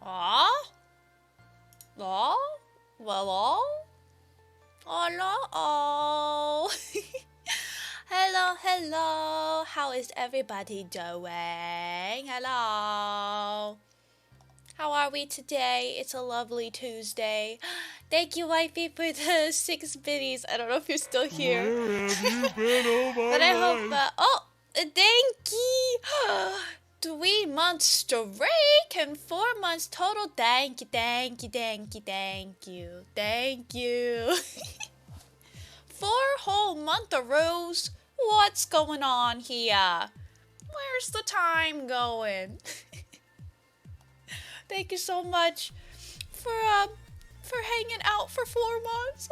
Oh? Oh? Well, oh. Hello, hello. How is everybody doing? Hello. How are we today? It's a lovely Tuesday. Thank you, Wifey, for the 6 biddies. I don't know if you're still here. Where have you been all my But I life? hope, thank you. 3 months straight and 4 months total. Thank you, thank you, thank you, thank you, thank you. 4 whole month-a-roos. What's going on here? Where's the time going? Thank you so much for hanging out for 4 months.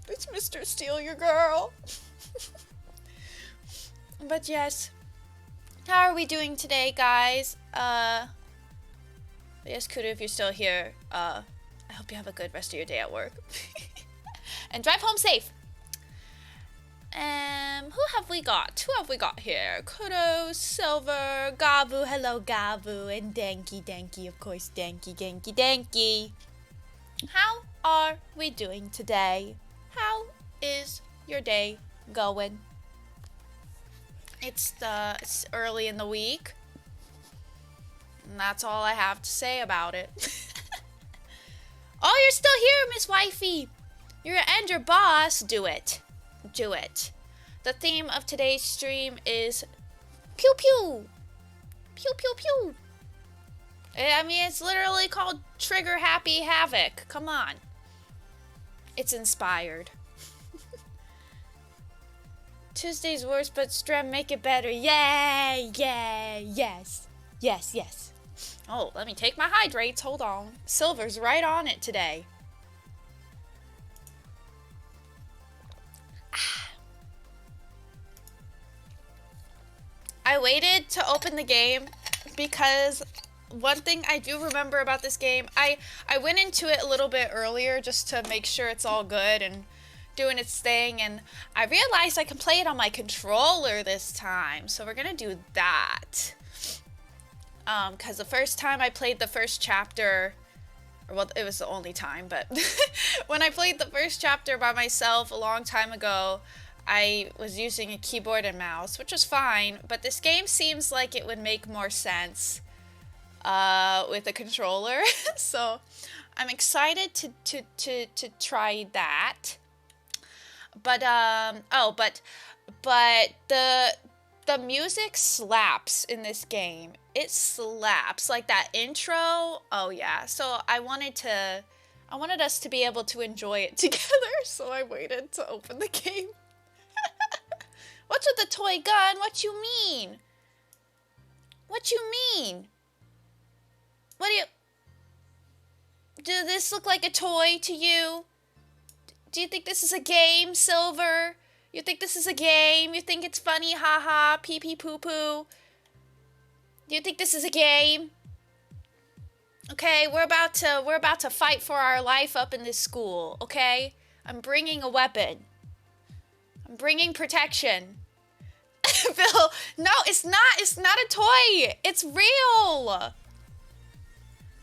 It's Mr. Steal Your Girl. But yes, how are we doing today, guys? Yes, Kudu, if you're still here, I hope you have a good rest of your day at work. And drive home safe. Who have we got? Who have we got here? Kudo, Silver, Gabu, hello Gabu, and Danky, of course, Danky. How are we doing today? How is your day going? It's early in the week. And that's all I have to say about it. Oh, you're still here, Miss Wifey. And your boss. Do it. Do it. The theme of today's stream is pew pew. Pew pew pew. I mean, it's literally called Trigger Happy Havoc. Come on. It's inspired. Tuesday's worse, but Strem, make it better. Yay! Yay! Yes. Yes, yes. Oh, let me take my hydrates. Hold on. Silver's right on it today. I waited to open the game because one thing I do remember about this game, I went into it a little bit earlier just to make sure it's all good and doing its thing, and I realized I can play it on my controller this time, so we're gonna do that. Because the first time I played the first chapter, well, it was the only time, but when I played the first chapter by myself a long time ago, I was using a keyboard and mouse, which was fine, but this game seems like it would make more sense with a controller. So I'm excited to try that. But the music slaps in this game. It slaps, like that intro. Oh yeah. So I wanted us to be able to enjoy it together, so I waited to open the game. What's with the toy gun? What you mean? What you mean? What do you... Does this look like a toy to you? Do you think this is a game, Silver? You think this is a game? You think it's funny, haha, pee pee poo poo? Do you think this is a game? Okay, we're about to fight for our life up in this school, okay? I'm bringing a weapon. I'm bringing protection. Bill, no, it's not a toy. It's real.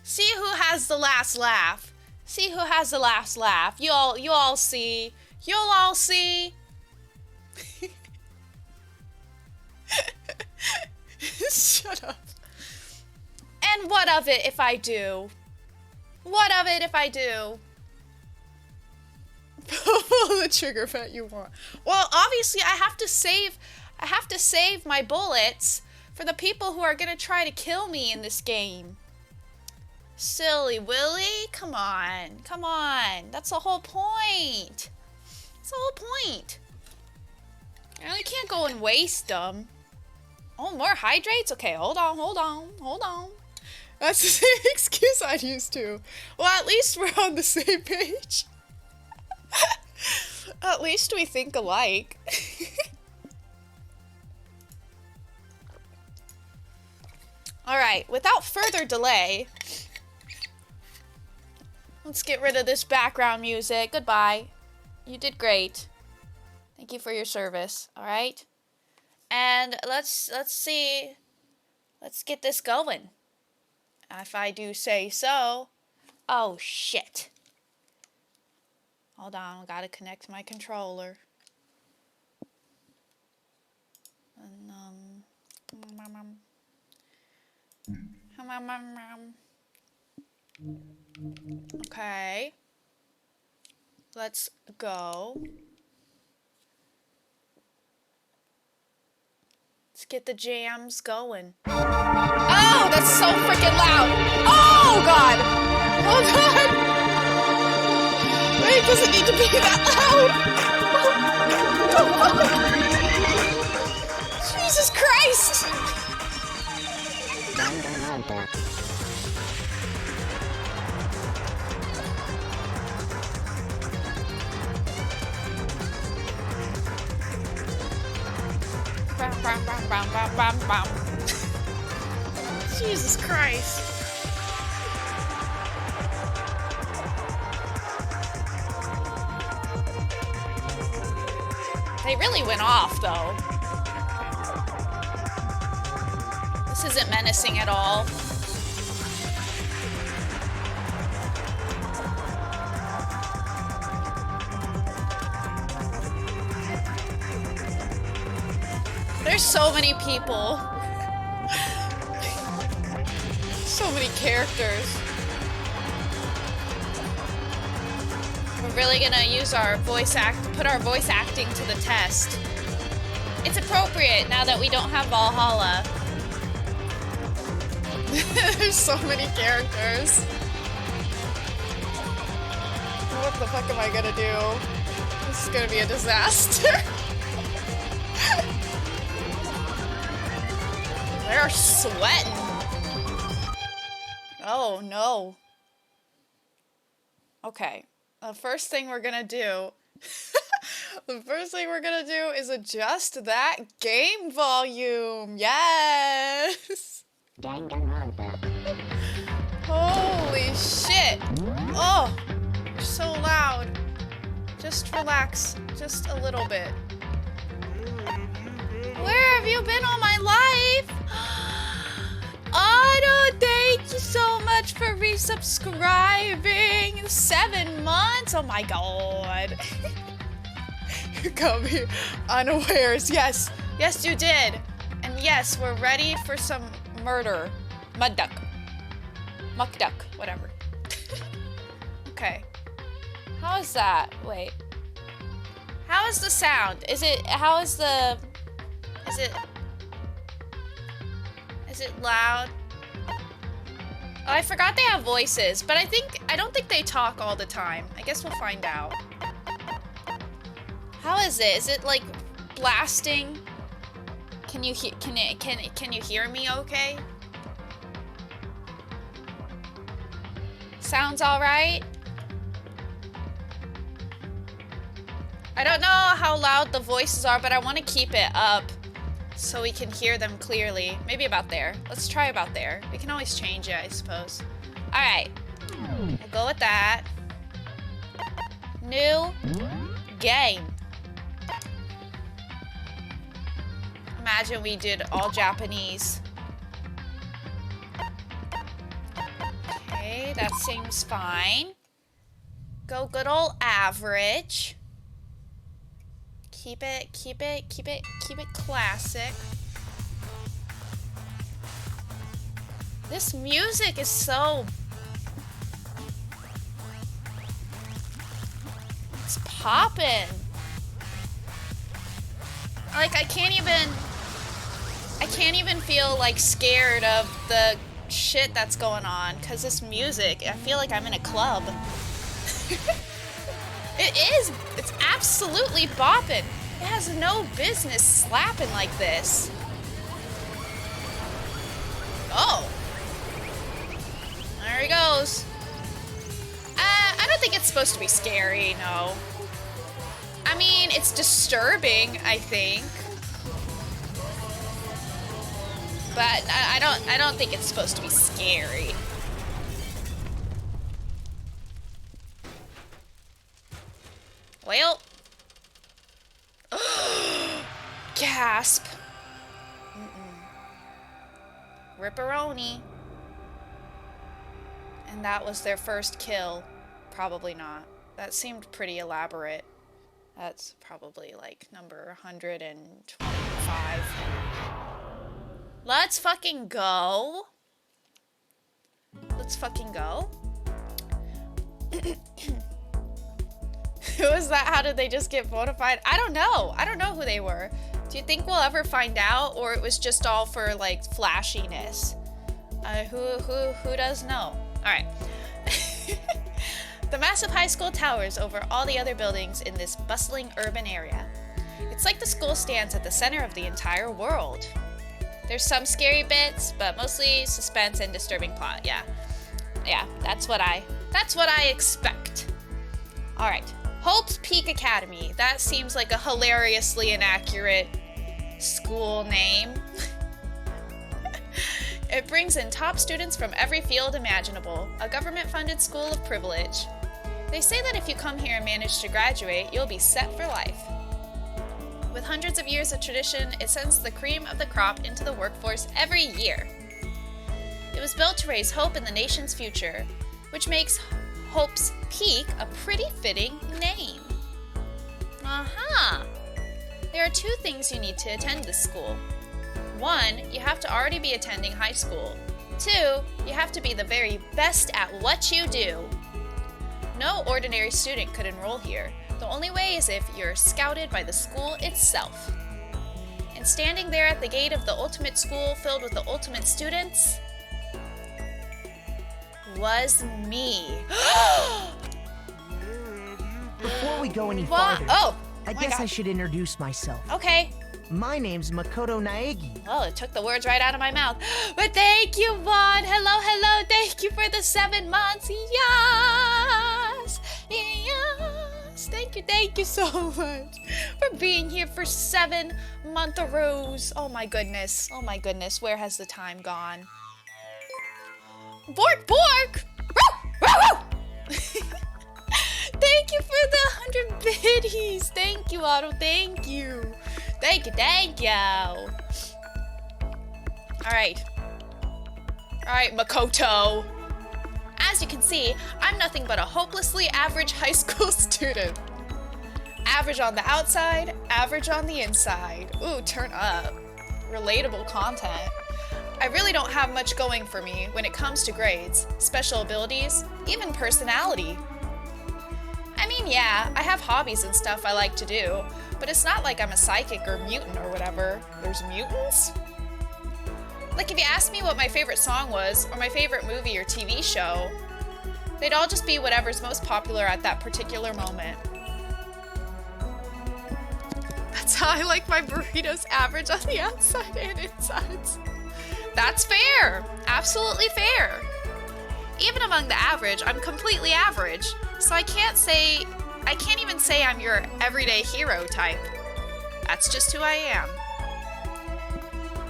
See who has the last laugh. See who has the last laugh. You all see. You'll all see. Shut up. And what of it if I do? What of it if I do? Pull the trigger that you want. Well, obviously I have to save my bullets for the people who are gonna try to kill me in this game. Silly Willy, come on. Come on. That's the whole point. That's the whole point. You can't go and waste them. Oh, more hydrates? Okay, hold on. That's the same excuse I'd use too. Well, at least we're on the same page. At least we think alike. Alright, without further delay, let's get rid of this background music. Goodbye. You did great. Thank you for your service, alright? And let's see. Let's get this going. if I do say so. Oh, shit. Hold on, I gotta connect my controller. And, okay. Let's go. Let's get the jams going. Oh, that's so freaking loud. Oh, God. Hold on. Wait, it doesn't need to be that loud. Jesus Christ. Jesus Christ. They really went off, though. This isn't menacing at all. There's so many people. So many characters. We're really gonna use our put our voice acting to the test. It's appropriate now that we don't have Valhalla. There's so many characters. What the fuck am I gonna do? This is gonna be a disaster. They're sweating. Oh no. Okay. The first thing we're gonna do is adjust that game volume. Yes. Danganronpa. Holy shit. Oh, you're so loud. Just relax, just a little bit. Where have you been all my life? Otto, thank you so much for resubscribing. 7 months? Oh my god. You got me unawares. Yes, yes you did. And yes, we're ready for some murder. Mud duck. Muck duck, whatever. Okay. How is that? Wait. How is the sound? Is it loud? Oh, I forgot they have voices, but I don't think they talk all the time. I guess we'll find out. How is it? Is it like blasting? Can you hear me okay? Sounds all right? I don't know how loud the voices are, but I want to keep it up so we can hear them clearly. Maybe about there. Let's try about there. We can always change it, I suppose. All right. We'll go with that. New game. Imagine we did all Japanese. Okay, that seems fine. Go good old average. Keep it classic. This music is so... It's poppin'. Like, I can't even feel, like, scared of the shit that's going on, because this music, I feel like I'm in a club. It is. It's absolutely bopping. It has no business slapping like this. Oh. There he goes. I don't think it's supposed to be scary, no. I mean, it's disturbing, I think. But I don't think it's supposed to be scary. Well. Gasp. Ripperoni. And that was their first kill. Probably not. That seemed pretty elaborate. That's probably like number 125. Let's fucking go. Let's fucking go. Who is that? How did they just get bona fide? I don't know. I don't know who they were. Do you think we'll ever find out, or it was just all for like flashiness? Who does know? All right. The massive high school towers over all the other buildings in this bustling urban area. It's like the school stands at the center of the entire world. There's some scary bits, but mostly suspense and disturbing plot. Yeah, that's what I expect. All right, Hope's Peak Academy. That seems like a hilariously inaccurate school name. It brings in top students from every field imaginable, a government-funded school of privilege. They say that if you come here and manage to graduate, you'll be set for life. With hundreds of years of tradition, it sends the cream of the crop into the workforce every year. It was built to raise hope in the nation's future, which makes Hope's Peak a pretty fitting name. Aha! There are 2 things you need to attend this school. 1, you have to already be attending high school. 2, you have to be the very best at what you do. No ordinary student could enroll here. The only way is if you're scouted by the school itself. And standing there at the gate of the ultimate school filled with the ultimate students was me. Before we go any farther, I guess God. I should introduce myself. Okay. My name's Makoto Naegi. Well, it took the words right out of my mouth. But thank you, Vaughn. Hello. Thank you for the 7 months. Yes. Thank you so much for being here for 7 month-aroos. Oh my goodness. Where has the time gone? Bork. Thank you for the 100 biddies. Thank you, Otto. Thank you. All right, Makoto. As you can see, I'm nothing but a hopelessly average high school student. Average on the outside, average on the inside. Ooh, turn up. Relatable content. I really don't have much going for me when it comes to grades, special abilities, even personality. I mean, yeah, I have hobbies and stuff I like to do, but it's not like I'm a psychic or mutant or whatever. There's mutants? Like, if you asked me what my favorite song was, or my favorite movie or TV show, they'd all just be whatever's most popular at that particular moment. That's how I like my burritos, average on the outside and insides. That's fair. Absolutely fair. Even among the average, I'm completely average, so I can't even say I'm your everyday hero type. That's just who I am.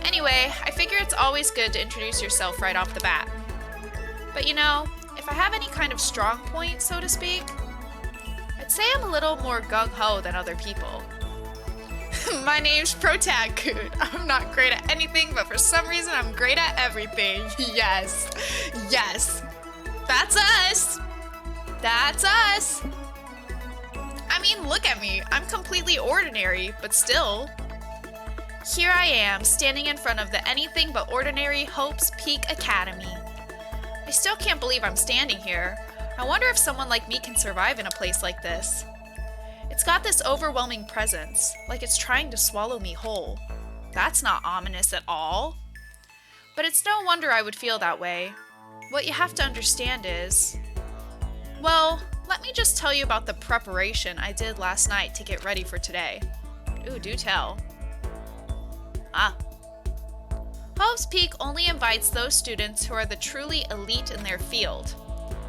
Anyway, I figure it's always good to introduce yourself right off the bat. But you know, if I have any kind of strong point, so to speak, I'd say I'm a little more gung-ho than other people. My name's Protag-kun. I'm not great at anything, but for some reason I'm great at everything. Yes. That's us. I mean, look at me. I'm completely ordinary, but still. Here I am, standing in front of the anything but ordinary Hope's Peak Academy. I still can't believe I'm standing here. I wonder if someone like me can survive in a place like this. It's got this overwhelming presence, like it's trying to swallow me whole. That's not ominous at all. But it's no wonder I would feel that way. What you have to understand is... Well, let me just tell you about the preparation I did last night to get ready for today. Ooh, do tell. Hope's Peak only invites those students who are the truly elite in their field.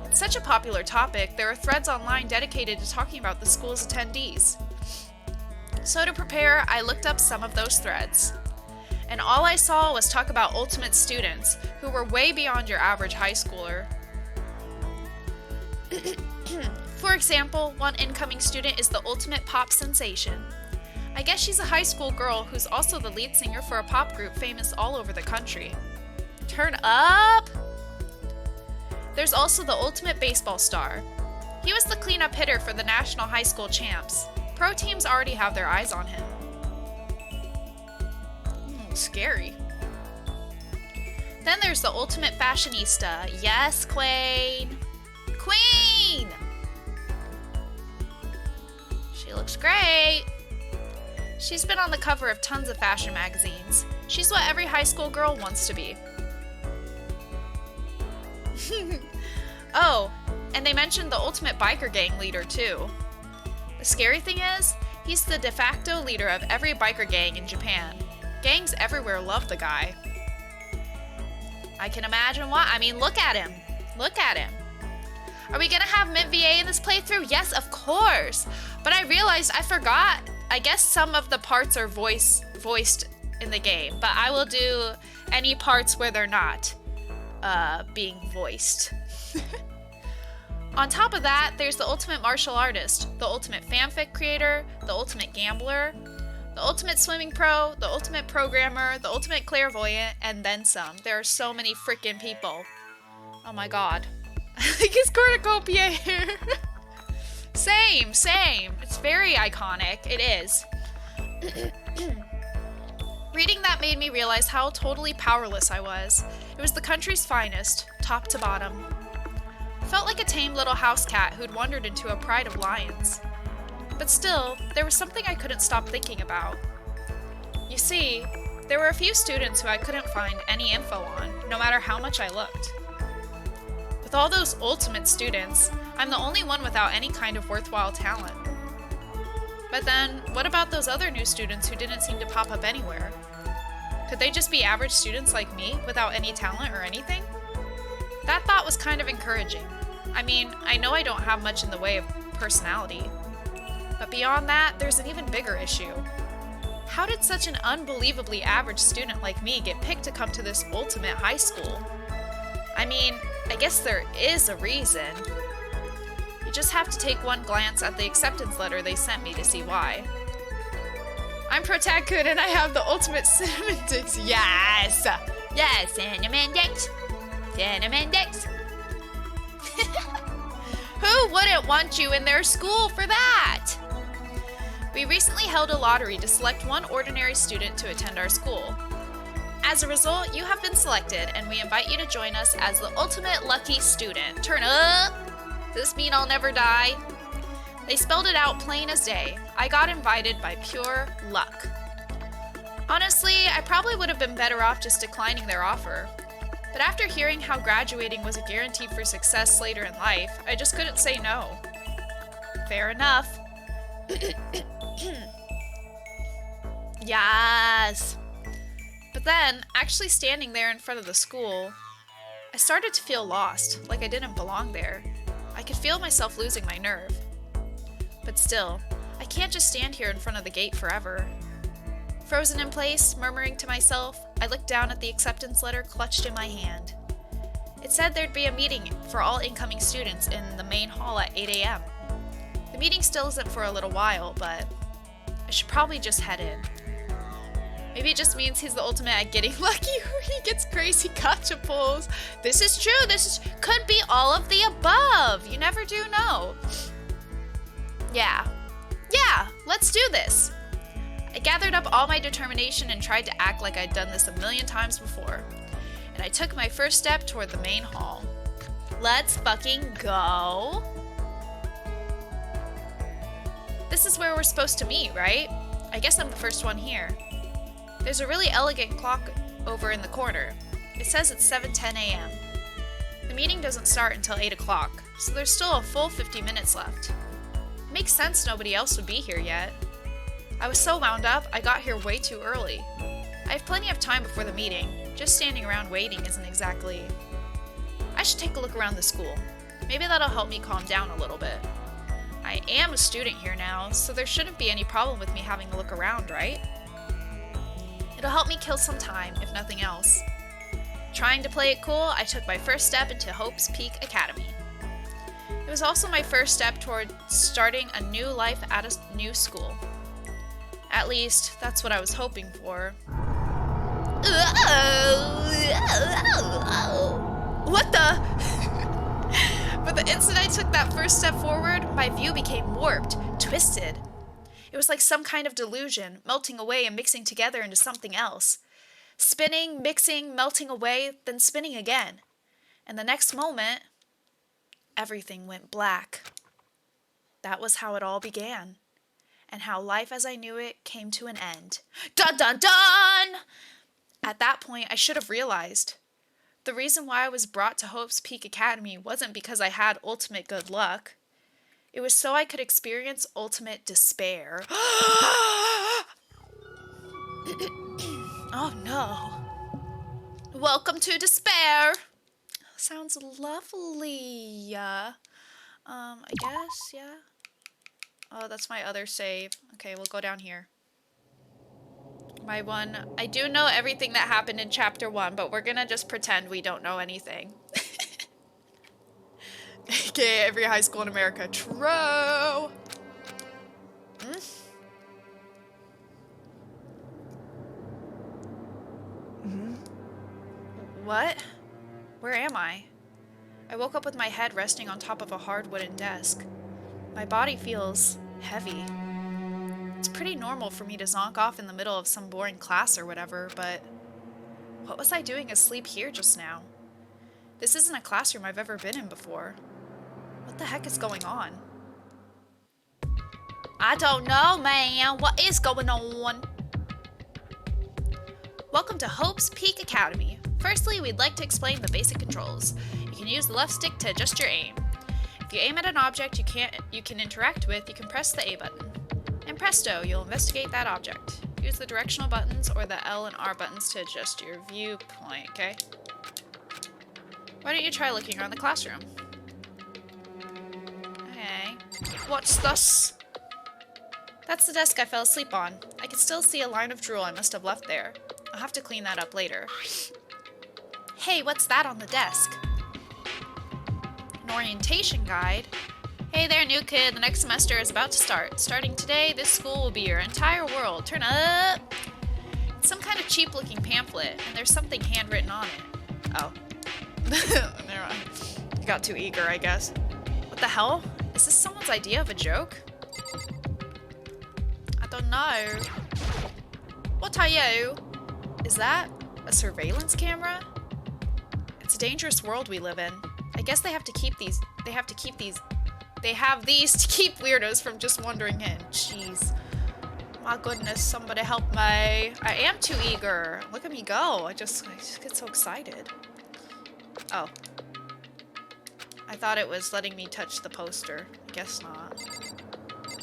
It's such a popular topic, there are threads online dedicated to talking about the school's attendees. So to prepare, I looked up some of those threads. And all I saw was talk about ultimate students, who were way beyond your average high schooler. For example, one incoming student is the ultimate pop sensation. I guess she's a high school girl who's also the lead singer for a pop group famous all over the country. Turn up! There's also the ultimate baseball star. He was the cleanup hitter for the national high school champs. Pro teams already have their eyes on him. Scary. Then there's the ultimate fashionista. Yes, Queen! Queen! She looks great. She's been on the cover of tons of fashion magazines. She's what every high school girl wants to be. Oh, and they mentioned the ultimate biker gang leader too. The scary thing is, he's the de facto leader of every biker gang in Japan. Gangs everywhere love the guy. I can imagine why. I mean, look at him. Look at him. Are we gonna have Mint VA in this playthrough? Yes, of course. But I realized I forgot. I guess some of the parts are voiced in the game, but I will do any parts where they're not being voiced. On top of that, there's the ultimate martial artist, the ultimate fanfic creator, the ultimate gambler, the ultimate swimming pro, the ultimate programmer, the ultimate clairvoyant, and then some. There are so many freaking people. Oh my god. I think it's cornucopia here. Same. It's very iconic. It is. Reading that made me realize how totally powerless I was. It was the country's finest, top to bottom. Felt like a tame little house cat who'd wandered into a pride of lions. But still, there was something I couldn't stop thinking about. You see, there were a few students who I couldn't find any info on, no matter how much I looked. With all those ultimate students, I'm the only one without any kind of worthwhile talent. But then, what about those other new students who didn't seem to pop up anywhere? Could they just be average students like me, without any talent or anything? That thought was kind of encouraging. I mean, I know I don't have much in the way of personality. But beyond that, there's an even bigger issue. How did such an unbelievably average student like me get picked to come to this ultimate high school? I mean, I guess there is a reason. You just have to take one glance at the acceptance letter they sent me to see why. I'm Protagoon and I have the ultimate cinnamon dicks. Yes! Yes, cinnamon dicks! Cinnamon dicks! Who wouldn't want you in their school for that? We recently held a lottery to select one ordinary student to attend our school. As a result, you have been selected, and we invite you to join us as the ultimate lucky student. Turn up! Does this mean I'll never die? They spelled it out plain as day. I got invited by pure luck. Honestly, I probably would have been better off just declining their offer. But after hearing how graduating was a guarantee for success later in life, I just couldn't say no. Fair enough. Yes! But then, actually standing there in front of the school, I started to feel lost, like I didn't belong there. I could feel myself losing my nerve. But still, I can't just stand here in front of the gate forever. Frozen in place, murmuring to myself, I looked down at the acceptance letter clutched in my hand. It said there'd be a meeting for all incoming students in the main hall at 8 a.m. The meeting still isn't for a little while, but I should probably just head in. Maybe it just means he's the ultimate at getting lucky where he gets crazy gotcha pulls. This is true. Could be all of the above. You never do know. Yeah, let's do this. I gathered up all my determination and tried to act like I'd done this a million times before. And I took my first step toward the main hall. Let's fucking go. This is where we're supposed to meet, right? I guess I'm the first one here. There's a really elegant clock over in the corner. It says it's 7:10 a.m. The meeting doesn't start until 8 o'clock, so there's still a full 50 minutes left. It makes sense nobody else would be here yet. I was so wound up, I got here way too early. I have plenty of time before the meeting. Just standing around waiting isn't exactly... I should take a look around the school. Maybe that'll help me calm down a little bit. I am a student here now, so there shouldn't be any problem with me having a look around, right? It'll help me kill some time, if nothing else. Trying to play it cool, I took my first step into Hope's Peak Academy. It was also my first step toward starting a new life at a new school. At least, that's what I was hoping for. What the? But the instant I took that first step forward, my view became warped, twisted. It was like some kind of delusion, melting away and mixing together into something else. Spinning, mixing, melting away, then spinning again. And the next moment, everything went black. That was how it all began, and how life as I knew it came to an end. Dun dun dun! At that point, I should have realized. The reason why I was brought to Hope's Peak Academy wasn't because I had ultimate good luck. It was so I could experience ultimate despair. Oh no. Welcome to despair. Sounds lovely. I guess, yeah. Oh, that's my other save. Okay, we'll go down here. My one. I do know everything that happened in chapter 1, but we're gonna just pretend we don't know anything. AKA every high school in America. True. What? Where am I? I woke up with my head resting on top of a hard wooden desk. My body feels heavy. It's pretty normal for me to zonk off in the middle of some boring class or whatever, but what was I doing asleep here just now? This isn't a classroom I've ever been in before. What the heck is going on? I don't know, man. What is going on? Welcome to Hope's Peak Academy. Firstly, we'd like to explain the basic controls. You can use the left stick to adjust your aim. If you aim at an object you can interact with, you can press the A button. And presto, you'll investigate that object. Use the directional buttons or the L and R buttons to adjust your viewpoint, okay? Why don't you try looking around the classroom? Okay. What's this? That's the desk I fell asleep on. I can still see a line of drool I must have left there. I'll have to clean that up later. Hey, what's that on the desk? An orientation guide? Hey there, new kid. The next semester is about to start. Starting today, this school will be your entire world. Turn up! It's some kind of cheap-looking pamphlet, and there's something handwritten on it. Oh. Never mind. I got too eager, I guess. What the hell? Is this someone's idea of a joke? I don't know. What are you? Is that a surveillance camera? It's a dangerous world we live in. I guess they have these to keep weirdos from just wandering in. Jeez. My goodness, somebody help me. I am too eager. Look at me go. I just get so excited. Oh. I thought it was letting me touch the poster. I guess not.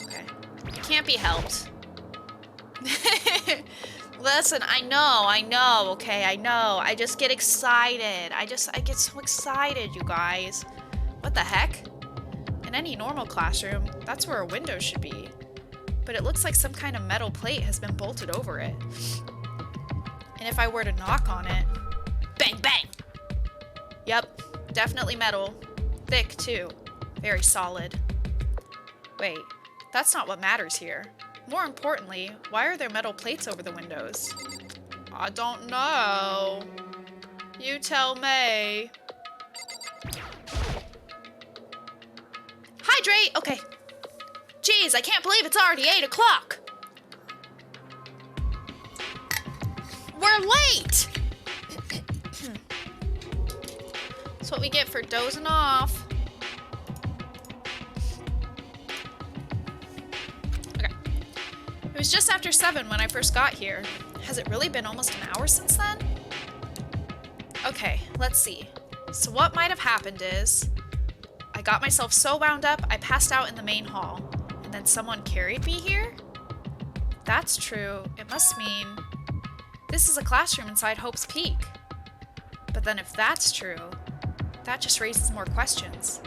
Okay. It can't be helped. Listen, I know, okay, I know. I just get excited. I get so excited, you guys. What the heck? In any normal classroom, that's where a window should be. But it looks like some kind of metal plate has been bolted over it. And if I were to knock on it... Bang, bang! Yep, definitely metal. Thick, too. Very solid. Wait, that's not what matters here. More importantly, why are there metal plates over the windows? I don't know. You tell me. Hydrate! Okay. Jeez, I can't believe it's already 8 o'clock. We're late! That's what we get for dozing off. It was just after 7 when I first got here. Has it really been almost an hour since then? Okay, let's see. So what might have happened is, I got myself so wound up, I passed out in the main hall. And then someone carried me here? That's true. It must mean this is a classroom inside Hope's Peak. But then if that's true, that just raises more questions.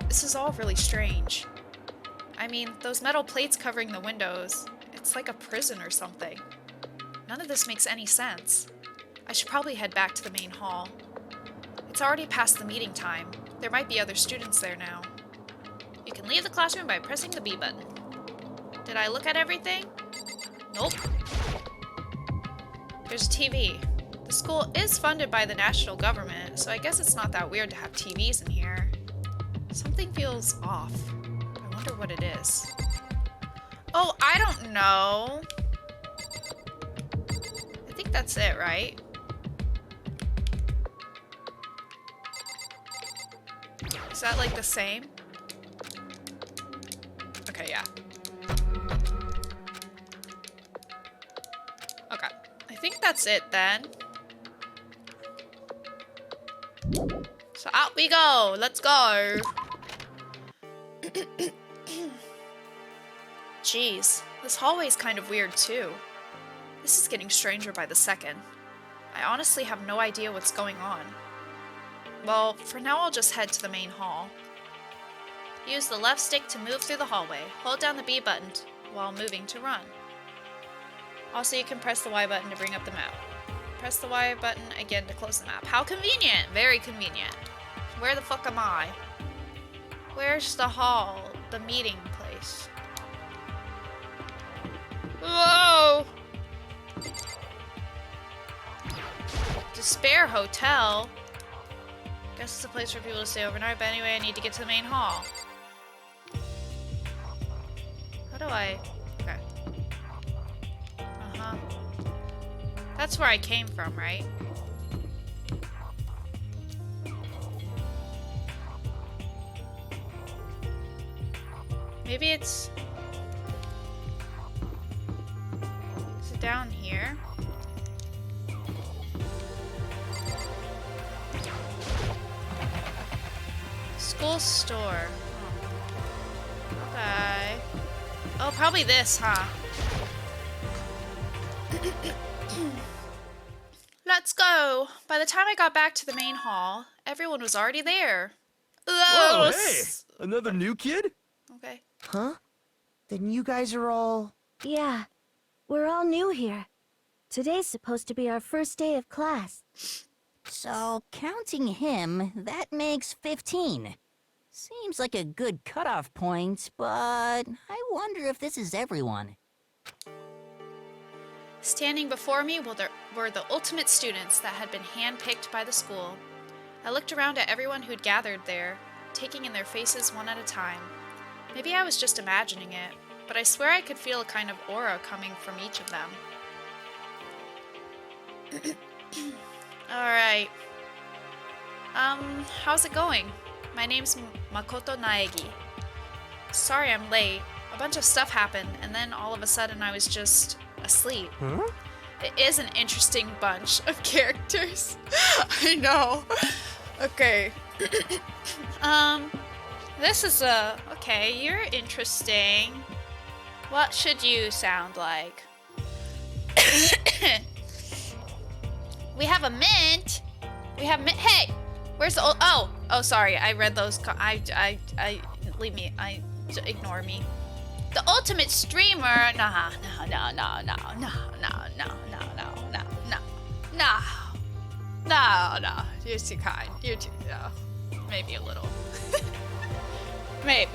This is all really strange. I mean, those metal plates covering the windows, it's like a prison or something. None of this makes any sense. I should probably head back to the main hall. It's already past the meeting time. There might be other students there now. You can leave the classroom by pressing the B button. Did I look at everything? Nope. There's a TV. The school is funded by the national government, so I guess it's not that weird to have TVs in here. Something feels off. I wonder what it is. Oh, I don't know. I think that's it, right? Is that like the same? Okay, yeah. Okay. I think that's it then. So out we go. Let's go. Jeez, this hallway's kind of weird too. This is getting stranger by the second. I honestly have no idea what's going on. Well, for now I'll just head to the main hall. Use the left stick to move through the hallway. Hold down the B button while moving to run. Also, you can press the Y button to bring up the map. Press the Y button again to close the map. How convenient! Very convenient. Where the fuck am I? Where's the hall? The meeting place. Whoa! Despair Hotel? Guess it's a place for people to stay overnight, but anyway, I need to get to the main hall. How do I... Okay. Uh-huh. That's where I came from, right? Maybe it's... Is it down here? School store. Oh. Okay. Oh, probably this, huh? Let's go! By the time I got back to the main hall, everyone was already there. Whoa, hey! Another new kid? Okay. Huh? Then you guys are all... Yeah, we're all new here. Today's supposed to be our first day of class. So, counting him, that makes 15. Seems like a good cutoff point, but I wonder if this is everyone. Standing before me were the ultimate students that had been handpicked by the school. I looked around at everyone who'd gathered there, taking in their faces one at a time. Maybe I was just imagining it, but I swear I could feel a kind of aura coming from each of them. Alright. How's it going? My name's Makoto Naegi. Sorry I'm late. A bunch of stuff happened, and then all of a sudden I was just asleep. Huh? It is an interesting bunch of characters. I know. Okay. This is okay, you're interesting. What should you sound like? We have a mint. We have mint. Hey, where's the oh, sorry. I read those. Leave me. Ignore me. The ultimate streamer. No. You're too kind. You're too. Maybe a little. Maybe.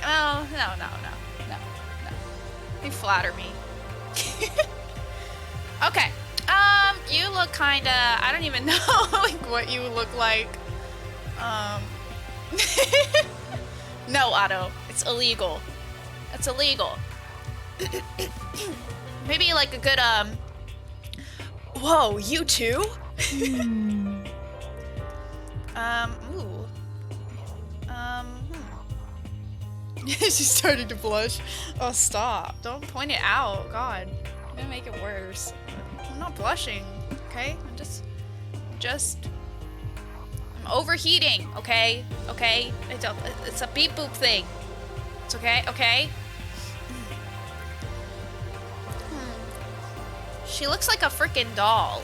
Oh, no. You flatter me. Okay. You look kinda, I don't even know like what you look like. No, Otto, it's illegal. It's illegal. Maybe like a good, whoa, you too? Ooh. She's starting to blush. Oh, stop. Don't point it out. God. I'm gonna make it worse. I'm not blushing, okay? I'm overheating, okay? Okay? It's a beep boop thing. It's okay? Okay? She looks like a freaking doll.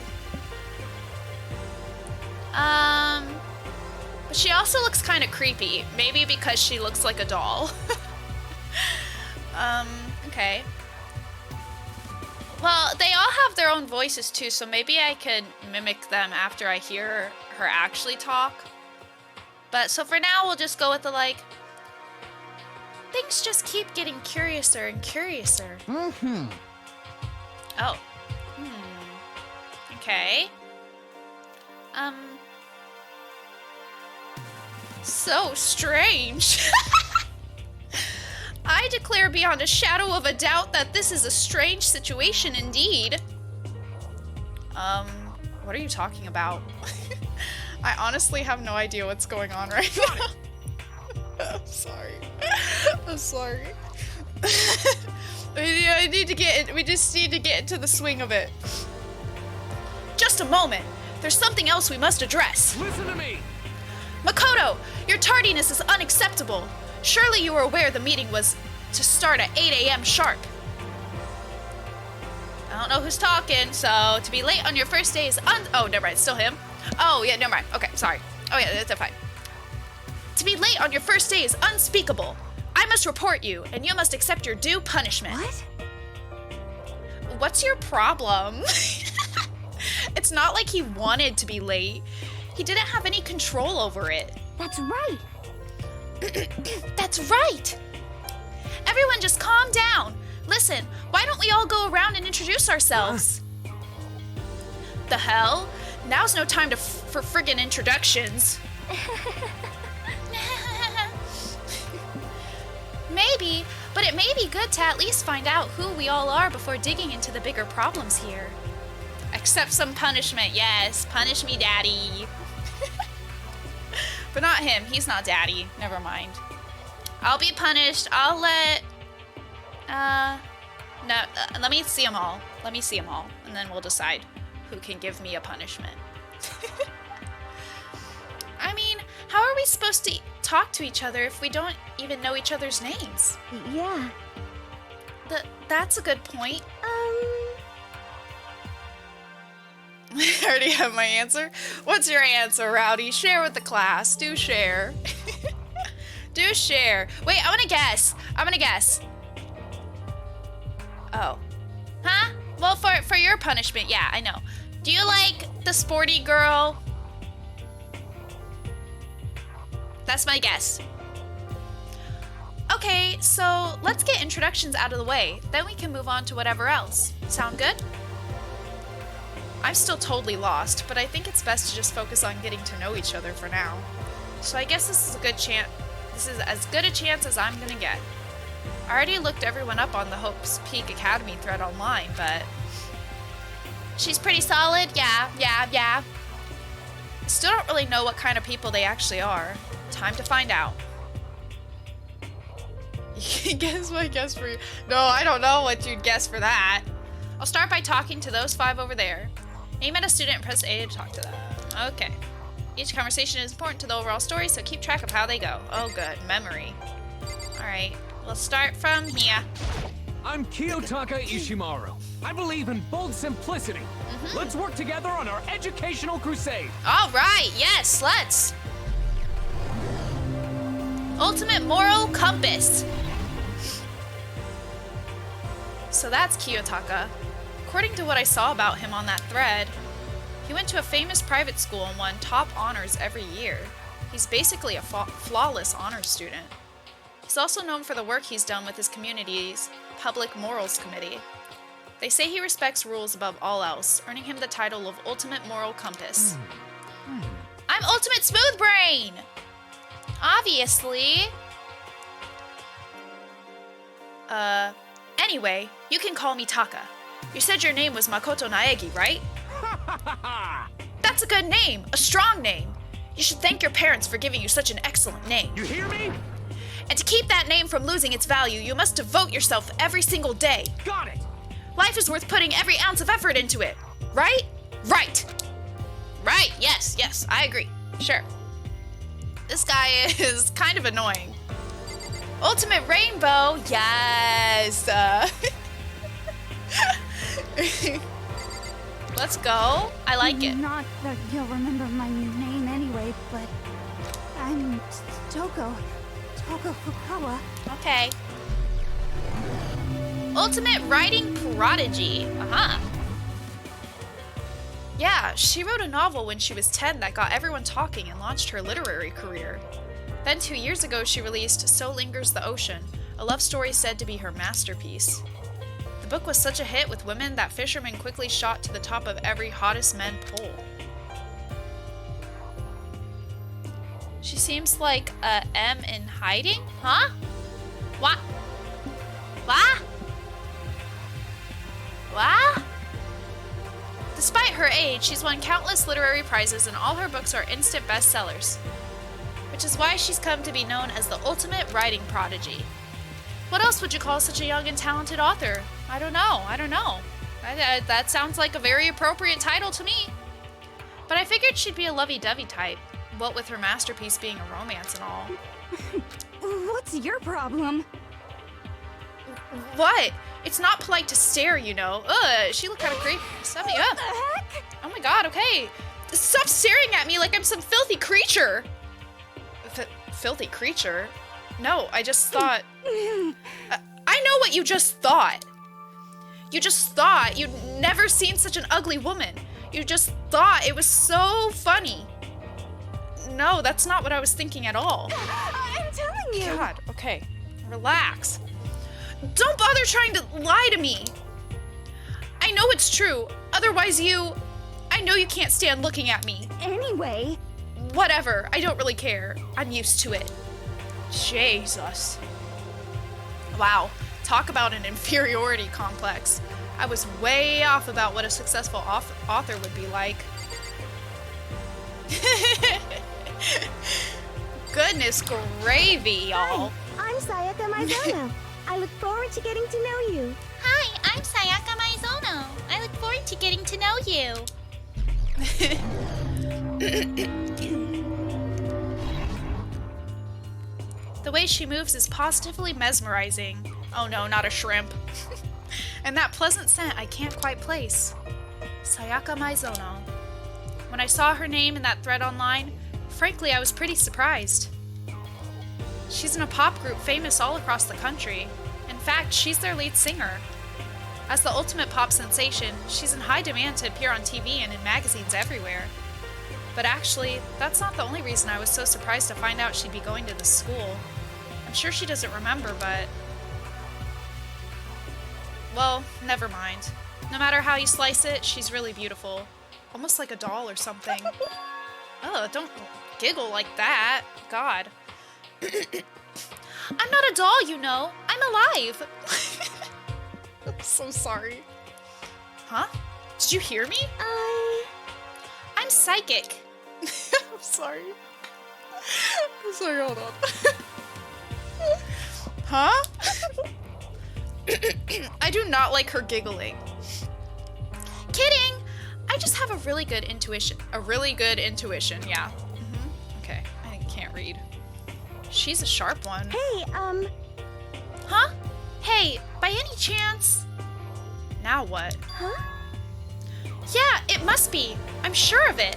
But she also looks kind of creepy. Maybe because she looks like a doll. Okay. Well, they all have their own voices too, so maybe I could mimic them after I hear her actually talk. But, so for now, we'll just go with the, like, things just keep getting curiouser and curiouser. Mm-hmm. Oh. So strange. I declare beyond a shadow of a doubt that this is a strange situation indeed. What are you talking about? I honestly have no idea what's going on right now. I'm sorry. I'm sorry. We just need to get into the swing of it. Just a moment. There's something else we must address. Listen to me! Makoto, your tardiness is unacceptable. Surely you were aware the meeting was to start at 8 a.m. sharp. I don't know who's talking, so to be late on your first day is oh, never mind, still him. Oh, yeah, never mind. Okay, sorry. Oh, yeah, that's fine. To be late on your first day is unspeakable. I must report you, and you must accept your due punishment. What? What's your problem? It's not like he wanted to be late. He didn't have any control over it. That's right. That's right. Everyone just calm down. Listen, why don't we all go around and introduce ourselves? The hell? Now's no time for friggin' introductions. Maybe, but it may be good to at least find out who we all are before digging into the bigger problems here. Accept some punishment, yes. Punish me, daddy. But not him. He's not daddy. Never mind. I'll be punished. I'll let... No, let me see them all. Let me see them all. And then we'll decide who can give me a punishment. I mean, how are we supposed to talk to each other if we don't even know each other's names? Yeah. That's a good point. I already have my answer. What's your answer, Rowdy? Share with the class. Do share. Do share. Wait, I want to guess. I'm going to guess. Oh. Huh? Well, for your punishment, yeah, I know. Do you like the sporty girl? That's my guess. Okay, so let's get introductions out of the way. Then we can move on to whatever else. Sound good? I'm still totally lost, but I think it's best to just focus on getting to know each other for now. So I guess this is a good chance. This is as good a chance as I'm gonna get. I already looked everyone up on the Hope's Peak Academy thread online, but... She's pretty solid, yeah. I still don't really know what kind of people they actually are. Time to find out. You guess my guess for you? No, I don't know what you'd guess for that. I'll start by talking to those 5 over there. Aim at a student and press A to talk to them. Okay. Each conversation is important to the overall story, so keep track of how they go. Oh good, memory. Alright, we'll start from here. I'm Kiyotaka Ishimaru. I believe in bold simplicity. Let's work together on our educational crusade. Alright, yes, let's. Ultimate moral compass. So that's Kiyotaka. According to what I saw about him on that thread, he went to a famous private school and won top honors every year. He's basically a flawless honors student. He's also known for the work he's done with his community's Public Morals Committee. They say he respects rules above all else, earning him the title of Ultimate Moral Compass. I'm Ultimate Smooth Brain! Obviously. Anyway, you can call me Taka. You said your name was Makoto Naegi, right? That's a good name, a strong name. You should thank your parents for giving you such an excellent name. You hear me? And to keep that name from losing its value, you must devote yourself every single day. Got it! Life is worth putting every ounce of effort into it, right? Right! Right, yes, I agree. Sure. This guy is kind of annoying. Ultimate Rainbow, yes! Let's go. I like it. Not that you'll remember my name anyway, but I'm Toko Fukawa. Okay. Ultimate Writing Prodigy. Yeah, she wrote a novel when she was 10 that got everyone talking and launched her literary career. Then 2 years ago, she released So Lingers the Ocean, a love story said to be her masterpiece. The book was such a hit with women that fishermen quickly shot to the top of every hottest men poll. She seems like a M in hiding? Huh? What? What? What? Despite her age, she's won countless literary prizes and all her books are instant bestsellers. Which is why she's come to be known as the ultimate writing prodigy. What else would you call such a young and talented author? I don't know. That sounds like a very appropriate title to me. But I figured she'd be a lovey-dovey type, what with her masterpiece being a romance and all. What's your problem? What? It's not polite to stare, you know. Ugh, she looked kind of creepy. Stop me up. Oh my god, okay. Stop staring at me like I'm some filthy creature. Filthy creature? No, I just thought... I know what you just thought. You just thought you'd never seen such an ugly woman. You just thought it was so funny. No, that's not what I was thinking at all. I'm telling you. God, okay. Relax. Don't bother trying to lie to me. I know it's true. Otherwise I know you can't stand looking at me. Anyway. Whatever. I don't really care. I'm used to it. Jesus. Wow. Talk about an inferiority complex. I was way off about what a successful author would be like. Goodness gravy, y'all. Hi, I'm Sayaka Maizono. I look forward to getting to know you. Hi, I'm Sayaka Maizono. I look forward to getting to know you. The way she moves is positively mesmerizing. Oh no, not a shrimp. And that pleasant scent I can't quite place. Sayaka Maizono. When I saw her name in that thread online, frankly, I was pretty surprised. She's in a pop group famous all across the country. In fact, she's their lead singer. As the ultimate pop sensation, she's in high demand to appear on TV and in magazines everywhere. But actually, that's not the only reason I was so surprised to find out she'd be going to this school. I'm sure she doesn't remember, but... well, never mind. No matter how you slice it, she's really beautiful. Almost like a doll or something. Oh, don't giggle like that. God. I'm not a doll, you know. I'm alive. I'm so sorry. Huh? Did you hear me? I'm psychic. I'm sorry. I'm sorry, hold on. Huh? I do not like her giggling. Kidding! I just have a really good intuition. Yeah. Okay, I can't read. She's a sharp one. Hey, Huh? Hey, by any chance... Now what? Huh? Yeah, it must be. I'm sure of it.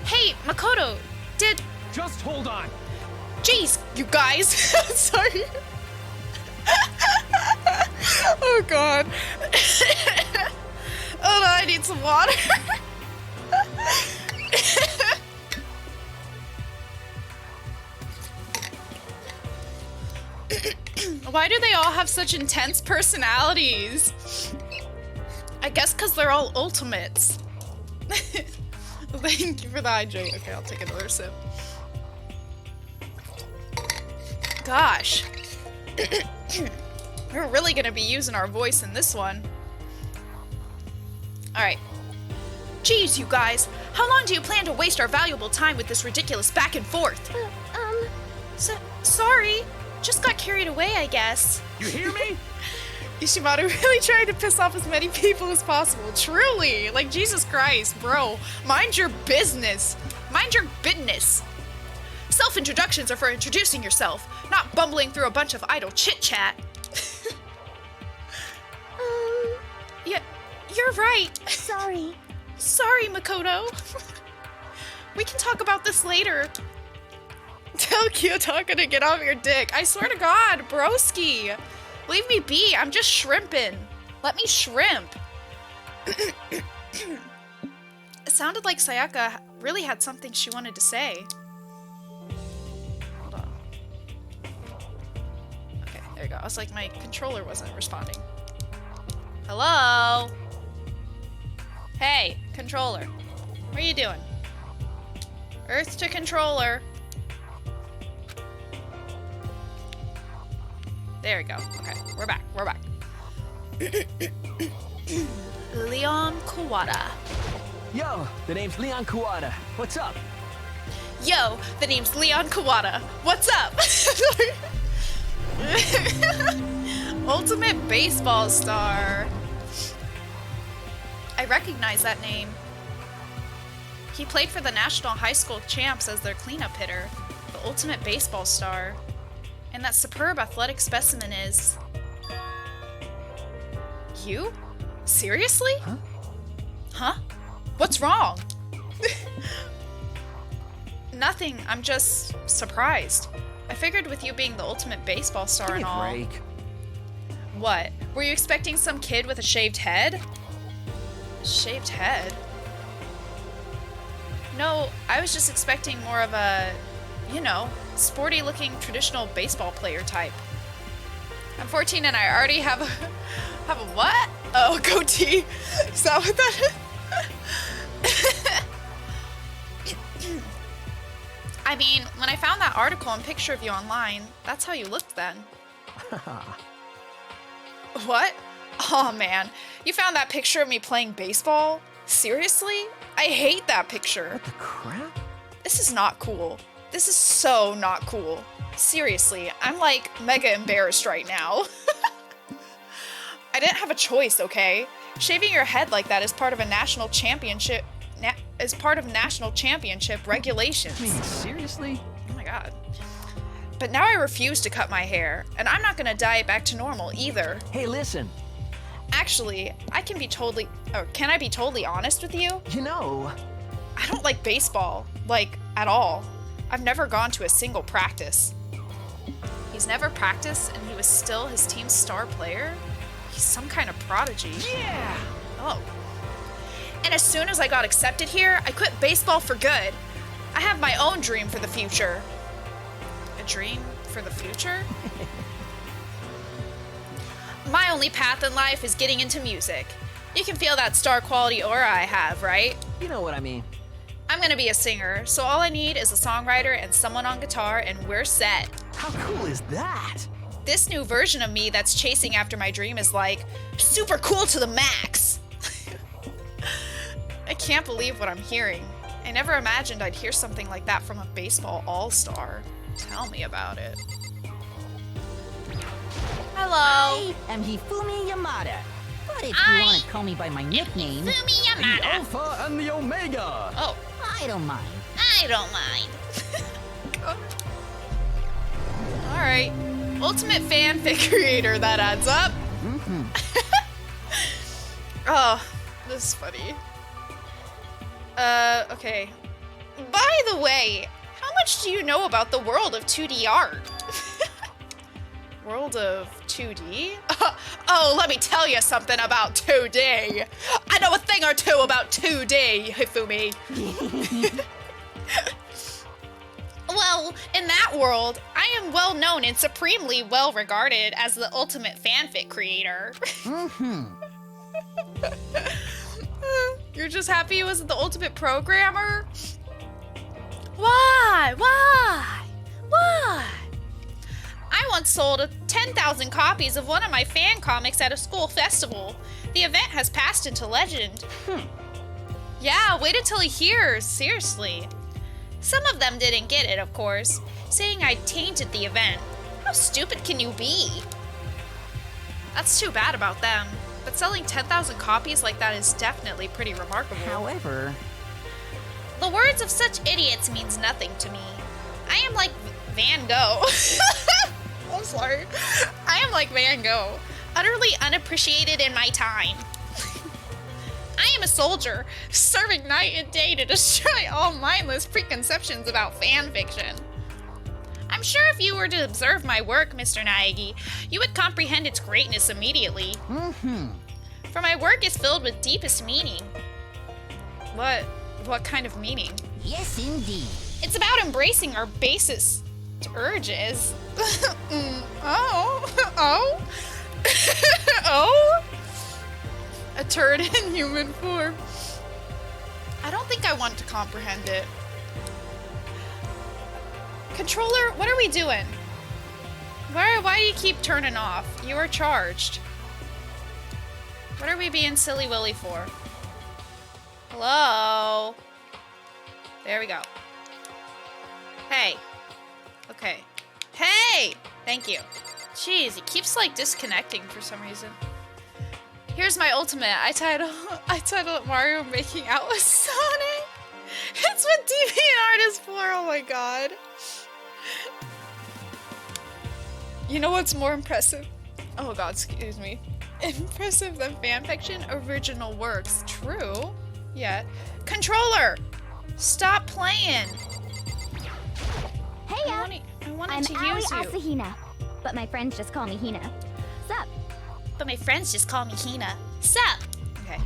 Hey, Makoto, did... Just hold on. Jeez, you guys. Sorry. Oh, God. Oh, no, I need some water. Why do they all have such intense personalities? I guess because they're all ultimates. Thank you for the hydrate. Okay, I'll take another sip. Gosh. We're really gonna be using our voice in this one. Alright. Jeez, you guys. How long do you plan to waste our valuable time with this ridiculous back and forth? Sorry. Just got carried away, I guess. You hear me? Ishimaru really trying to piss off as many people as possible. Truly. Like, Jesus Christ, bro. Mind your business. Mind your business. Self-introductions are for introducing yourself, not bumbling through a bunch of idle chit-chat. Yeah, you're right. Sorry. Sorry, Makoto. We can talk about this later. Tell Kiyotaka to get off your dick. I swear to God, broski. Leave me be. I'm just shrimping. Let me shrimp. It sounded like Sayaka really had something she wanted to say. Hold on. Okay, there you go. I was like, my controller wasn't responding. Hello? Hey, controller. What are you doing? Earth to controller. There we go. Okay, we're back. We're back. Leon Kawada. Yo, the name's Leon Kawada. What's up? Yo, the name's Leon Kawada. What's up? Ultimate baseball star. I recognize that name. He played for the National High School Champs as their cleanup hitter, the ultimate baseball star. And that superb athletic specimen is... You? Seriously? Huh? Huh? What's wrong? Nothing, I'm just surprised. I figured with you being the ultimate baseball star Give me and a all... break. What? Were you expecting some kid with a shaved head? Shaved head? No, I was just expecting more of a, you know, sporty-looking traditional baseball player type. I'm 14 and I already have a... Have a what? Oh, goatee. Is that what that is? I mean, when I found that article and picture of you online, that's how you looked then. What? Oh man, you found that picture of me playing baseball? Seriously? I hate that picture. What the crap? This is not cool. This is so not cool. Seriously, I'm like mega embarrassed right now. I didn't have a choice, okay? Shaving your head like that is part of a national championship national championship regulations. I mean, seriously? Oh my god. But now I refuse to cut my hair, and I'm not gonna dye it back to normal either. Hey, listen. Actually, can I be totally honest with you? You know... I don't like baseball, like, at all. I've never gone to a single practice. He's never practiced, and he was still his team's star player? He's some kind of prodigy. Yeah! Oh. And as soon as I got accepted here, I quit baseball for good. I have my own dream for the future. A dream for the future? My only path in life is getting into music. You can feel that star quality aura I have, right? You know what I mean. I'm gonna be a singer, so all I need is a songwriter and someone on guitar, and we're set. How cool is that? This new version of me that's chasing after my dream is like, super cool to the max. I can't believe what I'm hearing. I never imagined I'd hear something like that from a baseball all-star. Tell me about it. Hello. I am Hifumi Yamada. But if you want to call me by my nickname... Fumi The Yamada. Alpha and the Omega! Oh. I don't mind. I don't mind. Alright. Ultimate fanfic creator, that adds up. Oh, this is funny. Okay. By the way, how much do you know about the world of 2D art? World of 2D? Oh, let me tell you something about 2D. I know a thing or two about 2D, Hifumi. Well, in that world, I am well known and supremely well regarded as the ultimate fanfic creator. You're just happy he was the ultimate programmer? Why? I once sold 10,000 copies of one of my fan comics at a school festival. The event has passed into legend. Yeah, wait until he hears, seriously. Some of them didn't get it, of course, saying I tainted the event. How stupid can you be? That's too bad about them, but selling 10,000 copies like that is definitely pretty remarkable. However... The words of such idiots means nothing to me. I am like Van Gogh. I'm sorry. I am like Van Gogh, utterly unappreciated in my time. I am a soldier, serving night and day to destroy all mindless preconceptions about fan fiction. I'm sure if you were to observe my work, Mr. Naegi, you would comprehend its greatness immediately. For my work is filled with deepest meaning. What kind of meaning? Yes, indeed. It's about embracing our basest urges. Oh? A turd in human form. I don't think I want to comprehend it. Controller, what are we doing? Why do you keep turning off? You are charged. What are we being silly willy for? Hello? There we go. Hey. Okay. Hey! Thank you. Jeez, it keeps like disconnecting for some reason. Here's my ultimate. I title it Mario making out with Sonic. It's what DeviantArt is for. Oh my god. You know what's more impressive? Oh god, excuse me. Impressive than fanfiction? Original works. True. Yeah. Controller! Stop playing! Hey, I wanted I'm to Ali use you. Asahina, but my friends just call me Hina. Sup? But my friends just call me Hina. Sup? Okay.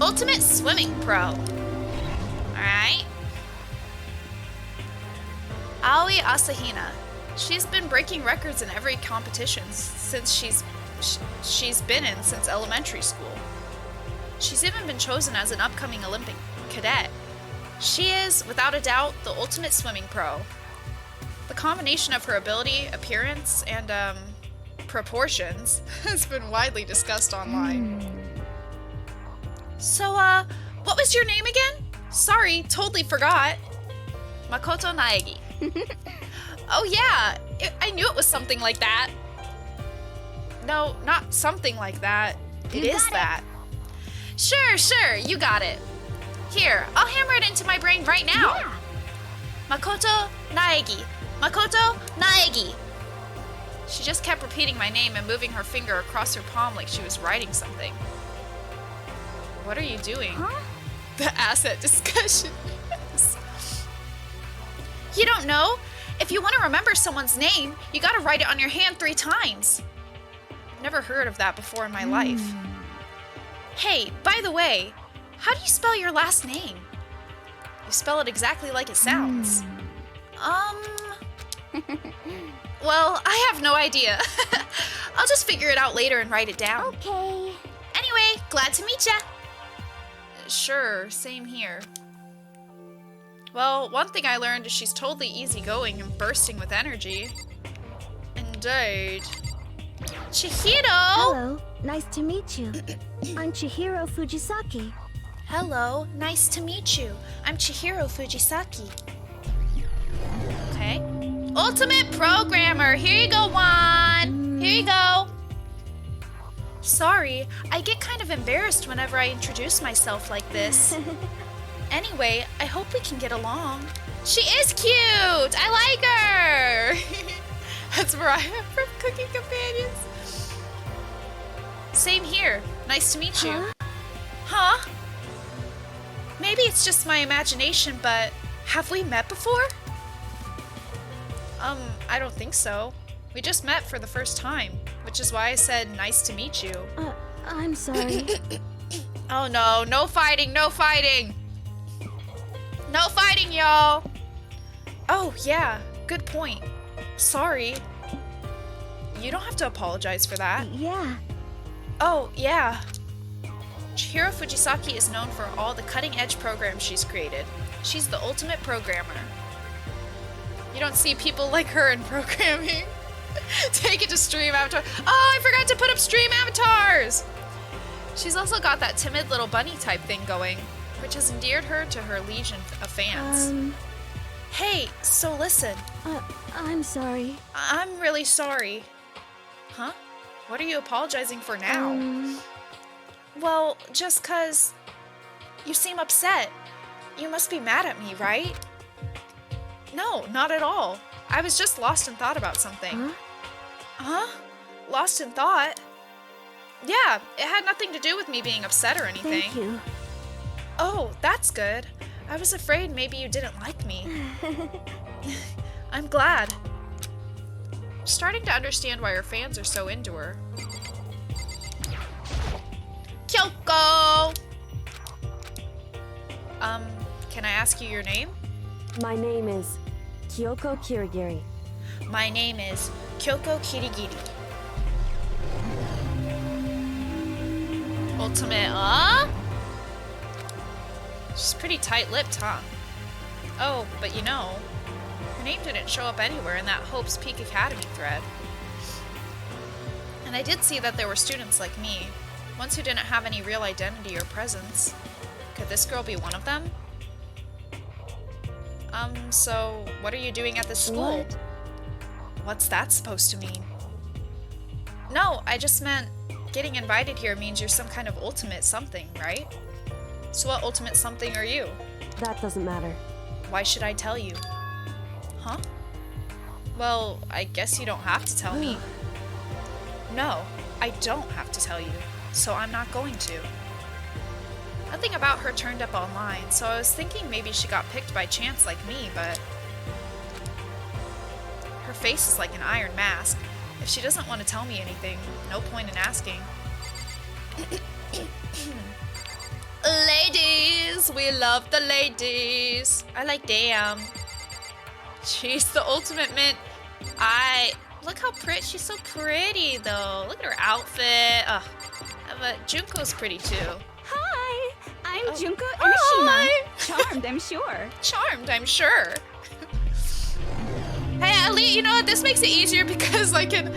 Ultimate Swimming Pro. Alright. Aoi Asahina. She's been breaking records in every competition since she's been in since elementary school. She's even been chosen as an upcoming Olympic cadet. She is, without a doubt, the ultimate swimming pro. The combination of her ability, appearance, and proportions has been widely discussed online. So, what was your name again? Sorry, totally forgot. Makoto Naegi. Oh yeah, I knew it was something like that. No, not something like that. It is that. Sure, you got it. Here, I'll hammer it into my brain right now. Yeah. Makoto Naegi. Makoto Naegi. She just kept repeating my name and moving her finger across her palm like she was writing something. What are you doing? Huh? The asset discussion. You don't know? If you want to remember someone's name, you gotta write it on your hand 3 times. Never heard of that before in my life. Hey, by the way, how do you spell your last name? You spell it exactly like it sounds. Well, I have no idea. I'll just figure it out later and write it down. Okay. Anyway, glad to meet ya. Sure, same here. Well, one thing I learned is she's totally easygoing and bursting with energy. Indeed. Chihiro! Hello. Nice to meet you. I'm Chihiro Fujisaki. Hello, nice to meet you. I'm Chihiro Fujisaki. Okay. Ultimate Programmer, here you go, Juan. Here you go. Sorry, I get kind of embarrassed whenever I introduce myself like this. Anyway, I hope we can get along. She is cute! I like her! That's Mariah from Cooking Companions. Same here. Nice to meet you. Huh? Maybe it's just my imagination, but have we met before? I don't think so. We just met for the first time, which is why I said nice to meet you. I'm sorry. Oh no, no fighting, no fighting! No fighting, y'all! Oh, yeah, good point. Sorry. You don't have to apologize for that. Yeah. Oh, yeah. Chihiro Fujisaki is known for all the cutting-edge programs she's created. She's the ultimate programmer. You don't see people like her in programming. Take it to stream avatar. Oh, I forgot to put up stream avatars! She's also got that timid little bunny type thing going, which has endeared her to her legion of fans. Hey, so listen. I'm sorry. I'm really sorry. Huh? What are you apologizing for now? Well, just 'cause you seem upset. You must be mad at me, right? No, not at all. I was just lost in thought about something. Huh? Lost in thought? Yeah, it had nothing to do with me being upset or anything. Thank you. Oh, that's good. I was afraid maybe you didn't like me. I'm glad. I'm starting to understand why her fans are so into her. Kyoko! Can I ask you your name? My name is Kyoko Kirigiri. My name is Kyoko Kirigiri. Ultimate, She's pretty tight-lipped, huh? Oh, but you know, Her name didn't show up anywhere in that Hope's Peak Academy thread. And I did see that there were students like me, ones who didn't have any real identity or presence. Could this girl be one of them? So what are you doing at this school? What? What's that supposed to mean? No, I just meant getting invited here means you're some kind of ultimate something, right? So what ultimate something are you? That doesn't matter. Why should I tell you? Huh? Well, I guess you don't have to tell me. No, I don't have to tell you, so I'm not going to. Nothing about her turned up online, so I was thinking maybe she got picked by chance like me, but... Her face is like an iron mask. If she doesn't want to tell me anything, no point in asking. Ladies! We love the ladies! I like damn. She's the ultimate mint. Look how pretty. She's so pretty, though. Look at her outfit. Ugh. But Junko's pretty, too. Hi, I'm Junko Hi. Enoshima. Charmed, I'm sure. Charmed, I'm sure. Hey, Ali, you know what? This makes it easier because I can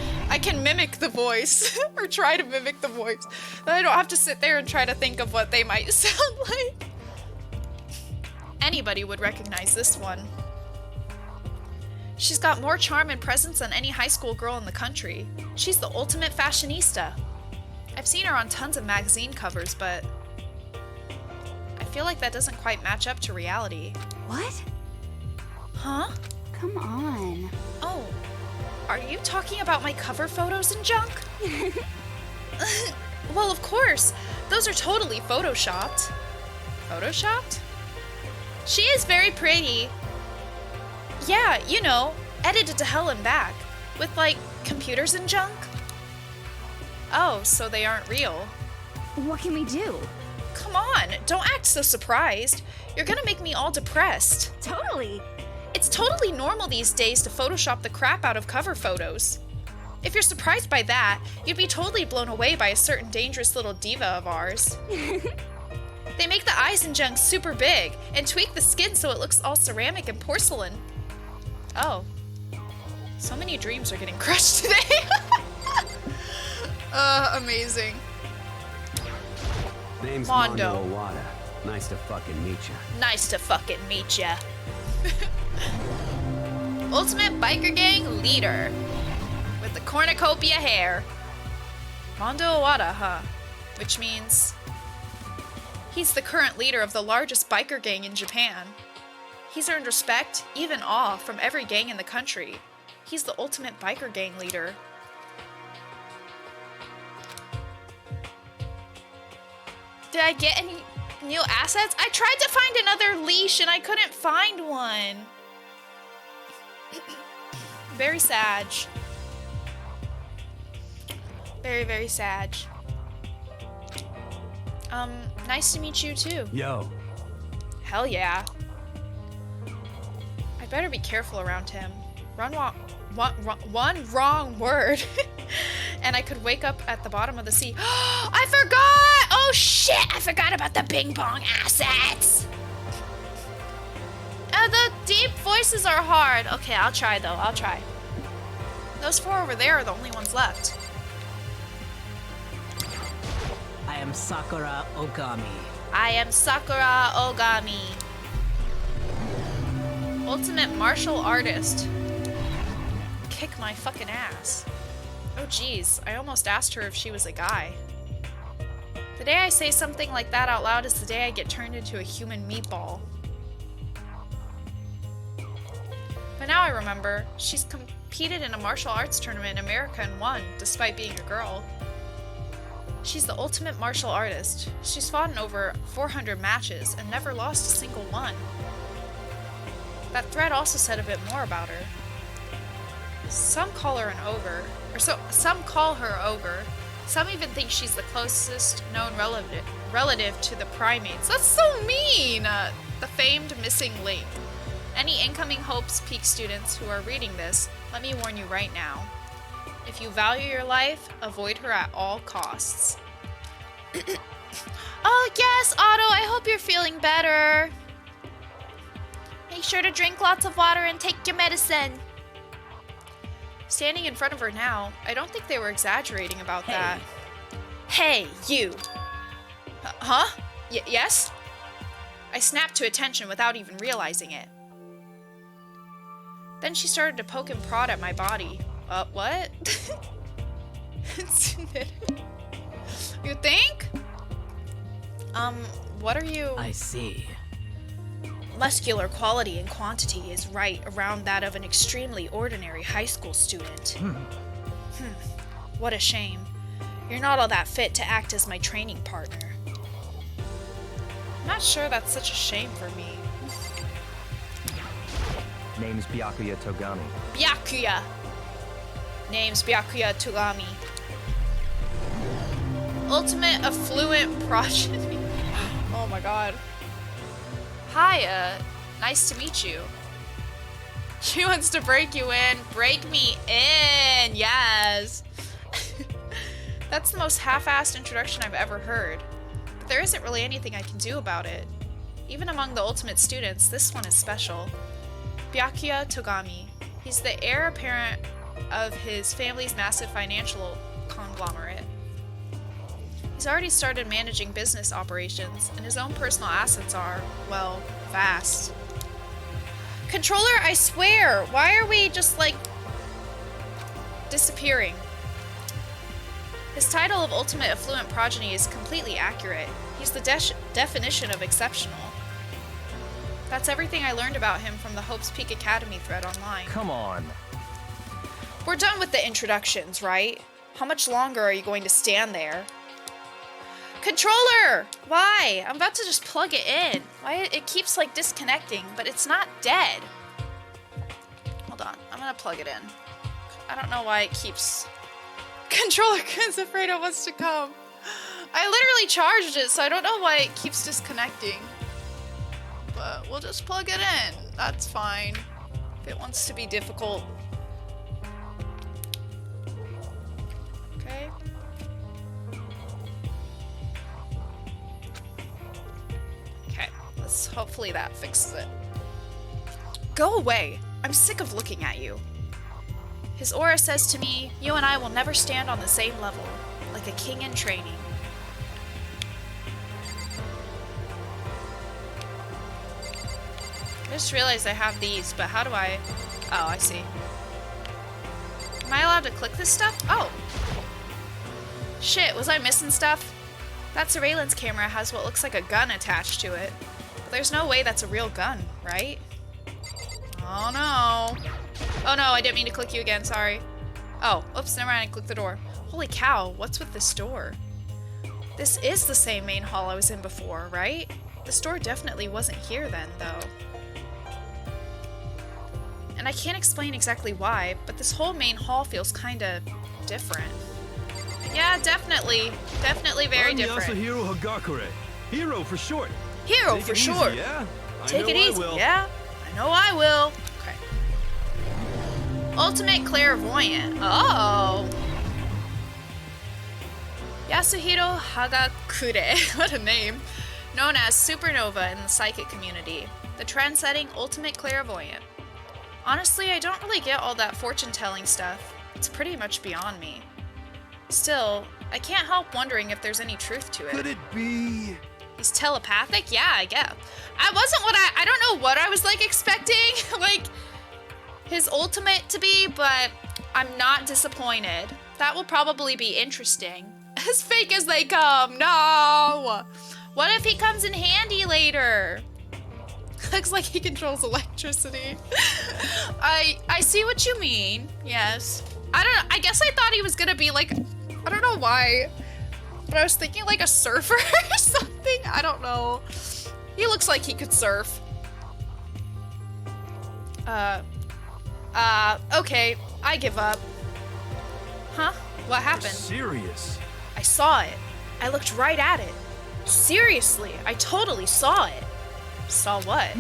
mimic the voice. Or try to mimic the voice. Then I don't have to sit there and try to think of what they might sound like. Anybody would recognize this one. She's got more charm and presence than any high school girl in the country. She's the ultimate fashionista. I've seen her on tons of magazine covers, but I feel like that doesn't quite match up to reality. What? Huh? Come on. Oh, are you talking about my cover photos and junk? Well, of course. Those are totally photoshopped. Photoshopped? She is very pretty. Yeah, you know, edited to hell and back. With, like, computers and junk. Oh, so they aren't real. What can we do? Come on, don't act so surprised. You're gonna make me all depressed. Totally. It's totally normal these days to Photoshop the crap out of cover photos. If you're surprised by that, you'd be totally blown away by a certain dangerous little diva of ours. They make the eyes and junk super big and tweak the skin so it looks all ceramic and porcelain. Oh. So many dreams are getting crushed today. Amazing. Name's Mondo. Mondo Owada. Nice to fucking meet ya. Nice to fucking meet ya. Ultimate biker gang leader. With the cornucopia hair. Mondo Owada, huh? Which means... he's the current leader of the largest biker gang in Japan. He's earned respect, even awe, from every gang in the country. He's the ultimate biker gang leader. Did I get any new assets? I tried to find another leash and I couldn't find one. Very sad. Very, very sad. Nice to meet you too. Yo. Hell yeah. I better be careful around him. One wrong word. And I could wake up at the bottom of the sea. I forgot! Oh shit! I forgot about the ping pong assets! The deep voices are hard. Okay, I'll try though. I'll try. Those four over there are the only ones left. I am Sakura Ogami. I am Sakura Ogami. Ultimate martial artist. Kick my fucking ass. Oh geez, I almost asked her if she was a guy. The day I say something like that out loud is the day I get turned into a human meatball. But now I remember, she's competed in a martial arts tournament in America and won, despite being a girl. She's the ultimate martial artist. She's fought in over 400 matches and never lost a single one. That thread also said a bit more about her. Some call her an ogre, some call her ogre. Some even think she's the closest known relative to the primates. That's so mean! The famed missing link. Any incoming Hope's Peak students who are reading this, let me warn you right now. If you value your life, avoid her at all costs. Oh yes, Otto, I hope you're feeling better. Make sure to drink lots of water and take your medicine. Standing in front of her now, I don't think they were exaggerating about that. Hey, you. Huh? Yes? I snapped to attention without even realizing it. Then she started to poke and prod at my body. What? You think? What are you? I see. Muscular quality and quantity is right around that of an extremely ordinary high school student. What a shame. You're not all that fit to act as my training partner. I'm not sure that's such a shame for me. Name's Byakuya Togami. Byakuya! Name's Byakuya Togami. Ultimate affluent progeny. Oh my god. Hi, nice to meet you. She wants to break you in. Break me in, yes. That's the most half-assed introduction I've ever heard. But there isn't really anything I can do about it. Even among the ultimate students, this one is special. Byakuya Togami. He's the heir apparent of his family's massive financial conglomerate. He's already started managing business operations, and his own personal assets are, well, vast. Controller, I swear! Why are we just, like, disappearing? His title of Ultimate Affluent Progeny is completely accurate. He's the definition of exceptional. That's everything I learned about him from the Hope's Peak Academy thread online. Come on. We're done with the introductions, right? How much longer are you going to stand there? Controller! Why? I'm about to just plug it in. Why it keeps like disconnecting, but it's not dead. Hold on, I'm gonna plug it in. I don't know why it keeps... Controller is afraid of what's to come. I literally charged it, so I don't know why it keeps disconnecting. But we'll just plug it in. That's fine. If it wants to be difficult. Okay. Okay, let's hopefully that fixes it. Go away! I'm sick of looking at you. His aura says to me, you and I will never stand on the same level, like a king in training. I just realized I have these, but how do I... Oh, I see. Am I allowed to click this stuff? Oh! Shit, was I missing stuff? That surveillance camera has what looks like a gun attached to it. But there's no way that's a real gun, right? Oh no. Oh no, I didn't mean to click you again, sorry. Oh, oops, never mind, I clicked the door. Holy cow, what's with this door? This is the same main hall I was in before, right? This door definitely wasn't here then, though. And I can't explain exactly why, but this whole main hall feels kinda different. Yeah, definitely. Definitely very different. I'm Yasuhiro Hagakure. Hero for short. Hero for short. Yeah? Take it easy, yeah? I know I will. Okay. Ultimate Clairvoyant. Oh. Yasuhiro Hagakure. What a name. Known as Supernova in the psychic community. The trend-setting Ultimate Clairvoyant. Honestly, I don't really get all that fortune-telling stuff. It's pretty much beyond me. Still, I can't help wondering if there's any truth to it. Could it be... He's telepathic? Yeah, I guess. I wasn't what I don't know what I was like expecting, like his ultimate to be, but I'm not disappointed. That will probably be interesting. As fake as they come, no! What if he comes in handy later? Looks like he controls electricity. I see what you mean, yes. I don't know, I guess I thought he was gonna be like, I don't know why, but I was thinking like a surfer or something. I don't know. He looks like he could surf. Okay, I give up. Huh? What happened? Serious. I saw it. I looked right at it. Seriously, I totally saw it. Saw what?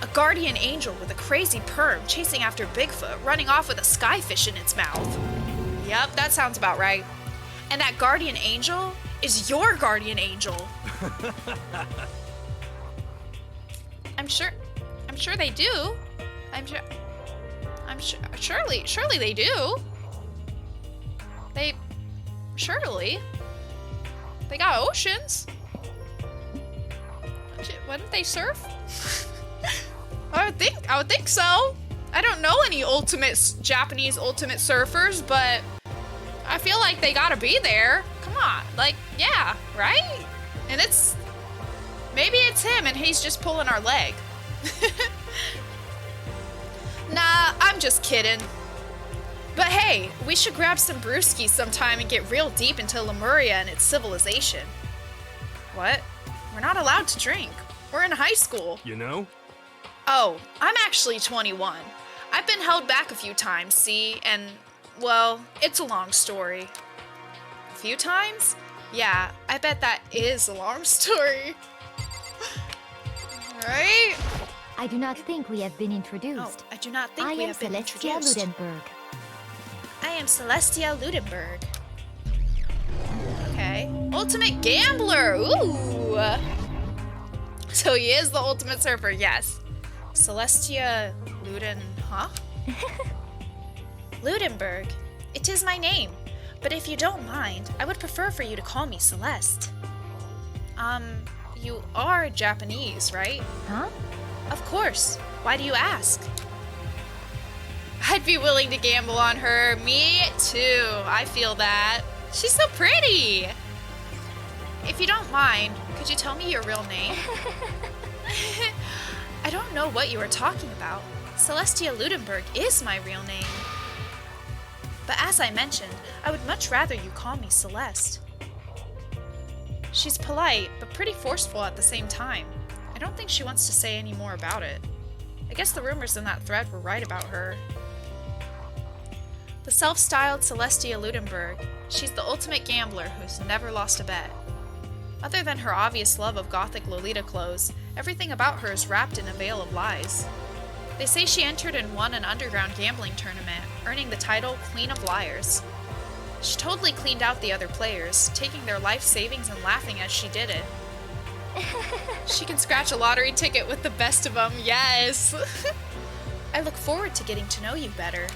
A guardian angel with a crazy perm chasing after Bigfoot, running off with a skyfish in its mouth. Yep, that sounds about right. And that guardian angel is your guardian angel. I'm sure I'm sure they do. Surely they do. Surely. They got oceans. Wouldn't they surf? I would think so. I don't know any Japanese ultimate surfers, but I feel like they gotta be there. Come on, like, yeah, right? And maybe it's him and he's just pulling our leg. Nah, I'm just kidding. But hey, we should grab some brewskis sometime and get real deep into Lemuria and its civilization. What? We're not allowed to drink. We're in high school. You know? Oh, I'm actually 21. I've been held back a few times, see? And, well, it's a long story. A few times? Yeah, I bet that is a long story. Right? I do not think we have been introduced. Oh, I do not think we have been introduced. I am Celestia Ludenberg. I am Celestia Ludenberg. Okay. Ultimate Gambler! Ooh! So he is the ultimate surfer, yes. Celestia huh? Ludenberg. It is my name. But if you don't mind, I would prefer for you to call me Celeste. You are Japanese, right? Huh? Of course. Why do you ask? I'd be willing to gamble on her. Me too. I feel that. She's so pretty. If you don't mind, could you tell me your real name? I don't know what you are talking about. Celestia Ludenberg is my real name. But as I mentioned, I would much rather you call me Celeste. She's polite, but pretty forceful at the same time. I don't think she wants to say any more about it. I guess the rumors in that thread were right about her. The self-styled Celestia Ludenberg, she's the ultimate gambler who's never lost a bet. Other than her obvious love of gothic Lolita clothes, everything about her is wrapped in a veil of lies. They say she entered and won an underground gambling tournament, earning the title Queen of Liars. She totally cleaned out the other players, taking their life savings and laughing as she did it. She can scratch a lottery ticket with the best of them, yes! I look forward to getting to know you better.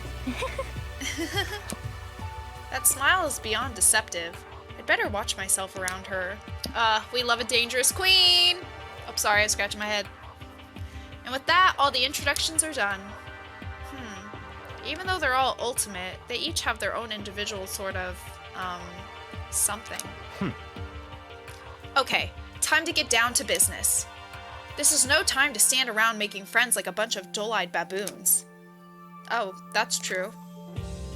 That smile is beyond deceptive. I'd better watch myself around her. We love a dangerous queen! Oh, sorry, I scratched my head. And with that, all the introductions are done. Even though they're all ultimate, they each have their own individual sort of, something. Okay, time to get down to business. This is no time to stand around making friends like a bunch of dull-eyed baboons. Oh, that's true.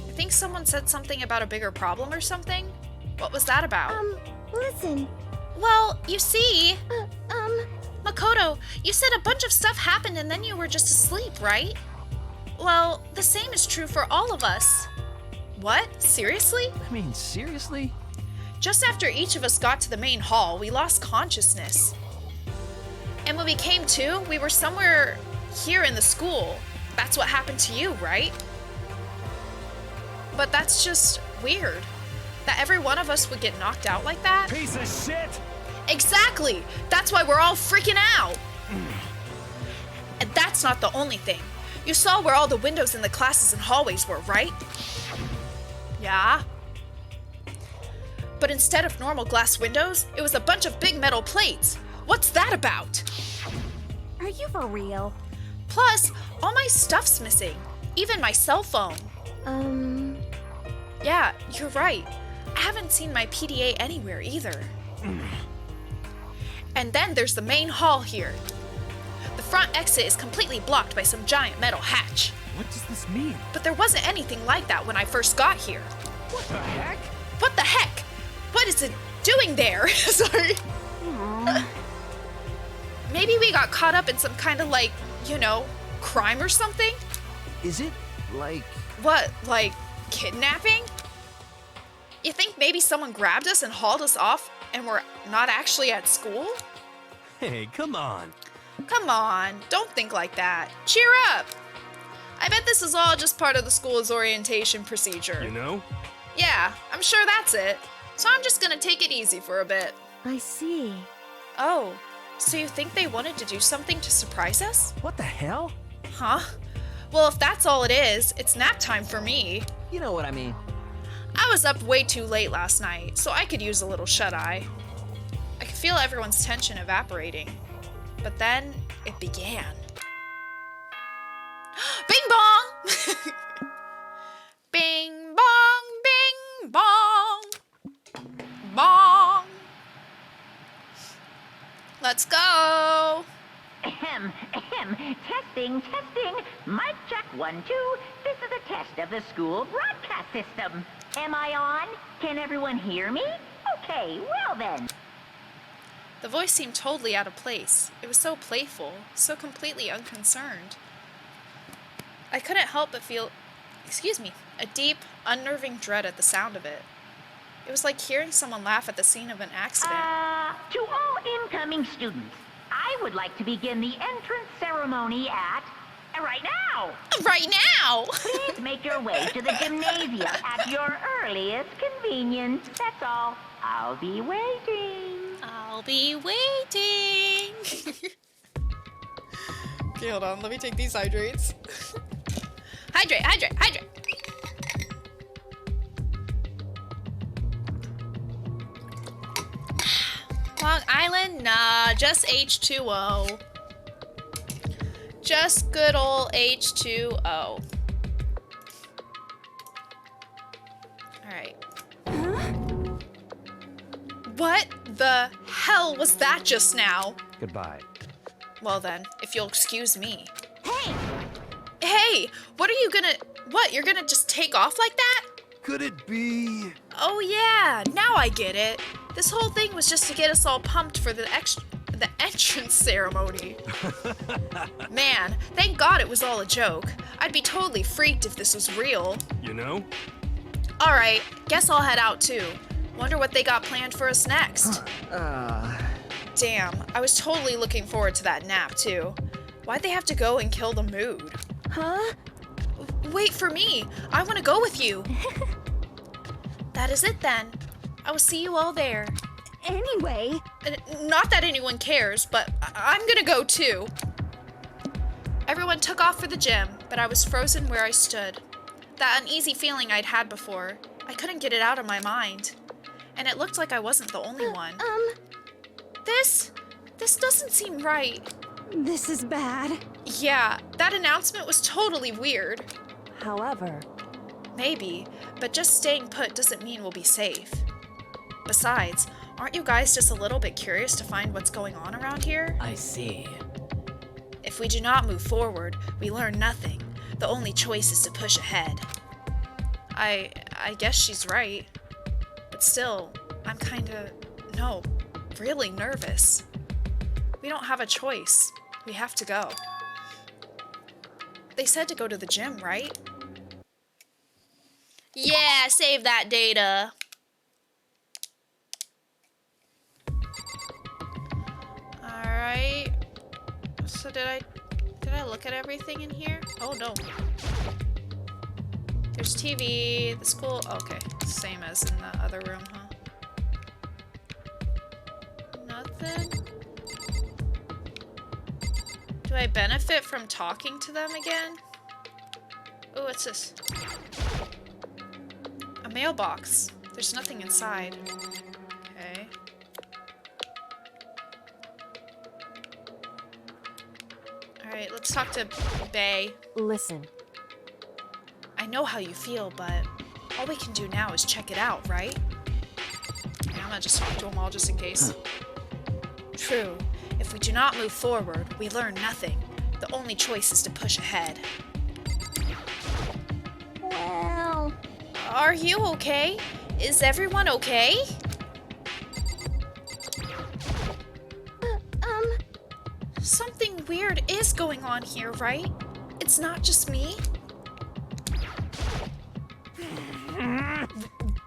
I think someone said something about a bigger problem or something? What was that about? Listen. Well, you see... Makoto, you said a bunch of stuff happened and then you were just asleep, right? Well, the same is true for all of us. What? Seriously? I mean, seriously? Just after each of us got to the main hall, we lost consciousness. And when we came to, we were somewhere here in the school. That's what happened to you, right? But that's just weird. That every one of us would get knocked out like that? Piece of shit! Exactly! That's why we're all freaking out! And that's not the only thing. You saw where all the windows in the classes and hallways were, right? Yeah. But instead of normal glass windows, it was a bunch of big metal plates. What's that about? Are you for real? Plus, all my stuff's missing. Even my cell phone. Yeah, you're right. I haven't seen my PDA anywhere either. And then there's the main hall here. The front exit is completely blocked by some giant metal hatch. What does this mean? But there wasn't anything like that when I first got here. What the heck? What the heck? What is it doing there? Sorry. Maybe we got caught up in some kind of like, you know, crime or something? Is it like... What, like kidnapping? You think maybe someone grabbed us and hauled us off and we're not actually at school? Hey, come on. Come on, don't think like that. Cheer up! I bet this is all just part of the school's orientation procedure. You know? Yeah, I'm sure that's it. So I'm just gonna take it easy for a bit. I see. Oh, So you think they wanted to do something to surprise us? What the hell? Huh? Well, if that's all it is, it's nap time for me. You know what I mean. I was up way too late last night, so I could use a little shut-eye. I could feel everyone's tension evaporating. But then, it began. Bing bong! Bing bong, bing bong. Bong. Let's go. Ahem, ahem. Testing, testing. Mic check 1, 2. This is a test of the school broadcast system. Am I on? Can everyone hear me? Okay, well then. The voice seemed totally out of place. It was so playful, so completely unconcerned. I couldn't help but feel, a deep, unnerving dread at the sound of it. It was like hearing someone laugh at the scene of an accident. To all incoming students, I would like to begin the entrance ceremony at... right now! Right now! Please make your way to the gymnasium at your earliest convenience. That's all. I'll be waiting. I'll be waiting. Okay, hold on. Let me take these hydrates. Hydrate, hydrate, hydrate. Long Island? Nah, just H2O. Just good old H2O. Alright. What the hell was that just now? Goodbye. Well then, if you'll excuse me. Hey! Hey! What are you gonna... What, you're gonna just take off like that? Could it be? Oh yeah, now I get it. This whole thing was just to get us all pumped for the entrance ceremony. Man, thank God it was all a joke. I'd be totally freaked if this was real. You know? Alright, guess I'll head out too. Wonder what they got planned for us next. Damn, I was totally looking forward to that nap too. Why'd they have to go and kill the mood? Huh? Wait for me! I want to go with you! That is it then. I will see you all there. Anyway... Not that anyone cares, but I'm gonna go too. Everyone took off for the gym, but I was frozen where I stood. That uneasy feeling I'd had before, I couldn't get it out of my mind. And it looked like I wasn't the only one. This doesn't seem right. This is bad. Yeah, that announcement was totally weird. However, Maybe, but just staying put doesn't mean we'll be safe. Besides, aren't you guys just a little bit curious to find what's going on around here? I see. If we do not move forward, we learn nothing. The only choice is to push ahead. I guess she's right. But still, I'm really nervous. We don't have a choice. We have to go. They said to go to the gym, right? Yeah, save that data. Alright. So did I look at everything in here? Oh no. There's TV, the school, okay. Same as in the other room, huh? Nothing? Do I benefit from talking to them again? Oh, what's this? A mailbox. There's nothing inside. Okay. Alright, let's talk to Bae. listen. I know how you feel, but all we can do now is check it out, right? Okay, I'm gonna just talk to them all just in case. True. If we do not move forward, we learn nothing. The only choice is to push ahead. Well... Are you okay? Is everyone okay? Something weird is going on here, right? It's not just me?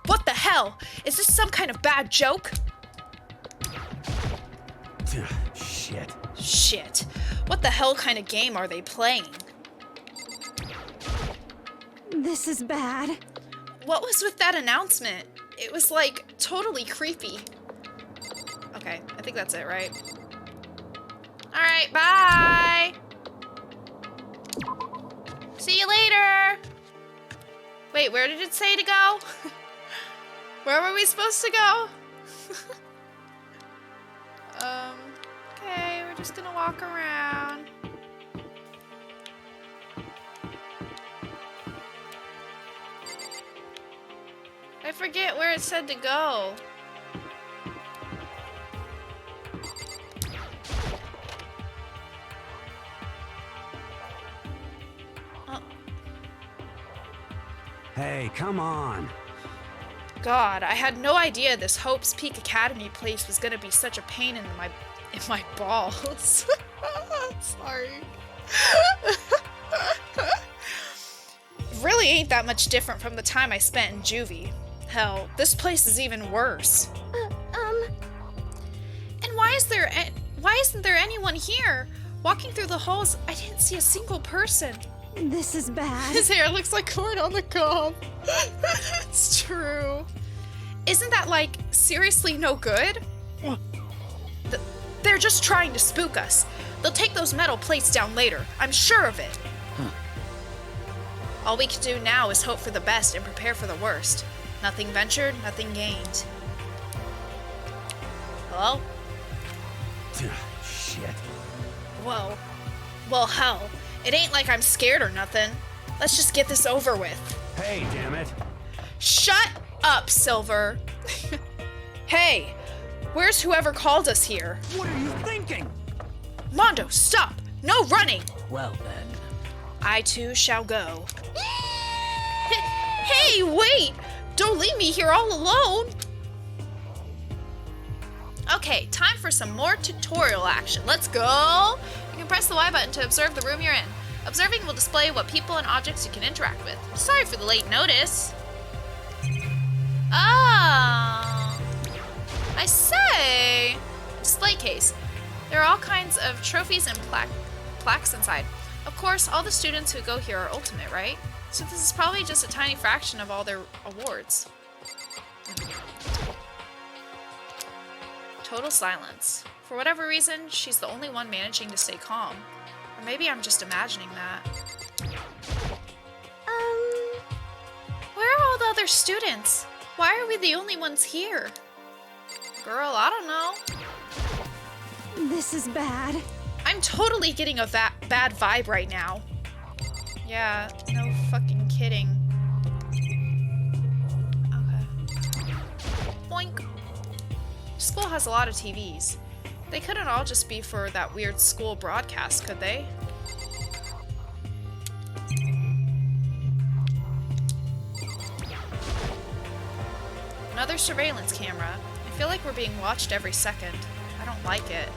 What the hell? Is this some kind of bad joke? Shit. Shit. What the hell kind of game are they playing? This is bad. What was with that announcement? It was like totally creepy. Okay, I think that's it, right? Alright, bye! See you later! Wait, where did it say to go? Where were we supposed to go? Okay, we're just gonna walk around. I forget where it said to go. Oh. Hey, come on. God, I had no idea this Hope's Peak Academy place was gonna be such a pain in my balls. Sorry. Really ain't that much different from the time I spent in juvie. Hell, this place is even worse. And why isn't there anyone here? Walking through the halls, I didn't see a single person. This is bad. His hair looks like corn on the cob. It's true. Isn't that, like, seriously no good? They're just trying to spook us. They'll take those metal plates down later. I'm sure of it. All we can do now is hope for the best and prepare for the worst. Nothing ventured, nothing gained. Hello? Shit. Whoa. Well, hell. It ain't like I'm scared or nothing. Let's just get this over with. Hey, damn it. Shut up, Silver. Hey, where's whoever called us here? What are you thinking? Mondo, stop! No running! Well then. I too shall go. Hey, wait! Don't leave me here all alone! Okay, time for some more tutorial action. Let's go! You can press the Y button to observe the room you're in. Observing will display what people and objects you can interact with. Sorry for the late notice. Oh, I say. Display case. There are all kinds of trophies and plaques inside. Of course, all the students who go here are ultimate, right? So this is probably just a tiny fraction of all their awards. Total silence. For whatever reason, she's the only one managing to stay calm. Or maybe I'm just imagining that. Where are all the other students? Why are we the only ones here? Girl, I don't know. This is bad. I'm totally getting a bad vibe right now. Yeah, no fucking kidding. Okay. Boink. School has a lot of TVs. They couldn't all just be for that weird school broadcast, could they? Another surveillance camera. I feel like we're being watched every second. I don't like it.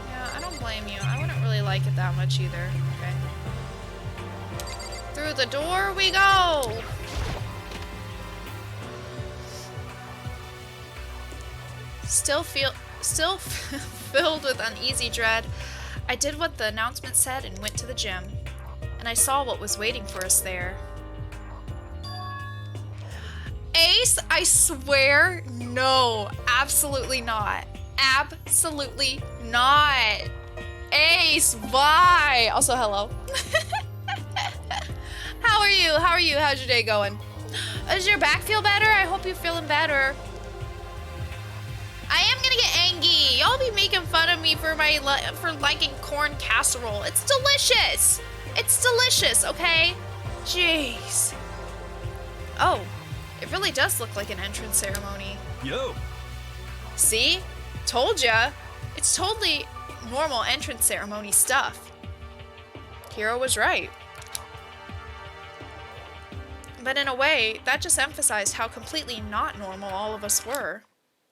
Yeah, I don't blame you. I wouldn't really like it that much either. Okay. Through the door we go! Still filled with uneasy dread, I did what the announcement said and went to the gym. And I saw what was waiting for us there. Ace, I swear, no, absolutely not. Absolutely not. Ace, why? Also, hello. How are you? How are you? How's your day going? Does your back feel better? I hope you're feeling better. I am gonna get angry. Y'all be making fun of me for liking corn casserole. It's delicious. It's delicious, okay? Jeez. Oh, it really does look like an entrance ceremony. Yo. See? Told ya. It's totally normal entrance ceremony stuff. Hiro was right. But in a way, that just emphasized how completely not normal all of us were.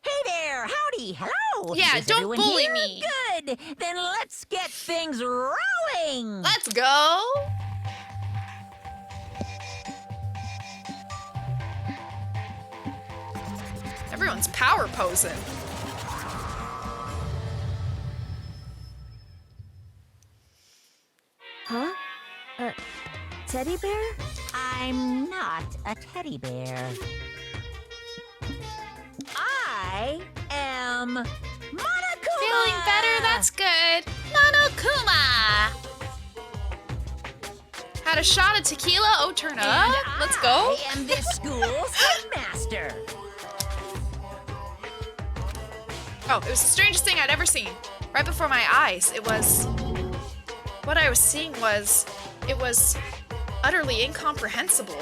Hey there, howdy, hello. Yeah, Is don't everyone bully here? me. Good, then let's get things rolling. Let's go. Everyone's power posing. Huh? Teddy bear? I'm not a teddy bear. I am Monokuma! Feeling better? That's good. Monokuma. Had a shot of tequila. Oh, turn up. Let's go. I am this school's headmaster. Oh, it was the strangest thing I'd ever seen. Right before my eyes, what I was seeing was, it was utterly incomprehensible.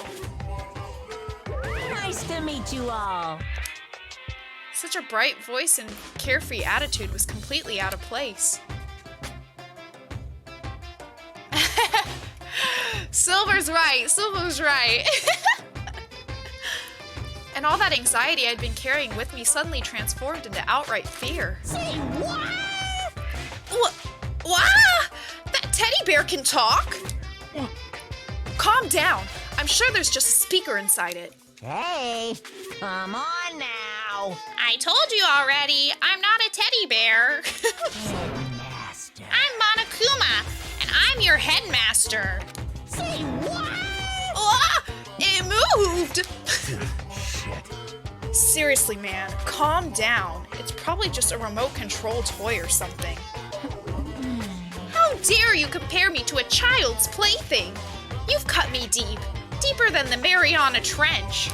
Nice to meet you all. Such a bright voice and carefree attitude was completely out of place. Silver's right. And all that anxiety I'd been carrying with me suddenly transformed into outright fear. Say what? What? That teddy bear can talk? Calm down. I'm sure there's just a speaker inside it. Hey, come on now. I told you already, I'm not a teddy bear. Headmaster. I'm Monokuma, and I'm your headmaster. Say what? Ah, it moved! Shit. Seriously, man, calm down. It's probably just a remote control toy or something. How dare you compare me to a child's plaything? You've cut me deep. Deeper than the Mariana Trench.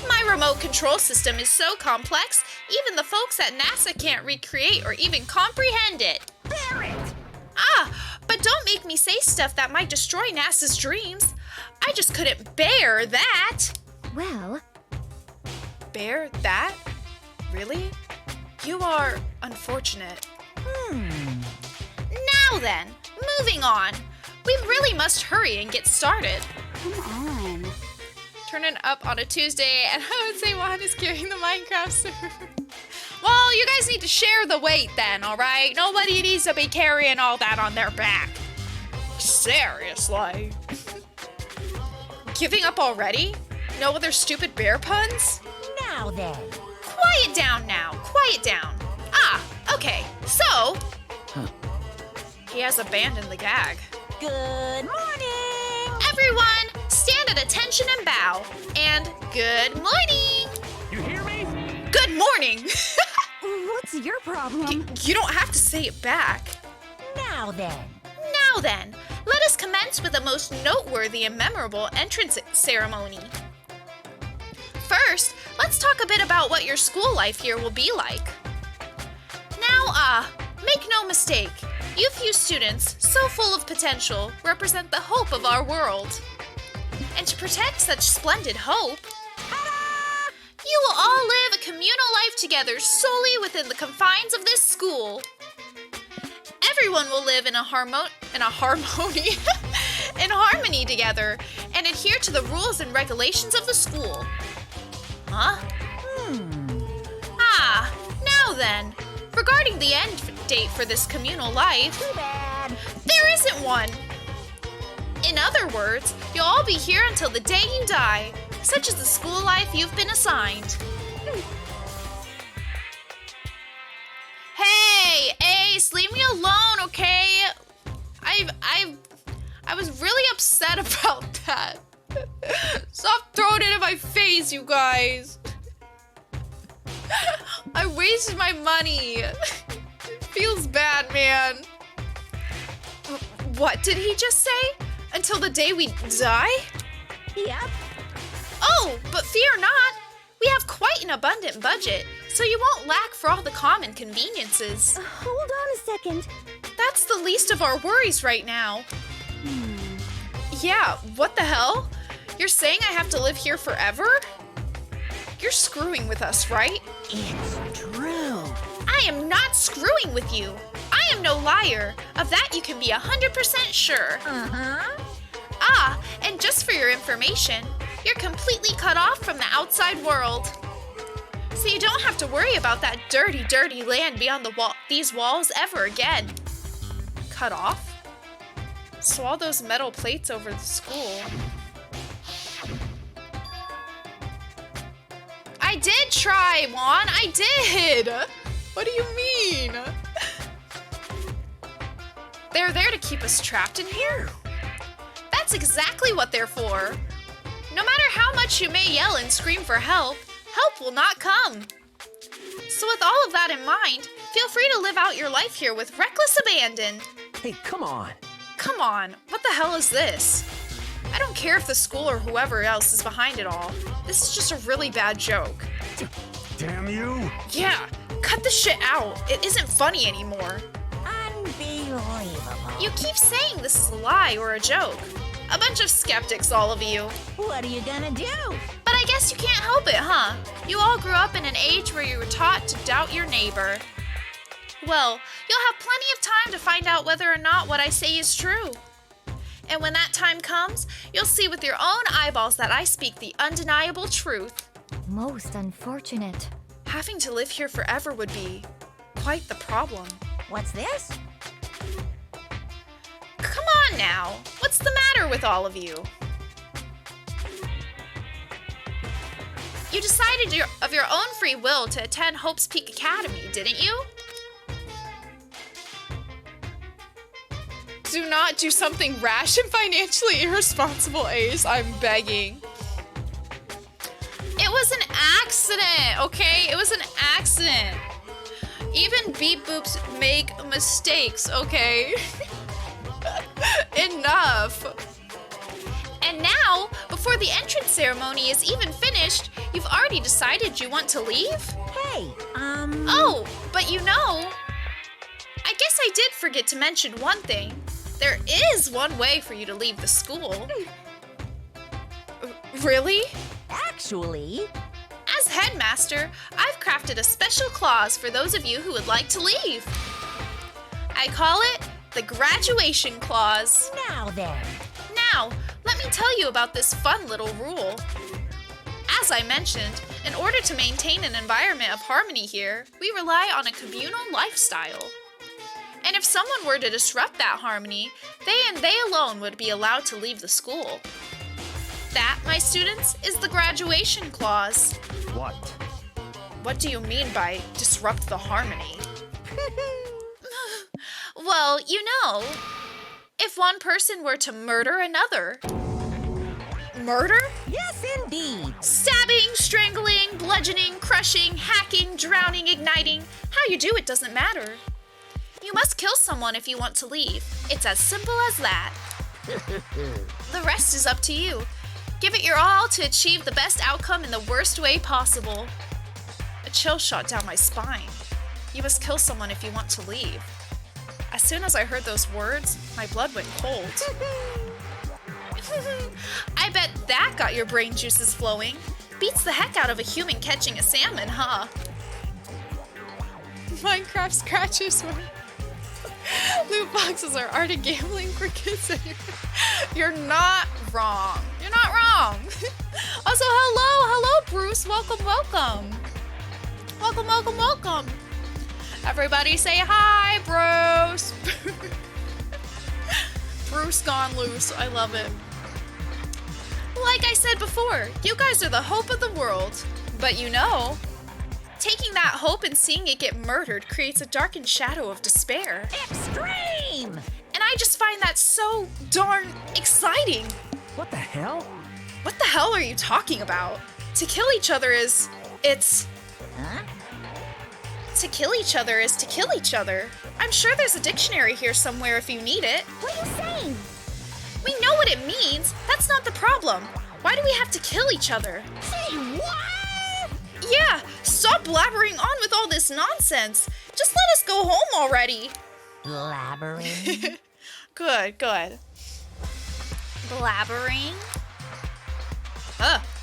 My remote control system is so complex, even the folks at NASA can't recreate or even comprehend it. Bear it! Ah, but don't make me say stuff that might destroy NASA's dreams. I just couldn't bear that. Well, Bear that? Really? You are unfortunate. Now then, moving on. We really must hurry and get started. Come on. Turning up on a Tuesday, and I would say Juan is carrying the Minecraft server. Well, you guys need to share the weight then, alright? Nobody needs to be carrying all that on their back. Seriously. Giving up already? No other stupid bear puns? Now then. Quiet down now, quiet down. Ah, okay, so... He has abandoned the gag. Good morning. Everyone, stand at attention and bow. And good morning. You hear me? Good morning. What's your problem? You don't have to say it back. Now then. Now then, let us commence with the most noteworthy and memorable entrance ceremony. First, let's talk a bit about what your school life here will be like. Now, make no mistake, you few students, so full of potential, represent the hope of our world. And to protect such splendid hope, you will all live a communal life together solely within the confines of this school. Everyone will live in harmony together and adhere to the rules and regulations of the school. Huh? Ah, now then, regarding the end date for this communal life, Too bad. there isn't one. In other words, you'll all be here until the day you die, such is the school life you've been assigned. Hey, Ace, leave me alone, okay? I was really upset about that. Stop throwing it in my face, you guys. I wasted my money. It feels bad, man. What did he just say? Until the day we die? Yep. Oh, but fear not. We have quite an abundant budget, so you won't lack for all the common conveniences. hold on a second. That's the least of our worries right now. Yeah, what the hell? You're saying I have to live here forever? You're screwing with us, right? It's true. I am not screwing with you. I am no liar. Of that you can be 100% sure. Ah, and just for your information, you're completely cut off from the outside world. So you don't have to worry about that dirty, dirty land beyond these walls ever again. Cut off? So all those metal plates over the school. I did try, Juan. I did. What do you mean? They're there to keep us trapped in here. That's exactly what they're for. No matter how much you may yell and scream for help, help will not come. So with all of that in mind, Feel free to live out your life here with reckless abandon. Hey, come on. Come on, what the hell is this? I don't care if the school or whoever else is behind it all. This is just a really bad joke. Damn you! Yeah, cut the shit out. It isn't funny anymore. Unbelievable. You keep saying this is a lie or a joke. A bunch of skeptics, all of you. What are you gonna do? But I guess you can't help it, huh? You all grew up in an age where you were taught to doubt your neighbor. Well, you'll have plenty of time to find out whether or not what I say is true. And when that time comes, you'll see with your own eyeballs that I speak the undeniable truth. Most unfortunate. Having to live here forever would be quite the problem. What's this? Come on now. What's the matter with all of you? You decided of your own free will to attend Hope's Peak Academy, didn't you? Do not do something rash and financially irresponsible, Ace. I'm begging. It was an accident, okay? It was an accident. Even beep boops make mistakes, okay? Enough. And now, before the entrance ceremony is even finished, you've already decided you want to leave? Hey, Oh, but you know, I guess I did forget to mention one thing. There is one way for you to leave the school. Really? Actually... As headmaster, I've crafted a special clause for those of you who would like to leave. I call it the graduation clause. Now then. Now, let me tell you about this fun little rule. As I mentioned, in order to maintain an environment of harmony here, we rely on a communal lifestyle. And if someone were to disrupt that harmony, they and they alone would be allowed to leave the school. That, my students, is the graduation clause. What? What do you mean by disrupt the harmony? Well, you know, if one person were to murder another. Murder? Yes, indeed. Stabbing, strangling, bludgeoning, crushing, hacking, drowning, igniting. How you do it doesn't matter. You must kill someone if you want to leave. It's as simple as that. The rest is up to you. Give it your all to achieve the best outcome in the worst way possible. A chill shot down my spine. You must kill someone if you want to leave. As soon as I heard those words, my blood went cold. I bet that got your brain juices flowing. Beats the heck out of a human catching a salmon, huh? Minecraft scratches. Loot boxes are art of gambling for kids. You're not wrong. You're not wrong. Also, hello, Bruce. Welcome. Welcome. Everybody say hi, Bruce. Bruce gone loose. I love it. Like I said before, you guys are the hope of the world. But you know, taking that hope and seeing it get murdered creates a darkened shadow of despair. Extreme! And I just find that so darn exciting. What the hell? What the hell are you talking about? To kill each other is... Huh? To kill each other is to kill each other. I'm sure there's a dictionary here somewhere if you need it. What are you saying? We know what it means. That's not the problem. Why do we have to kill each other? Say what? Yeah, stop blabbering on with all this nonsense. Just let us go home already. Blabbering? Good. Blabbering?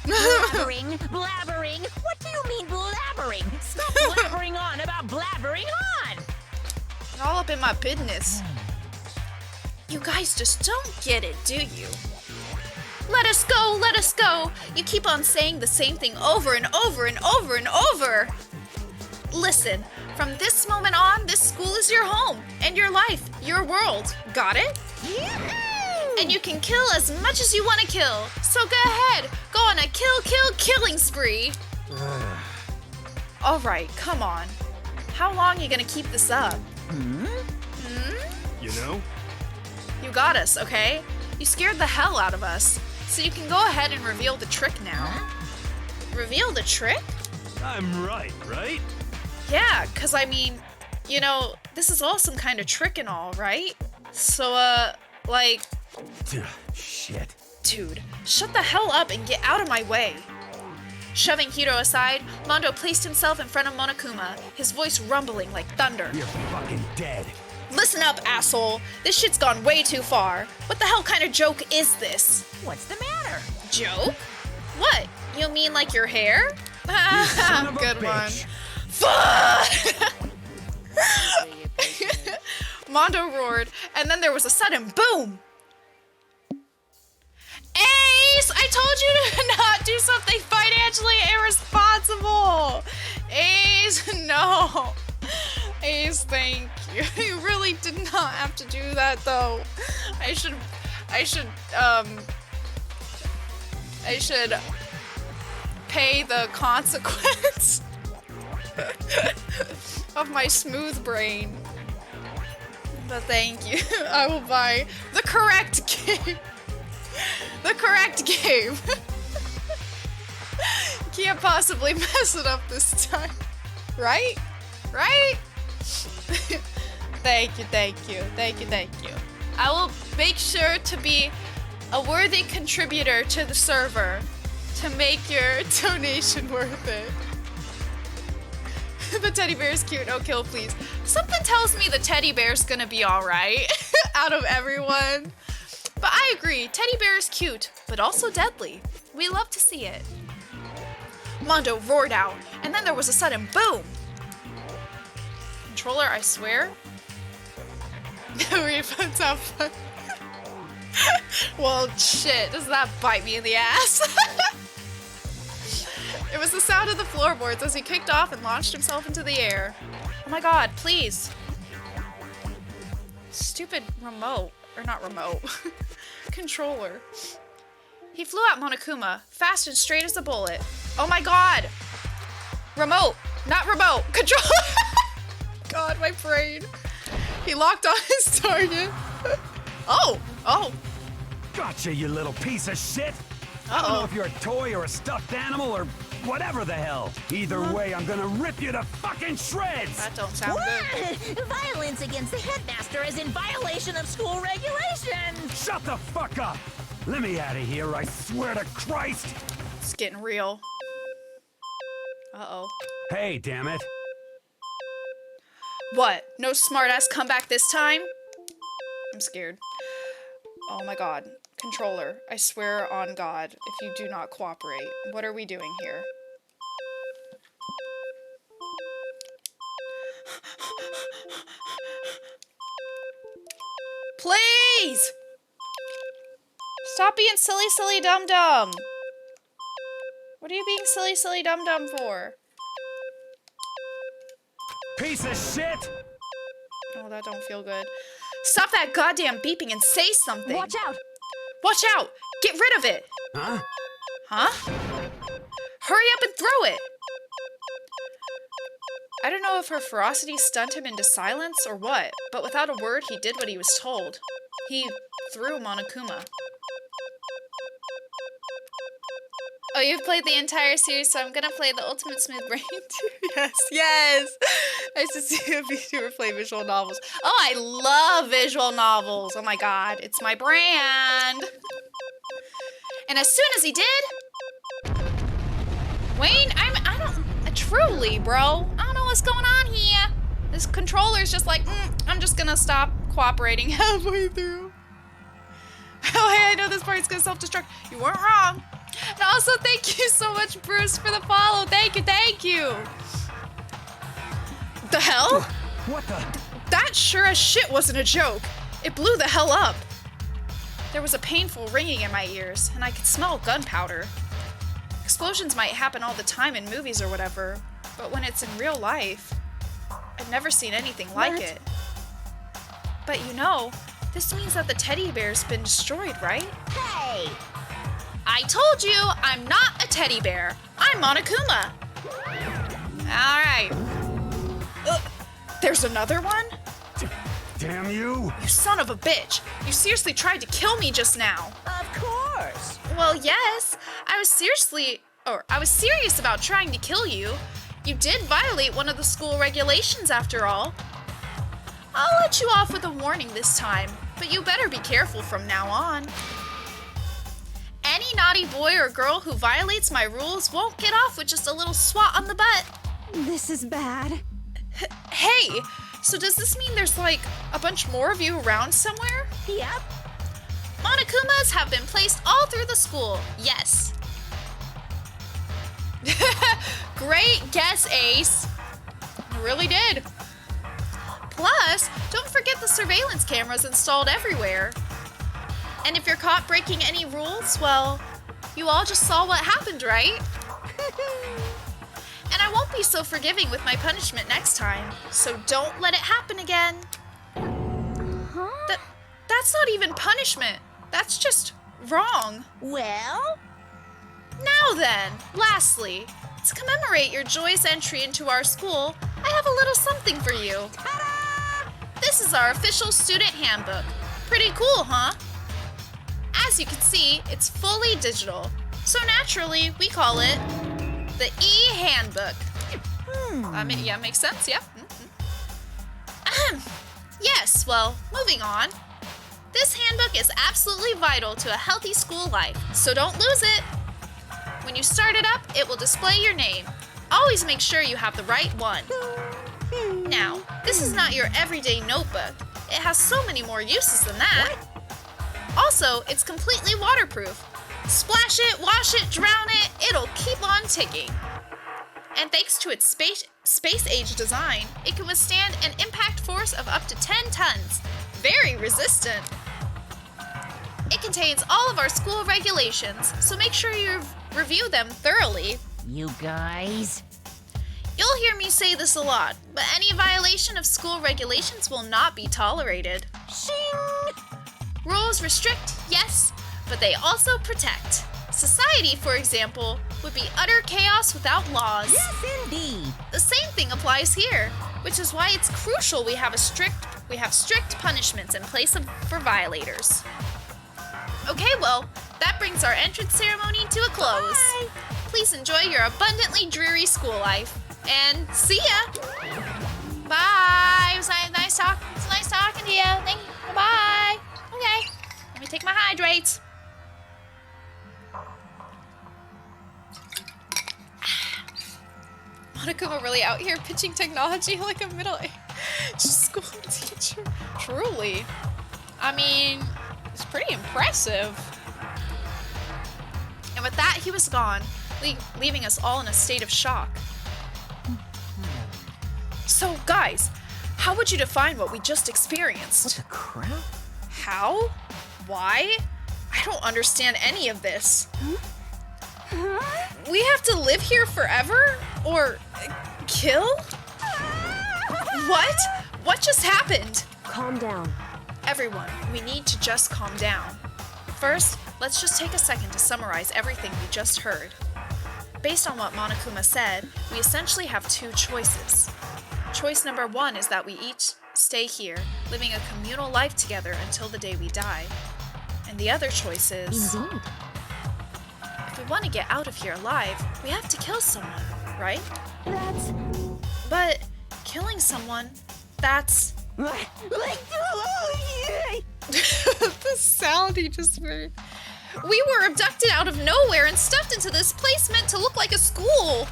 Blabbering? What do you mean blabbering? Stop blabbering on about blabbering on! You're all up in my business. You guys just don't get it, do you? Let us go! You keep on saying the same thing over and over. Listen, from this moment on, this school is your home, and your life, your world. Got it? Yahoo! And you can kill as much as you want to kill. So go ahead, go on a killing spree. All right, come on. How long are you gonna keep this up? You know? You got us, okay? You scared the hell out of us. So you can go ahead and reveal the trick now. Reveal the trick? I'm right? Yeah, 'cause I mean, you know, this is all some kind of trick and all, right? So, like... Shit. Dude, shut the hell up and get out of my way. Shoving Hiro aside, Mondo placed himself in front of Monokuma, his voice rumbling like thunder. You're fucking dead. Listen up, asshole. This shit's gone way too far. What the hell kind of joke is this? What's the matter? Joke? What? You mean like your hair? Son of a Good one. bitch. Fuck! Mondo roared, and then there was a sudden boom. Ace! I told you to not do something financially irresponsible! Ace, no. Ace, thank you. You really did not have to do that, though. I should pay the consequence of my smooth brain. But thank you. I will buy the correct game. The correct game. Can't possibly mess it up this time. Right? Right? Thank you, thank you, thank you, thank you. I will make sure to be a worthy contributor to the server to make your donation worth it. The teddy bear is cute. No kill, please. Something tells me the teddy bear's gonna be alright out of everyone. But I agree, teddy bear is cute, but also deadly. We love to see it. Mondo roared out, and then there was a sudden boom. Controller, I swear. Refunds have fun. Well, shit, does that bite me in the ass? It was the sound of the floorboards as he kicked off and launched himself into the air. Oh my god, please. Stupid remote. Or not remote. Controller. He flew at Monokuma, fast and straight as a bullet. Oh my god! Remote! Not remote! Controller! God, my brain. He locked on his target. Oh! Oh! Gotcha, you little piece of shit! I don't know if you're a toy or a stuffed animal or whatever the hell. Either way, I'm gonna rip you to fucking shreds! That don't sound good. Violence against the headmaster is in violation of school regulations! Shut the fuck up! Let me out of here, I swear to Christ! It's getting real. Uh-oh. Hey, damn it. What? No smartass comeback this time? I'm scared. Oh my god. Controller, I swear on God, if you do not cooperate, what are we doing here? Please! Stop being silly, silly, dum-dum! What are you being silly, silly, dum-dum for? Piece of shit! Oh, that don't feel good. Stop that goddamn beeping and say something! Watch out! Watch out! Get rid of it! Huh? Huh? Hurry up and throw it! I don't know if her ferocity stunned him into silence or what, but without a word, he did what he was told. He threw Monokuma. Oh, you've played the entire series, so I'm gonna play the Ultimate Smooth Brain too. Yes, yes! Nice to see a VTuber play visual novels. Oh, I love visual novels! Oh my god, it's my brand! And as soon as he did... Wayne, truly, bro. I don't know what's going on here. This controller's just like, I'm just gonna stop cooperating halfway through. Oh, hey, I know this part's gonna self-destruct. You weren't wrong. And also, thank you so much, Bruce, for the follow. Thank you, thank you. The hell? What the? That sure as shit wasn't a joke. It blew the hell up. There was a painful ringing in my ears, and I could smell gunpowder. Explosions might happen all the time in movies or whatever, but when it's in real life, I've never seen anything like it. But you know, this means that the teddy bear's been destroyed, right? Hey! I told you, I'm not a teddy bear. I'm Monokuma. Alright. There's another one? Damn you! You son of a bitch. You seriously tried to kill me just now. Of course! Well, yes. I was serious about trying to kill you. You did violate one of the school regulations after all. I'll let you off with a warning this time, but you better be careful from now on. Any naughty boy or girl who violates my rules won't get off with just a little swat on the butt. This is bad. Hey, so does this mean there's like a bunch more of you around somewhere? Yep. Monokumas have been placed all through the school. Yes. Great guess, Ace. You really did. Plus, don't forget the surveillance cameras installed everywhere. And if you're caught breaking any rules, well, you all just saw what happened, right? And I won't be so forgiving with my punishment next time, so don't let it happen again. Huh? That's not even punishment. That's just wrong. Well? Now then, lastly, to commemorate your joyous entry into our school, I have a little something for you. Ta-da! This is our official student handbook. Pretty cool, huh? As you can see, it's fully digital. So naturally, we call it the e-handbook. Yeah, makes sense, yeah. Yes, well, moving on. This handbook is absolutely vital to a healthy school life, so don't lose it. When you start it up, it will display your name. Always make sure you have the right one. Now, this is not your everyday notebook. It has so many more uses than that. Also, it's completely waterproof. Splash it, wash it, drown it, it'll keep on ticking. And thanks to its space-age design, it can withstand an impact force of up to 10 tons. Very resistant. It contains all of our school regulations, so make sure you review them thoroughly. You guys? You'll hear me say this a lot, but any violation of school regulations will not be tolerated. Shing! Rules restrict, yes, but they also protect. Society, for example, would be utter chaos without laws. Yes, indeed. The same thing applies here, which is why it's crucial we have strict punishments in place for violators. Okay, well, that brings our entrance ceremony to a close. Bye. Please enjoy your abundantly dreary school life, and see ya. Bye. It was nice talking to you. Thank you. Bye. Okay. Let me take my hydrates. Monokuma really out here pitching technology like a middle-aged school teacher. Truly. I mean, it's pretty impressive. And with that, he was gone, leaving us all in a state of shock. So, guys, how would you define what we just experienced? What the crap? How? Why? I don't understand any of this. We have to live here forever? Or kill? What? What just happened? Calm down. Everyone, we need to just calm down. First, let's just take a second to summarize everything we just heard. Based on what Monokuma said, we essentially have two choices. Choice number one is that we each stay here, living a communal life together until the day we die. And the other choice is... Indeed. If we want to get out of here alive, we have to kill someone, right? That's... But killing someone, that's... The sound he just made. We were abducted out of nowhere and stuffed into this place meant to look like a school.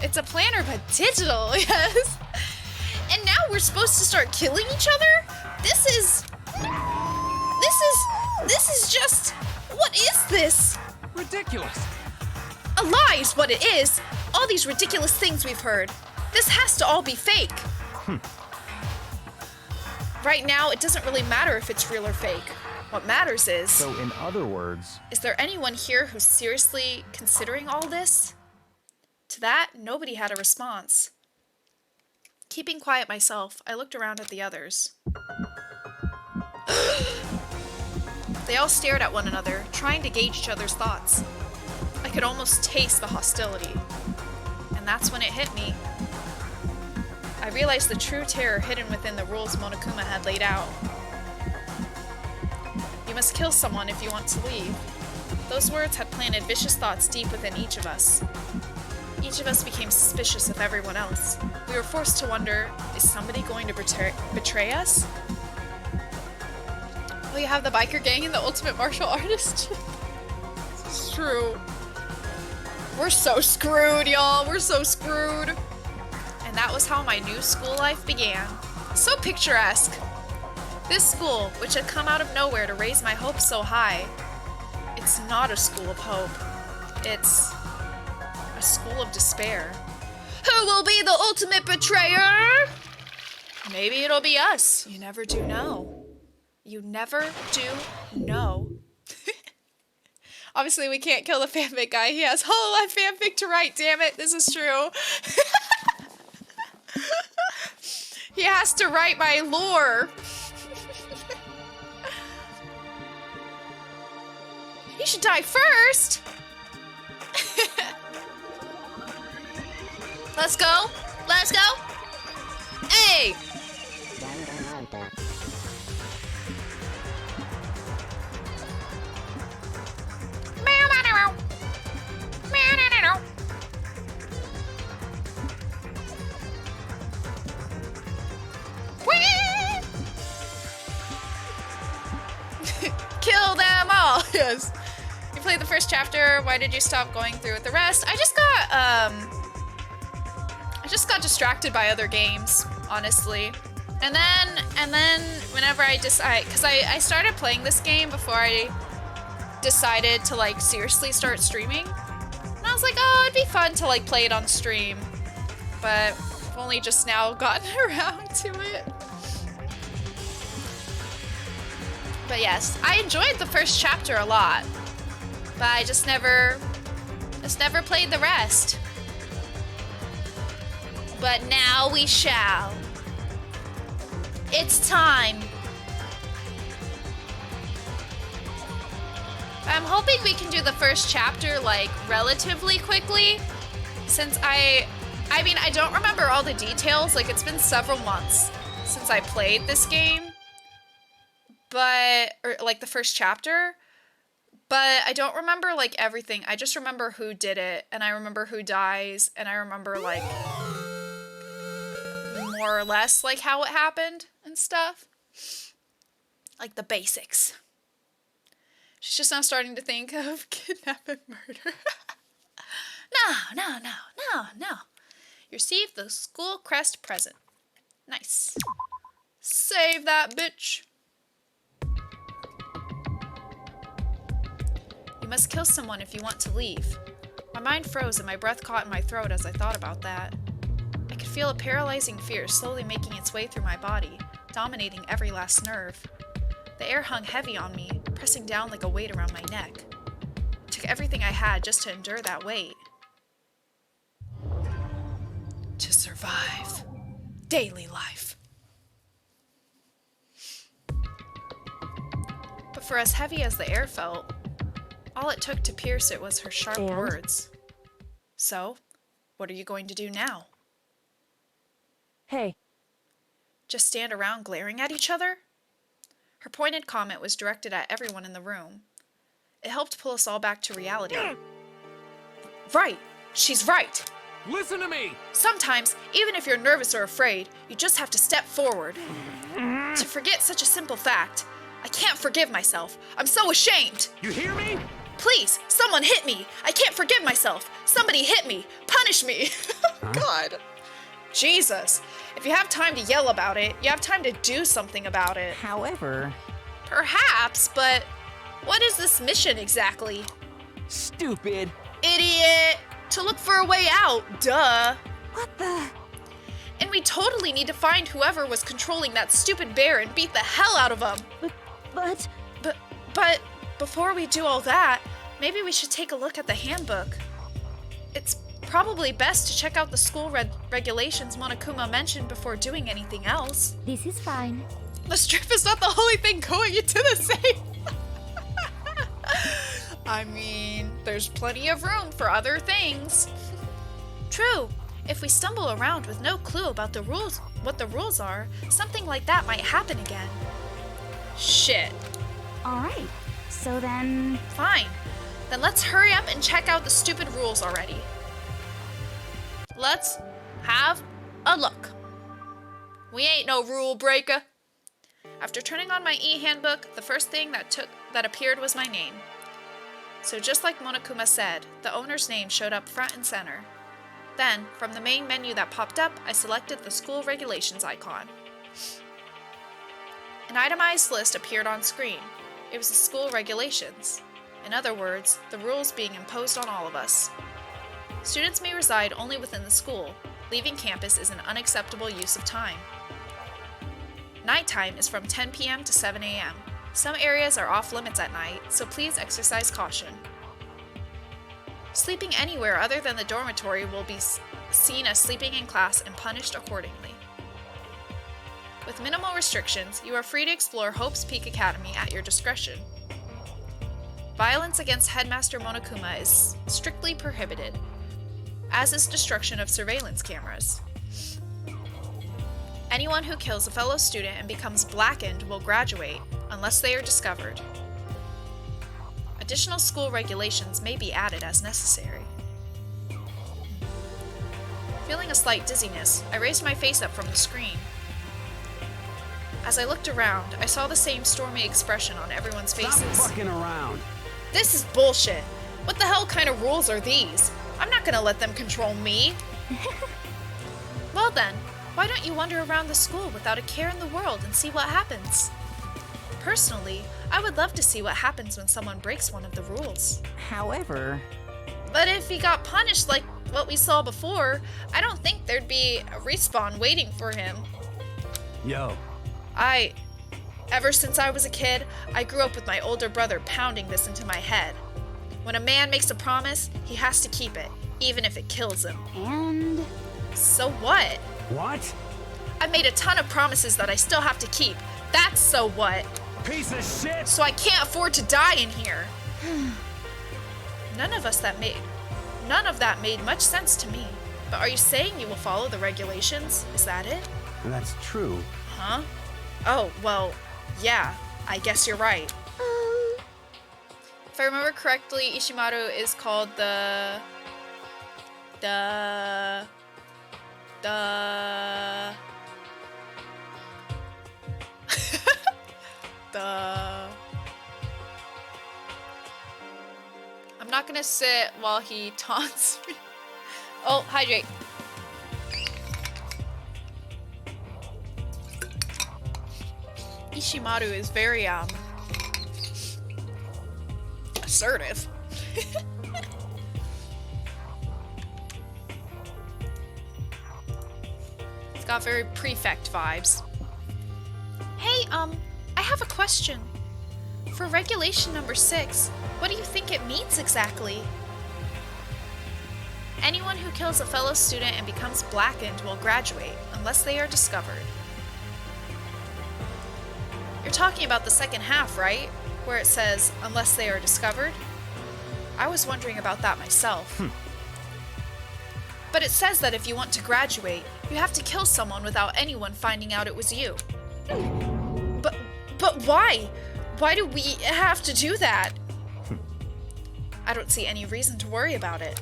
It's a planner, but digital, yes. And now we're supposed to start killing each other? This is just... What is this? Ridiculous. A lie is what it is. All these ridiculous things we've heard. This has to all be fake. Right now, it doesn't really matter if it's real or fake. What matters is... So, in other words... Is there anyone here who's seriously considering all this? To that, nobody had a response. Keeping quiet myself, I looked around at the others. They all stared at one another, trying to gauge each other's thoughts. I could almost taste the hostility. And that's when it hit me. I realized the true terror hidden within the rules Monokuma had laid out. You must kill someone if you want to leave. Those words had planted vicious thoughts deep within each of us. Each of us became suspicious of everyone else. We we were forced to wonder, is somebody going to betray us? Oh, you have the biker gang and the ultimate martial artist? It's true. We're so screwed, y'all. We're so screwed. And that was how my new school life began. So picturesque. This school, which had come out of nowhere to raise my hopes so high, it's not a school of hope. It's a school of despair. Who will be the ultimate betrayer? Maybe it'll be us. You never do know. You never do know. Obviously, we can't kill the fanfic guy. He has Hololive fanfic to write, damn it. This is true. He has to write my lore. He should die first. Let's go. Let's go. Hey. Kill them all. Yes. You played the first chapter. Why did you stop going through with the rest? I just got distracted by other games, honestly. And then whenever I decide, because I started playing this game before I decided to like seriously start streaming. And I was like, oh, it'd be fun to like play it on stream. But I've only just now gotten around to it. But yes, I enjoyed the first chapter a lot. But I just never played the rest. But now we shall. It's time. I'm hoping we can do the first chapter like relatively quickly, since I mean, I don't remember all the details. Like, it's been several months since I played this game, or like the first chapter, but I don't remember like everything. I just remember who did it, and I remember who dies, and I remember like more or less like how it happened and stuff. Like the basics. She's just now starting to think of kidnap and murder. No. You received the school crest present. Nice. Save that bitch. You must kill someone if you want to leave. My mind froze and my breath caught in my throat as I thought about that. I could feel a paralyzing fear slowly making its way through my body, dominating every last nerve. The air hung heavy on me, pressing down like a weight around my neck. It took everything I had just to endure that weight. To survive daily life. But for as heavy as the air felt, all it took to pierce it was her sharp words. So, what are you going to do now? Hey. Just stand around glaring at each other? Her pointed comment was directed at everyone in the room. It helped pull us all back to reality. Right! She's right! Listen to me! Sometimes, even if you're nervous or afraid, you just have to step forward. To forget such a simple fact, I can't forgive myself. I'm so ashamed! You hear me? Please, someone hit me! I can't forgive myself! Somebody hit me! Punish me! God. Jesus. If you have time to yell about it, you have time to do something about it. However... Perhaps, but what is this mission exactly? Stupid. Idiot! To look for a way out, duh. What the? And we totally need to find whoever was controlling that stupid bear and beat the hell out of him. But before we do all that, maybe we should take a look at the handbook. It's probably best to check out the school regulations Monokuma mentioned before doing anything else. This is fine. The strip is not the only thing going into the safe. I mean, there's plenty of room for other things. True. If we stumble around with no clue about the rules, what the rules are, something like that might happen again. Shit. All right. So then... Fine. Then let's hurry up and check out the stupid rules already. Let's have a look. We ain't no rule breaker. After turning on my e-handbook, the first thing that appeared was my name. So just like Monokuma said, the owner's name showed up front and center. Then, from the main menu that popped up, I selected the school regulations icon. An itemized list appeared on screen. It was the school regulations. In other words, the rules being imposed on all of us. Students may reside only within the school. Leaving campus is an unacceptable use of time. Nighttime is from 10 p.m. to 7 a.m. Some areas are off limits at night, so please exercise caution. Sleeping anywhere other than the dormitory will be seen as sleeping in class and punished accordingly. With minimal restrictions, you are free to explore Hope's Peak Academy at your discretion. Violence against Headmaster Monokuma is strictly prohibited, as is destruction of surveillance cameras. Anyone who kills a fellow student and becomes blackened will graduate, unless they are discovered. Additional school regulations may be added as necessary. Feeling a slight dizziness, I raised my face up from the screen. As I looked around, I saw the same stormy expression on everyone's faces. Stop fucking around! This is bullshit! What the hell kind of rules are these? I'm not gonna let them control me! Well then, why don't you wander around the school without a care in the world and see what happens? Personally, I would love to see what happens when someone breaks one of the rules. However... But if he got punished like what we saw before, I don't think there'd be a respawn waiting for him. Yo. Ever since I was a kid, I grew up with my older brother pounding this into my head. When a man makes a promise, he has to keep it, even if it kills him. And? So what? What? I made a ton of promises that I still have to keep. That's so what? Piece of shit! So I can't afford to die in here. None of that made much sense to me. But are you saying you will follow the regulations? Is that it? That's true. Huh? Oh, well, yeah, I guess you're right. If I remember correctly, Ishimaru is called the I'm not gonna sit while he taunts me. Oh, hydrate. Ishimaru is very, assertive. It's got very prefect vibes. Hey, I have a question. For regulation number 6, what do you think it means exactly? Anyone who kills a fellow student and becomes blackened will graduate, unless they are discovered. You're talking about the second half, right? Where it says, unless they are discovered? I was wondering about that myself. But it says that if you want to graduate, you have to kill someone without anyone finding out it was you. But why? Why do we have to do that? I don't see any reason to worry about it.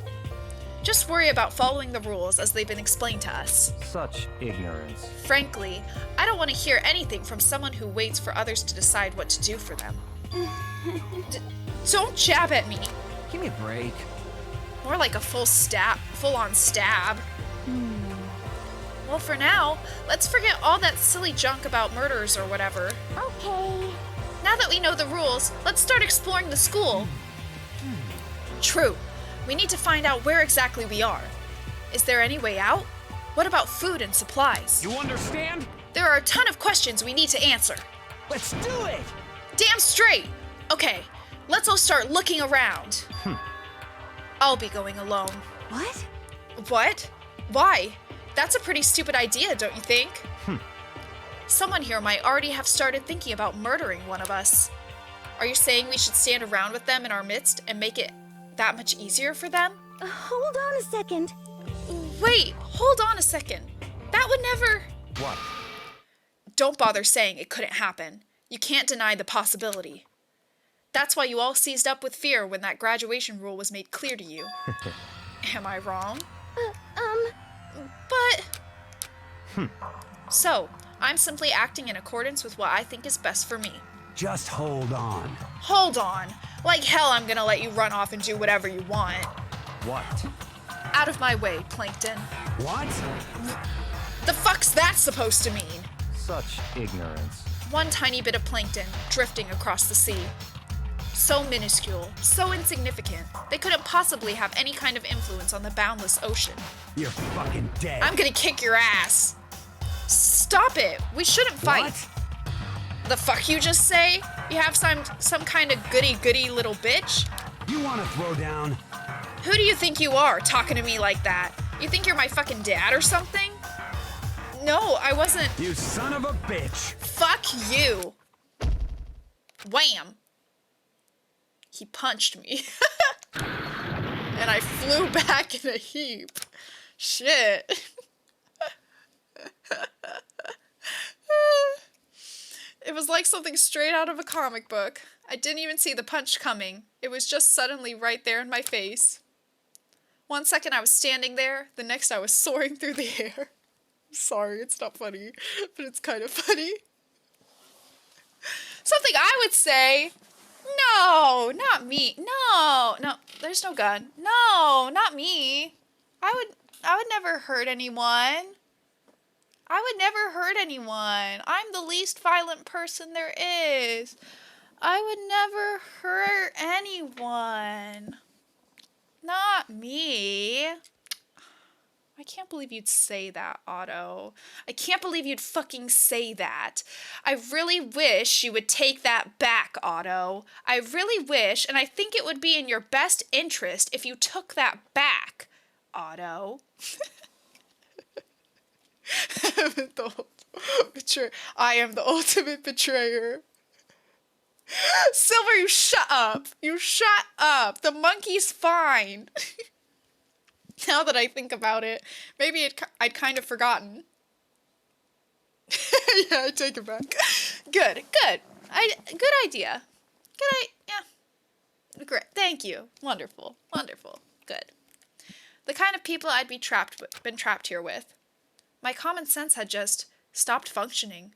Just worry about following the rules as they've been explained to us. Such ignorance. Frankly, I don't want to hear anything from someone who waits for others to decide what to do for them. Don't jab at me. Give me a break. More like a full-on stab. Well, for now, let's forget all that silly junk about murders or whatever. Okay. Now that we know the rules, let's start exploring the school. True. We need to find out where exactly we are. Is there any way out? What about food and supplies? You understand? There are a ton of questions we need to answer. Let's do it! Damn straight! Okay, let's all start looking around. I'll be going alone. What? What? Why? That's a pretty stupid idea, don't you think? Someone here might already have started thinking about murdering one of us. Are you saying we should stand around with them in our midst and make it that much easier for them? Hold on a second. Wait, hold on a second. That would never... What? Don't bother saying it couldn't happen. You can't deny the possibility. That's why you all seized up with fear when that graduation rule was made clear to you. Am I wrong? Um... But... So, I'm simply acting in accordance with what I think is best for me. Just hold on. Hold on. Like hell I'm gonna let you run off and do whatever you want. What? Out of my way, Plankton. What? The fuck's that supposed to mean? Such ignorance. One tiny bit of plankton drifting across the sea. So minuscule, so insignificant, they couldn't possibly have any kind of influence on the boundless ocean. You're fucking dead. I'm gonna kick your ass. Stop it. We shouldn't fight. What? The fuck you just say? You have some kind of goody little bitch? You want to throw down? Who do you think you are, talking to me like that? You think you're my fucking dad or something? No, I wasn't. You son of a bitch. Fuck you. Wham. He punched me. And I flew back in a heap. Shit. It was like something straight out of a comic book. I didn't even see the punch coming. It was just suddenly right there in my face. One second I was standing there, the next I was soaring through the air. Sorry, it's not funny, but it's kind of funny. Something I would say. No, not me. No, there's no gun. No, not me. I would never hurt anyone. I would never hurt anyone. I'm the least violent person there is. I would never hurt anyone. Not me. I can't believe you'd say that, Otto. I can't believe you'd fucking say that. I really wish you would take that back, Otto. I really wish, and I think it would be in your best interest if you took that back, Otto. I am the ultimate betrayer. Silver, you shut up. You shut up. The monkey's fine. Now that I think about it, maybe I'd kind of forgotten. Yeah, I take it back. Good. Good idea. Yeah. Great. Thank you. Wonderful. Good. The kind of people I'd been trapped here with. My common sense had just stopped functioning.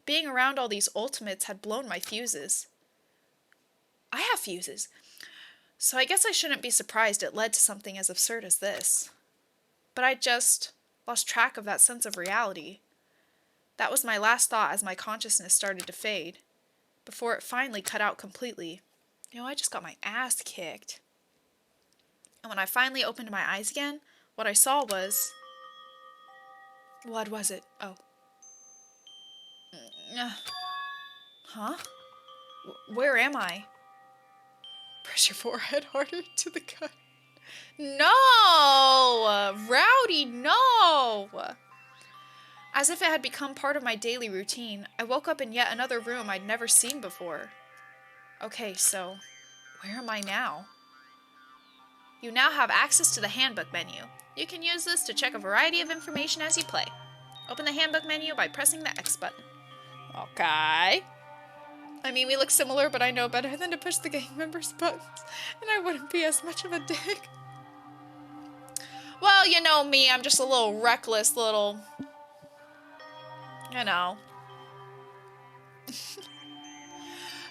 Being around all these ultimates had blown my fuses. I have fuses. So I guess I shouldn't be surprised it led to something as absurd as this. But I just lost track of that sense of reality. That was my last thought as my consciousness started to fade, before it finally cut out completely. I just got my ass kicked. And when I finally opened my eyes again, what I saw was... What was it? Oh. Huh? Where am I? Press your forehead harder to the gun. No! Rowdy, no! As if it had become part of my daily routine, I woke up in yet another room I'd never seen before. Okay, so where am I now? You now have access to the Handbook Menu. You can use this to check a variety of information as you play. Open the Handbook Menu by pressing the X button. Okay. I mean, we look similar, but I know better than to push the gang members' buttons, and I wouldn't be as much of a dick. Well, you know me, I'm just a little reckless little... You know.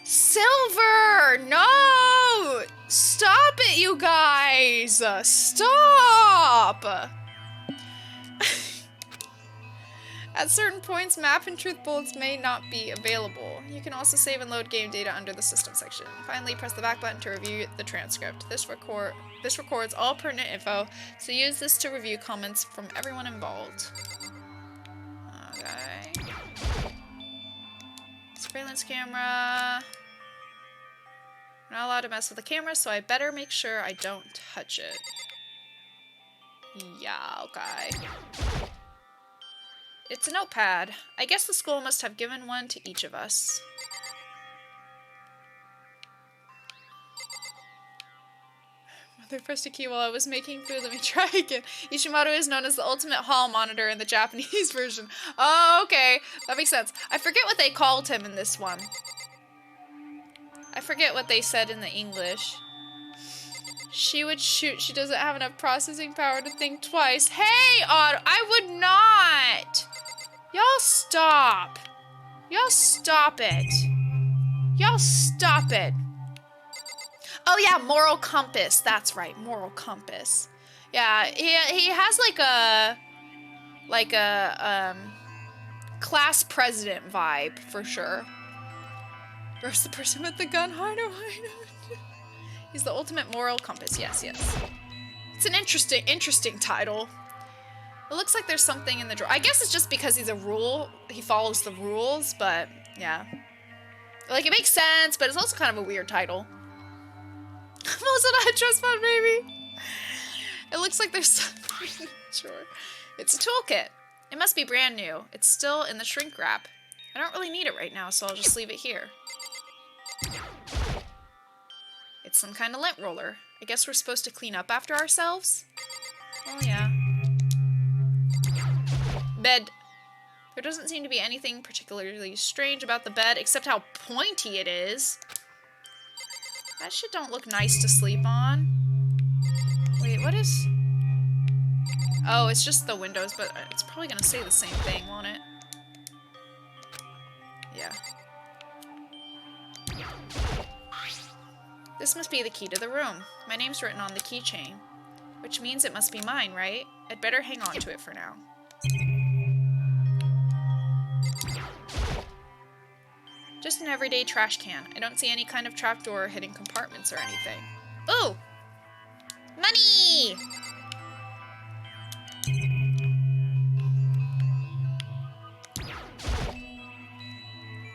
Silver! No! Stop it, you guys! Stop! At certain points, map and truth bullets may not be available. You can also save and load game data under the system section. Finally, press the back button to review the transcript. This records all pertinent info, so use this to review comments from everyone involved. Okay. Surveillance camera. I'm not allowed to mess with the camera, so I better make sure I don't touch it. Yeah, okay. It's a notepad. I guess the school must have given one to each of us. Mother pressed a key while I was making food. Let me try again. Ishimoto is known as the ultimate hall monitor in the Japanese version. Oh, okay. That makes sense. I forget what they called him in this one. I forget what they said in the English. She would shoot. She doesn't have enough processing power to think twice. Hey, Otto, I would not. stop. Y'all stop it. Y'all stop it. Oh yeah, moral compass. That's right, moral compass. Yeah, he has like a class president vibe for sure. Versus the person with the gun. He's the ultimate moral compass. Yes, yes. It's an interesting title. It looks like there's something in the drawer. I guess it's just because he's a rule. He follows the rules, but yeah. Like, it makes sense, but it's also kind of a weird title. Was it a trust fund, baby? It looks like there's something. Sure. It's a toolkit. It must be brand new. It's still in the shrink wrap. I don't really need it right now, so I'll just leave it here. It's some kind of lint roller. I guess we're supposed to clean up after ourselves? Oh, yeah. Bed. There doesn't seem to be anything particularly strange about the bed, except how pointy it is. That shit don't look nice to sleep on. Wait, what is... Oh, it's just the windows, but it's probably gonna say the same thing, won't it? Yeah. This must be the key to the room. My name's written on the keychain, which means it must be mine, right? I'd better hang on to it for now. Just an everyday trash can. I don't see any kind of trapdoor or hidden compartments or anything. Ooh! Money!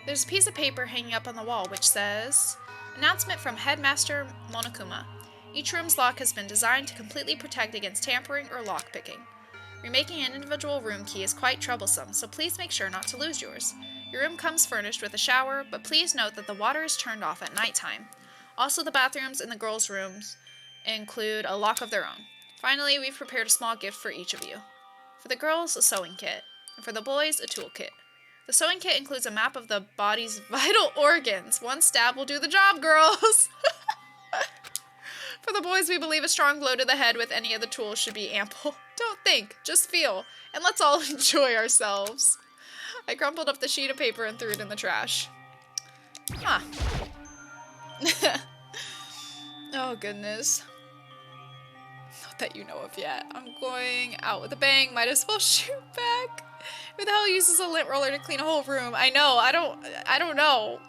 There's a piece of paper hanging up on the wall which says, announcement from Headmaster Monokuma. Each room's lock has been designed to completely protect against tampering or lockpicking. Remaking an individual room key is quite troublesome, so please make sure not to lose yours. Your room comes furnished with a shower, but please note that the water is turned off at nighttime. Also, the bathrooms in the girls' rooms include a lock of their own. Finally, we've prepared a small gift for each of you. For the girls, a sewing kit, and for the boys, a toolkit. The sewing kit includes a map of the body's vital organs. One stab will do the job, girls! For the boys, we believe a strong blow to the head with any of the tools should be ample. Don't think, just feel, and let's all enjoy ourselves. I crumpled up the sheet of paper and threw it in the trash. Huh. Oh, goodness. Not that you know of yet. I'm going out with a bang. Might as well shoot back. Who the hell uses a lint roller to clean a whole room? I know. I don't know.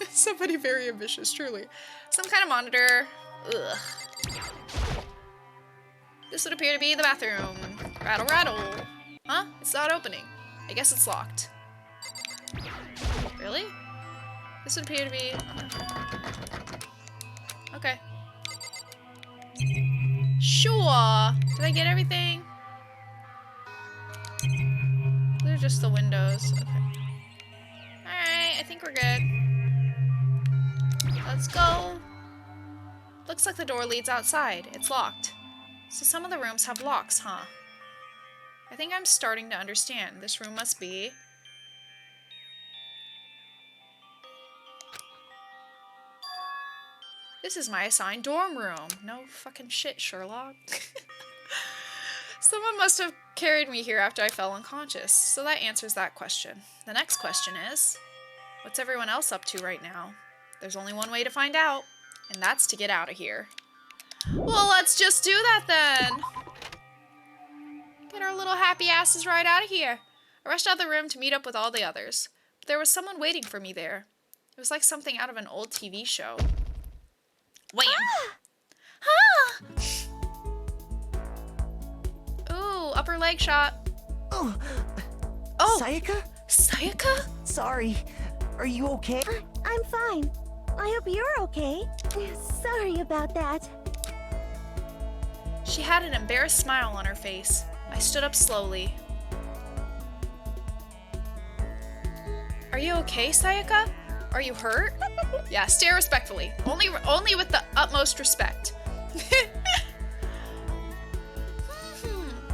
Somebody very ambitious, truly. Some kind of monitor. Ugh. This would appear to be the bathroom. Rattle, rattle. Huh? It's not opening. I guess it's locked. Really? This would appear to be... Okay. Sure. Did I get everything? They're just the windows. Okay. Alright, I think we're good. Let's go. Looks like the door leads outside. It's locked. So some of the rooms have locks, huh? I think I'm starting to understand. This room must be... This is my assigned dorm room. No fucking shit, Sherlock. Someone must have carried me here after I fell unconscious, so that answers that question. The next question is, what's everyone else up to right now? There's only one way to find out, and that's to get out of here. Well, let's just do that then. Get our little happy asses right out of here. I rushed out of the room to meet up with all the others, but there was someone waiting for me there. It was like something out of an old TV show. Wham! Ah! Ooh, upper leg shot. Oh! Sayaka? Sayaka? Sorry. Are you okay? I'm fine. I hope you're okay. Sorry about that. She had an embarrassed smile on her face. I stood up slowly. Are you okay, Sayaka? Are you hurt? Yeah, stare respectfully. Only with the utmost respect.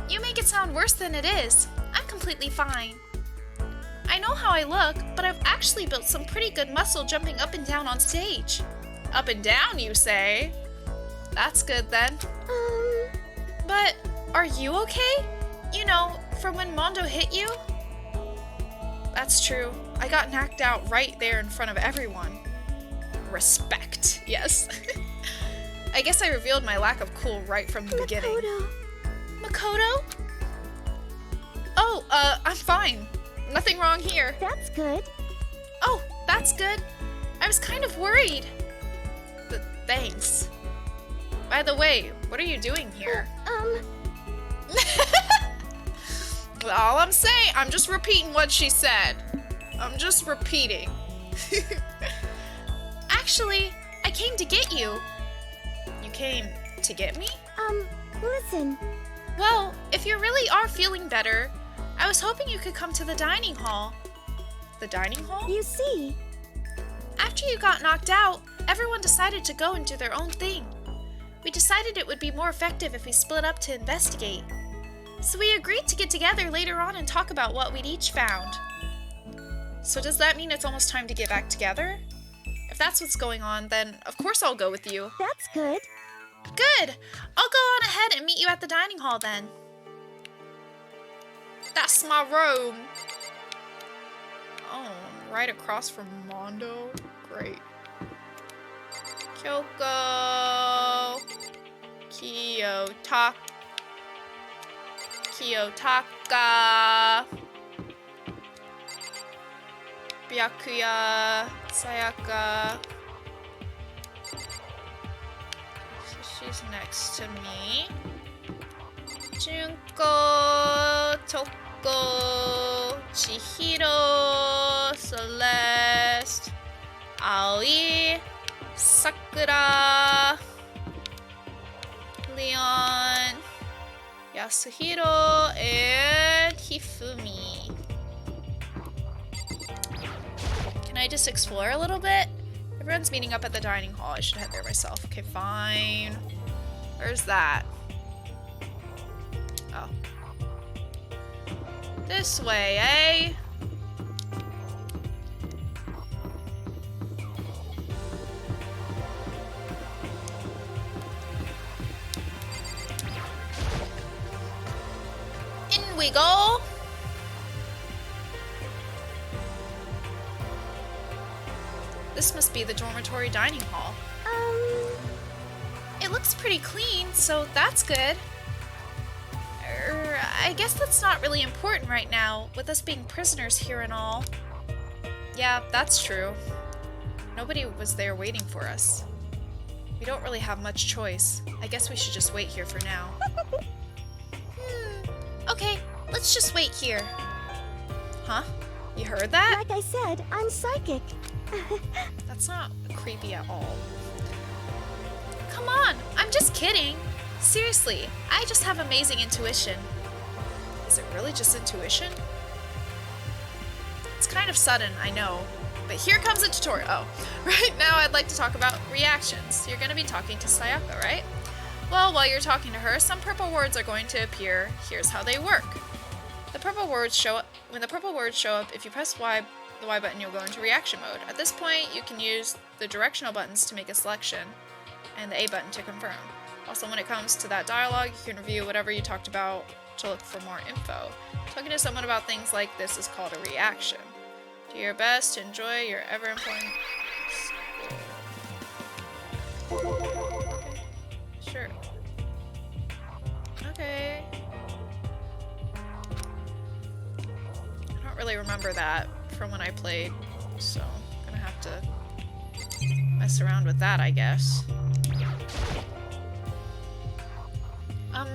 You make it sound worse than it is. I'm completely fine. I know how I look, but I've actually built some pretty good muscle jumping up and down on stage. Up and down, you say? That's good then. But are you okay? You know, from when Mondo hit you? that's true. I got knocked out right there in front of everyone. Respect, yes. I guess I revealed my lack of cool right from the beginning. Makoto? Oh, I'm fine. Nothing wrong here. That's good. Oh, that's good. I was kind of worried. But thanks. By the way, what are you doing here? Well, all I'm saying, I'm just repeating what she said. I'm just repeating. Actually, I came to get you. You came to get me? Listen. Well, if you really are feeling better, I was hoping you could come to the dining hall. The dining hall? You see. After you got knocked out, everyone decided to go and do their own thing. We decided it would be more effective if we split up to investigate. So we agreed to get together later on and talk about what we'd each found. So does that mean it's almost time to get back together? If that's what's going on, then of course I'll go with you. That's good. Good! I'll go on ahead and meet you at the dining hall then. That's my room. Oh, right across from Mondo? Great. Kyoko. Kiyotaka. Byakuya. Sayaka. So she's next to me. Junko. Toko. Chihiro. Celeste. Aoi. Sakura. Leon. Yasuhiro. And Hifumi. Can I just explore a little bit? Everyone's meeting up at the dining hall. I should head there myself. Okay, fine. Where's that? Oh. This way, eh? In we go. This must be the dormitory dining hall. It looks pretty clean, so that's good. I guess that's not really important right now, with us being prisoners here and all. Yeah, that's true. Nobody was there waiting for us. We don't really have much choice. I guess we should just wait here for now. Okay, let's just wait here. Huh? You heard that? Like I said, I'm psychic. That's not creepy at all. Come on, I'm just kidding. Seriously, I just have amazing intuition. Is it really just intuition? It's kind of sudden, I know. But here comes a tutorial. Oh, right now I'd like to talk about reactions. You're going to be talking to Sayaka, right? Well, while you're talking to her, some purple words are going to appear. Here's how they work. The purple words show up. When the purple words show up, if you press Y, the Y button, you'll go into reaction mode. At this point, you can use the directional buttons to make a selection, and the A button to confirm. Also, when it comes to that dialogue, you can review whatever you talked about to look for more info. Talking to someone about things like this is called a reaction. Do your best to enjoy your ever-important school. Okay. Sure. Okay. I don't really remember that from when I played, so I'm gonna have to mess around with that, I guess.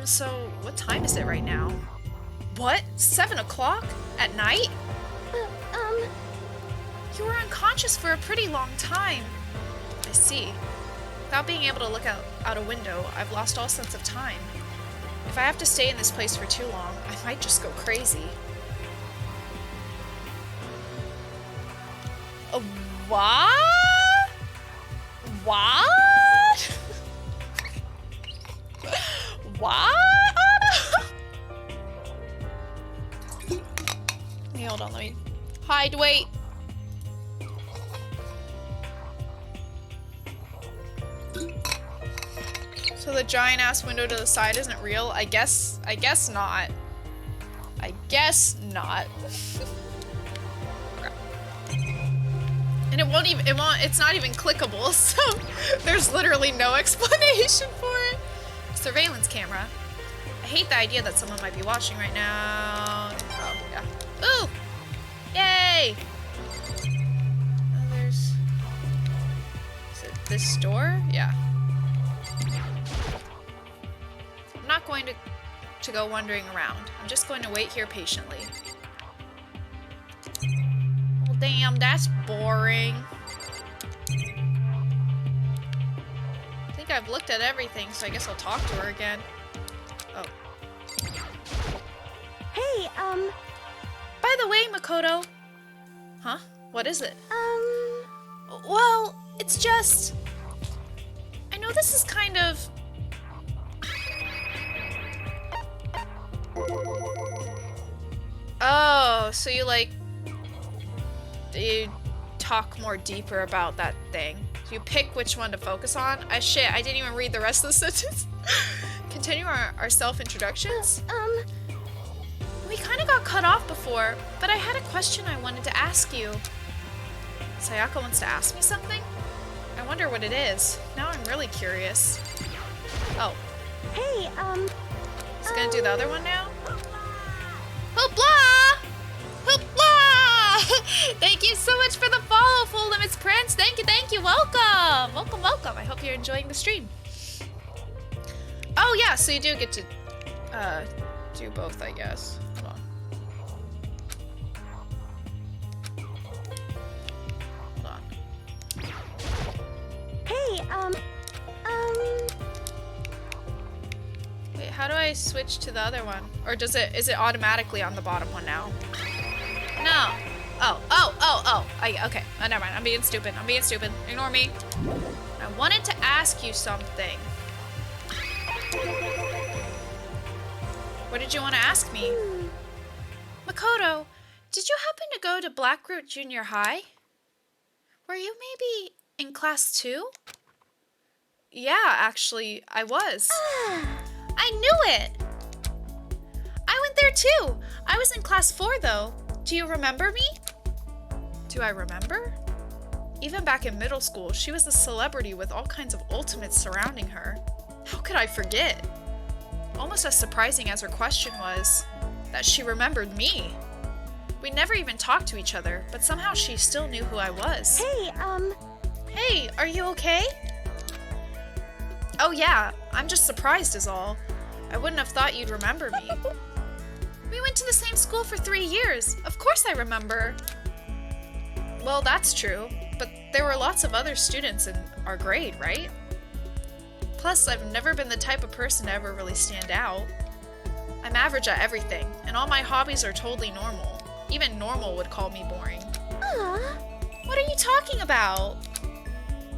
So what time is it right now? What? 7 o'clock? At night? You were unconscious for a pretty long time. I see. Without being able to look out a window, I've lost all sense of time. If I have to stay in this place for too long, I might just go crazy. What? What? What? Hey, hold on, let me hide, wait. So the giant ass window to the side isn't real? I guess not. I guess not. And it's not even clickable, so there's literally no explanation for it. Surveillance camera. I hate the idea that someone might be watching right now. Oh, yeah. Ooh! Yay! Is it this door? Yeah. I'm not going to go wandering around. I'm just going to wait here patiently. Well, damn, that's boring. I think I've looked at everything, so I guess I'll talk to her again. Oh. Hey, By the way, Makoto. Huh? What is it? Well, it's just... I know this is kind of... Oh, so you talk more deeper about that thing. You pick which one to focus on? I didn't even read the rest of the sentence. Continue our self-introductions? We kind of got cut off before, but I had a question I wanted to ask you. Sayaka wants to ask me something? I wonder what it is. Now I'm really curious. Oh. Hey, He's gonna do the other one now? Hoopla! Hoopla! Thank you so much for the follow, Full Limits Prince. Thank you. Welcome. Welcome. I hope you're enjoying the stream. Oh yeah, so you do get to do both, I guess. Hold on. hey, Wait, how do I switch to the other one? Or is it automatically on the bottom one now? No. Oh. Okay. Oh, never mind. I'm being stupid. Ignore me. I wanted to ask you something. What did you want to ask me? Makoto, did you happen to go to Blackroot Junior High? Were you maybe in class 2? Yeah, actually, I was. I knew it! I went there too! I was in class 4 though. Do you remember me? Do I remember? Even back in middle school, she was a celebrity with all kinds of ultimates surrounding her. How could I forget? Almost as surprising as her question was, that she remembered me. We never even talked to each other, but somehow she still knew who I was. hey, Hey, are you okay? Oh yeah, I'm just surprised is all. I wouldn't have thought you'd remember me. We went to the same school for 3 years. Of course I remember. Well, that's true, but there were lots of other students in our grade, right? Plus, I've never been the type of person to ever really stand out. I'm average at everything, and all my hobbies are totally normal. Even normal would call me boring. What are you talking about?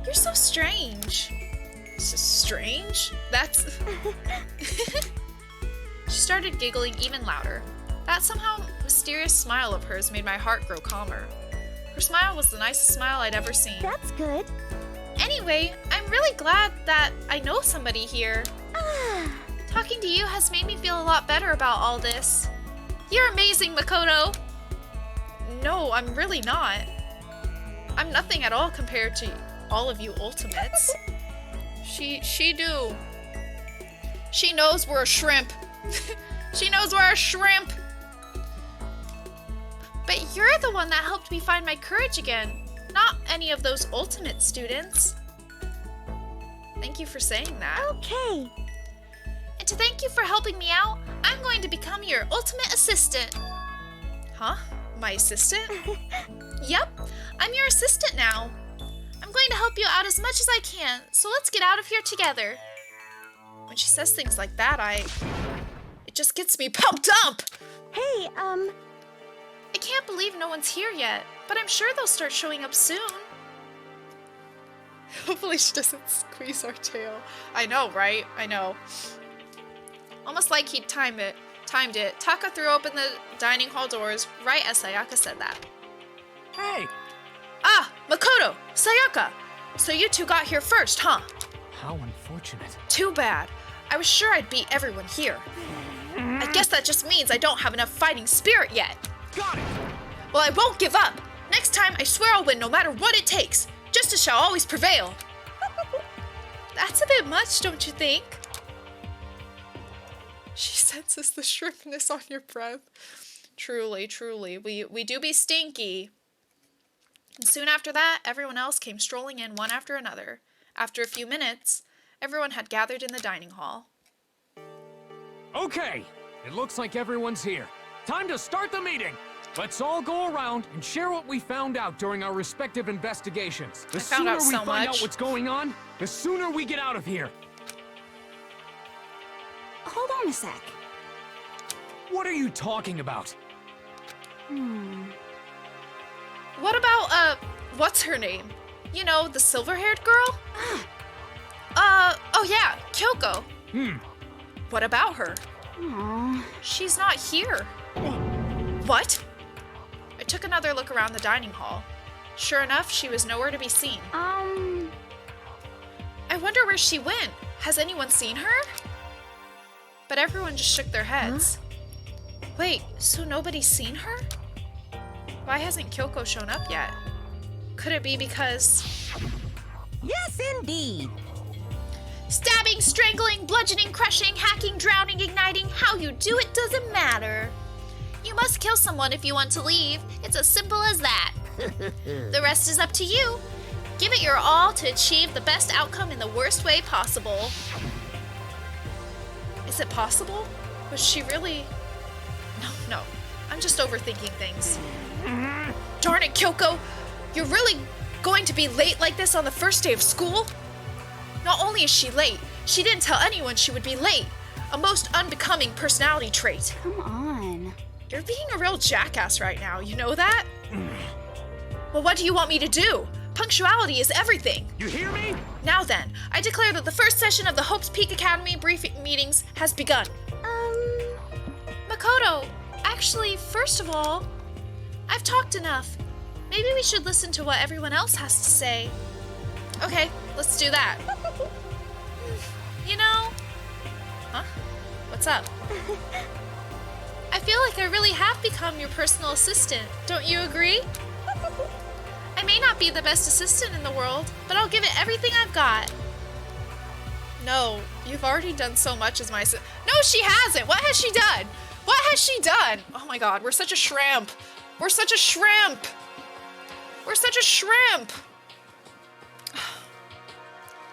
You're so strange. Strange? That's... She started giggling even louder. That somehow mysterious smile of hers made my heart grow calmer. Her smile was the nicest smile I'd ever seen. that's good. Anyway, I'm really glad that I know somebody here. Talking to you has made me feel a lot better about all this. You're amazing, Makoto! No, I'm really not. I'm nothing at all compared to all of you ultimates. She do. She knows we're a shrimp. She knows we're a shrimp! But you're the one that helped me find my courage again, not any of those ultimate students. Thank you for saying that. Okay. And to thank you for helping me out, I'm going to become your ultimate assistant. Huh? My assistant? Yep, I'm your assistant now. I'm going to help you out as much as I can, so let's get out of here together. When she says things like that, it just gets me pumped up! Hey, I can't believe no one's here yet, but I'm sure they'll start showing up soon. Hopefully she doesn't squeeze our tail. I know, right? I know. Almost like he timed it. Taka threw open the dining hall doors right as Sayaka said that. Hey! Ah, Makoto! Sayaka! So you two got here first, huh? How unfortunate. Too bad. I was sure I'd beat everyone here. I guess that just means I don't have enough fighting spirit yet. Got it! Well, I won't give up. Next time, I swear I'll win no matter what it takes. Justice shall always prevail. That's a bit much, don't you think? She senses the shrimpness on your breath. Truly, truly. We do be stinky. And soon after that, everyone else came strolling in one after another. After a few minutes, everyone had gathered in the dining hall. Okay, it looks like everyone's here. Time to start the meeting. Let's all go around and share what we found out during our respective investigations. The sooner we find out what's going on, the sooner we get out of here. Hold on a sec. What are you talking about? What about, what's her name? You know, the silver-haired girl? Oh yeah, Kyoko. What about her? Aww. She's not here. What? I took another look around the dining hall. Sure enough, she was nowhere to be seen. I wonder where she went. Has anyone seen her? But everyone just shook their heads. Wait, so nobody's seen her? Why hasn't Kyoko shown up yet? Could it be because... Yes, indeed. Stabbing, strangling, bludgeoning, crushing, hacking, drowning, igniting, how you do it doesn't matter. You must kill someone if you want to leave. It's as simple as that. The rest is up to you. Give it your all to achieve the best outcome in the worst way possible. Is it possible? Was she really... No. I'm just overthinking things. Darn it, Kyoko! You're really going to be late like this on the first day of school? Not only is she late, she didn't tell anyone she would be late. A most unbecoming personality trait. Come on. You're being a real jackass right now, you know that? Well, what do you want me to do? Punctuality is everything. You hear me? Now then, I declare that the first session of the Hope's Peak Academy briefing meetings has begun. Makoto, actually, first of all, I've talked enough. Maybe we should listen to what everyone else has to say. Okay, let's do that. You know... Huh? What's up? I feel like I really have become your personal assistant. Don't you agree? I may not be the best assistant in the world, but I'll give it everything I've got. No, you've already done so much as my assistant. No, she hasn't! What has she done? What has she done? Oh my god, we're such a shrimp. We're such a shrimp. We're such a shrimp.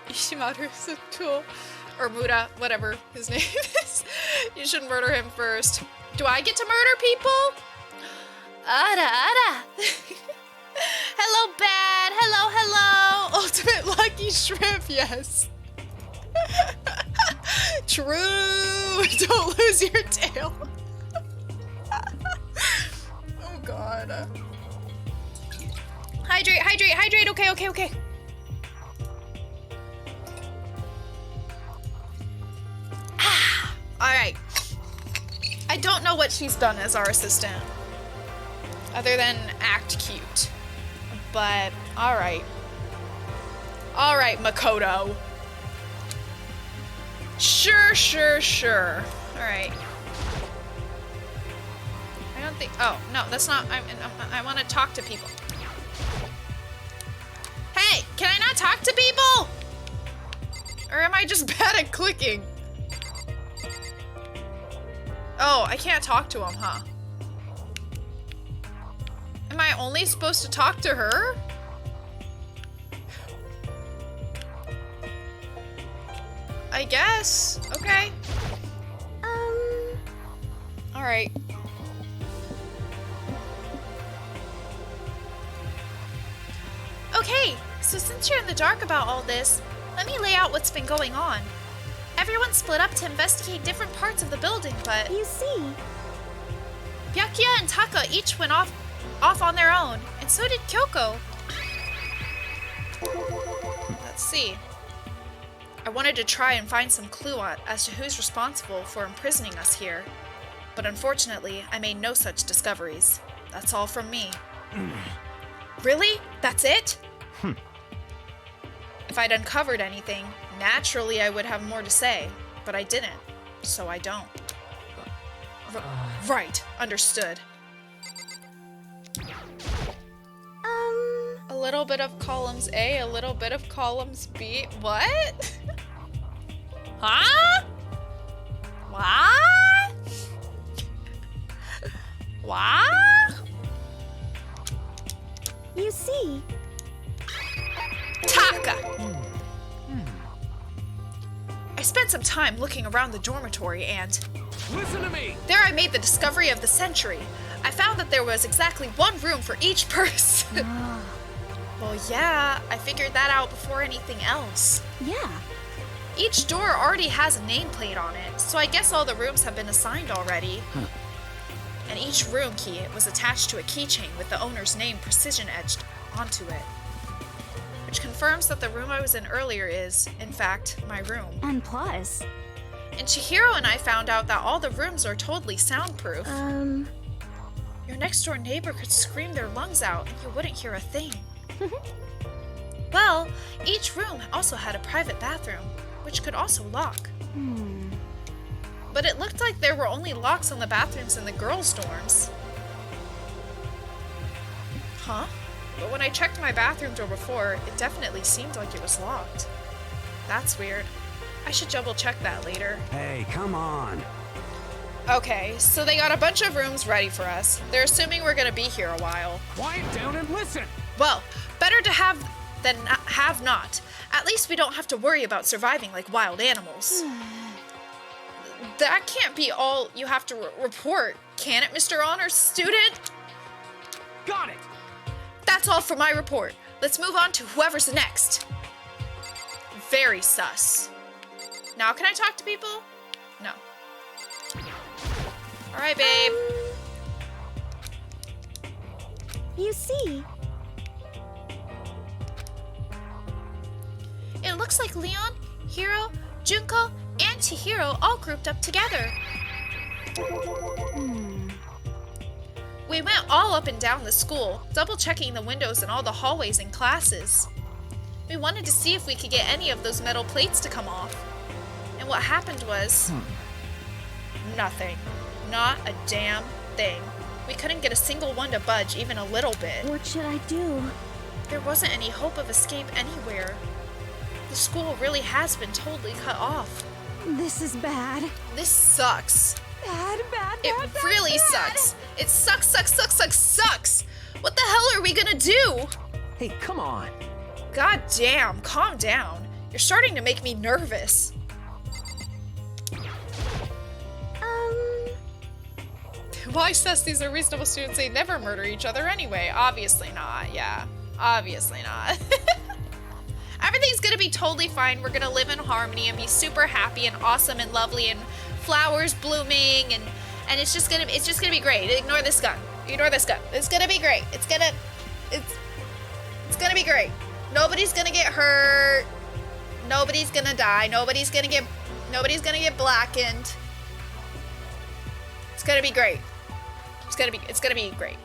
Ishimaru Sato, or Muda, whatever his name is. You should murder him first. Do I get to murder people? Ada. Hello, bad. Hello. Ultimate lucky shrimp, yes. True. Don't lose your tail. Oh god. Hydrate. Okay. Alright. I don't know what she's done as our assistant. Other than act cute. But, alright. Alright, Makoto. Sure. Alright. I don't think... Oh, no, that's not... I want to talk to people. Hey, can I not talk to people? Or am I just bad at clicking? Oh, I can't talk to him, huh? Am I only supposed to talk to her? I guess. Okay. Alright. Okay, so since you're in the dark about all this, let me lay out what's been going on. Everyone split up to investigate different parts of the building, but... You see... Byakuya and Taka each went off on their own, and so did Kyoko. Let's see. I wanted to try and find some clue as to who's responsible for imprisoning us here, but unfortunately, I made no such discoveries. That's all from me. Really? That's it? If I'd uncovered anything, naturally I would have more to say, but I didn't, so I don't. Right, understood. little bit of columns A, a little bit of columns B. What? Huh? What? What? You see... Taka! I spent some time looking around the dormitory and... Listen to me! There I made the discovery of the century. I found that there was exactly one room for each person. Well, yeah, I figured that out before anything else. Yeah. Each door already has a nameplate on it, so I guess all the rooms have been assigned already. And each room key was attached to a keychain with the owner's name precision etched onto it. Which confirms that the room I was in earlier is, in fact, my room. And plus... And Chihiro and I found out that all the rooms are totally soundproof. Your next door neighbor could scream their lungs out and you wouldn't hear a thing. Well, each room also had a private bathroom, which could also lock. But it looked like there were only locks on the bathrooms in the girls' dorms. Huh? But when I checked my bathroom door before, it definitely seemed like it was locked. That's weird. I should double check that later. Hey, come on. Okay, so they got a bunch of rooms ready for us. They're assuming we're gonna be here a while. Quiet down and listen! Well, better to have than have not. At least we don't have to worry about surviving like wild animals. That can't be all you have to report, can it, Mr. Honor Student? Got it! That's all for my report. Let's move on to whoever's next. Very sus. Now can I talk to people? No. Alright, babe. You see... It looks like Leon, Hiro, Junko, and Chihiro all grouped up together. We went all up and down the school, double-checking the windows in all the hallways and classes. We wanted to see if we could get any of those metal plates to come off. And what happened was... nothing. Not a damn thing. We couldn't get a single one to budge even a little bit. What should I do? There wasn't any hope of escape anywhere. The school really has been totally cut off. This is bad. This sucks. Bad. It really sucks. It sucks. What the hell are we gonna do? Hey, come on. God damn, calm down. You're starting to make me nervous. Why says these are reasonable students? They never murder each other anyway. Obviously not, yeah. Obviously not. Everything's gonna be totally fine. We're gonna live in harmony and be super happy and awesome and lovely and flowers blooming and it's just gonna be great. Ignore this gun. It's gonna be great. It's gonna be great. Nobody's gonna get hurt. Nobody's gonna die. Nobody's gonna get blackened. It's gonna be great. It's gonna be great.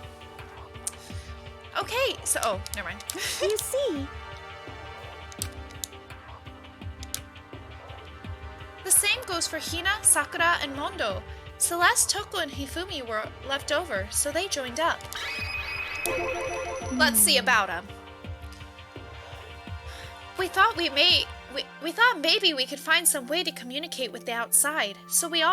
Okay, so oh, never mind. You see. The same goes for Hina, Sakura, and Mondo. Celeste, Toko, and Hifumi were left over, so they joined up. Let's see about them. We thought maybe we could find some way to communicate with the outside. So we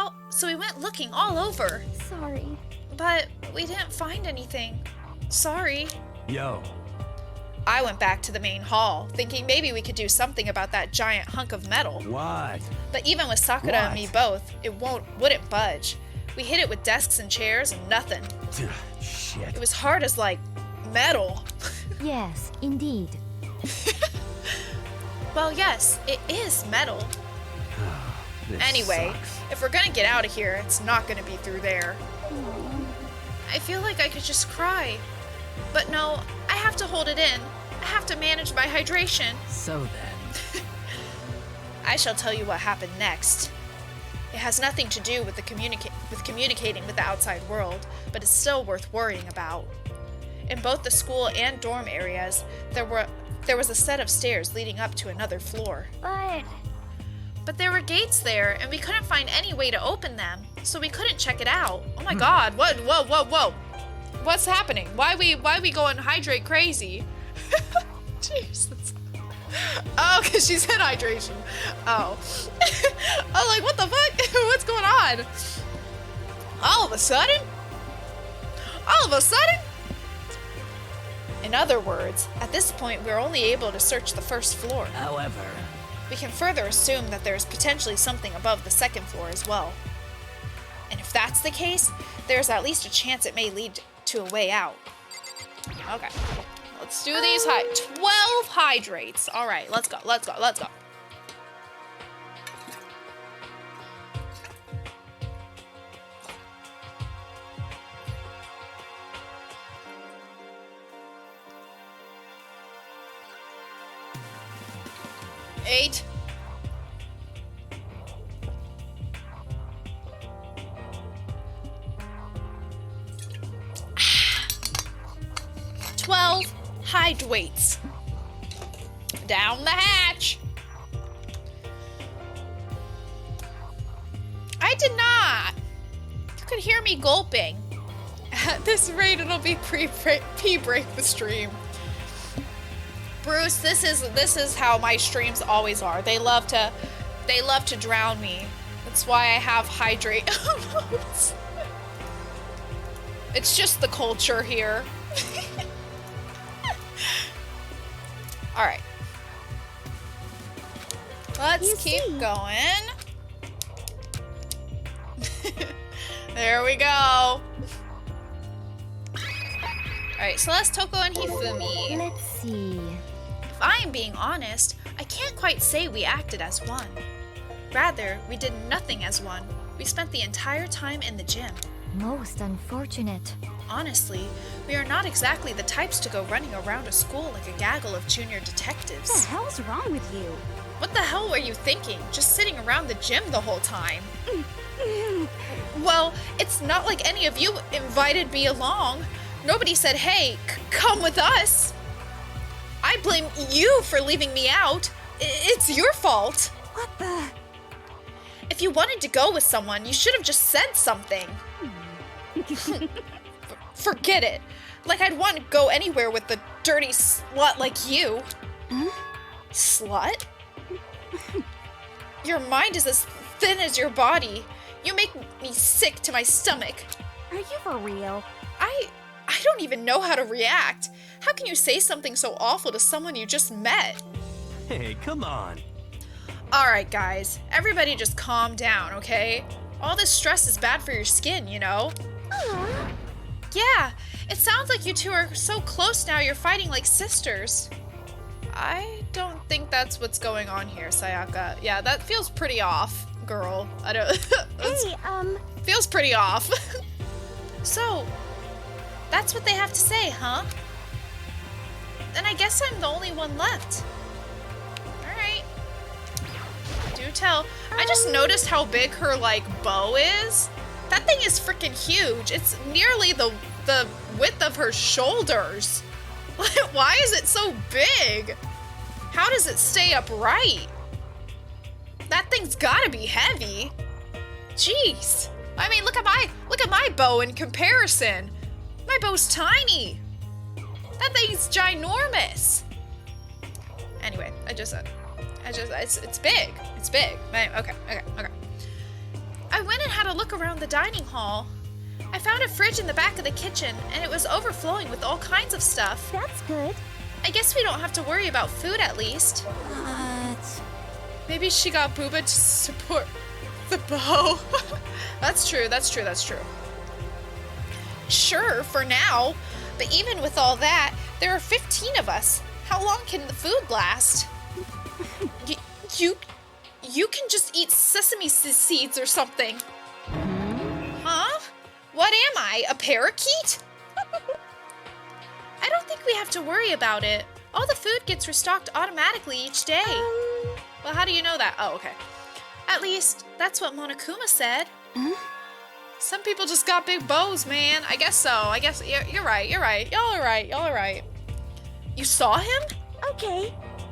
went looking all over. Sorry. But we didn't find anything. Sorry. Yo. I went back to the main hall, thinking maybe we could do something about that giant hunk of metal. What? But even with Sakura and me both, it wouldn't budge. We hit it with desks and chairs and nothing. Shit. It was hard as like metal. Yes, indeed. Well, yes, it is metal. Anyway, if we're gonna get out of here, it's not gonna be through there. I feel like I could just cry. But no, I have to hold it in. I have to manage my hydration. So then... I shall tell you what happened next. It has nothing to do with communicating with the outside world, but it's still worth worrying about. In both the school and dorm areas, there was a set of stairs leading up to another floor. But there were gates there, and we couldn't find any way to open them, so we couldn't check it out. Oh my god, what? Whoa. What's happening? Why we going hydrate crazy? Jesus. Oh, because she's in hydration. Oh. I'm like, what the fuck? What's going on? All of a sudden? All of a sudden? In other words, at this point, we're only able to search the first floor. However, we can further assume that there's potentially something above the second floor as well. And if that's the case, there's at least a chance it may lead to a way out. Okay. Let's do these 12 hydrates. All right, let's go, let's go, let's go. Eight. Hydrates. Down the hatch. I did not. You could hear me gulping. At this rate, it'll be pre-break the stream. Bruce, this is how my streams always are. They love to drown me. That's why I have hydrate emotes. It's just the culture here. All right. Let's keep going. There we go. All right, Celeste, Toko, and Hifumi. Let's see. If I am being honest, I can't quite say we acted as one. Rather, we did nothing as one. We spent the entire time in the gym. Most unfortunate. Honestly, we are not exactly the types to go running around a school like a gaggle of junior detectives. What the hell's wrong with you? What the hell were you thinking? Just sitting around the gym the whole time? Well, it's not like any of you invited me along. Nobody said, hey, come with us. I blame you for leaving me out. It's your fault. What the? If you wanted to go with someone, you should have just said something. Forget it. Like I'd want to go anywhere with the dirty slut like you. Huh? Slut? Your mind is as thin as your body. You make me sick to my stomach. Are you for real? I don't even know how to react. How can you say something so awful to someone you just met? hey, come on. Alright guys, everybody just calm down, okay? All this stress is bad for your skin, you know? Aww. Yeah, it sounds like you two are so close now you're fighting like sisters. I don't think that's what's going on here, Sayaka. Yeah, that feels pretty off, girl. I don't... Hey, Feels pretty off. So, that's what they have to say, huh? Then I guess I'm the only one left. Alright. Do tell. I just noticed how big her, like, bow is. That thing is freaking huge. It's nearly the width of her shoulders. Why is it so big? How does it stay upright? That thing's gotta be heavy. Jeez. I mean, look at my bow in comparison. My bow's tiny. That thing's ginormous. Anyway, it's big. It's big. Okay. I went and had a look around the dining hall. I found a fridge in the back of the kitchen, and it was overflowing with all kinds of stuff. That's good. I guess we don't have to worry about food at least. What? Maybe she got Booba to support the bow. That's true. Sure, for now. But even with all that, there are 15 of us. How long can the food last? You can just eat sesame seeds or something. Huh? What am I, a parakeet? I don't think we have to worry about it. All the food gets restocked automatically each day. Well, how do you know that? Oh, okay. At least, that's what Monokuma said. Some people just got big bows, man. I guess so. I guess you're right. Y'all are right. You saw him? Okay.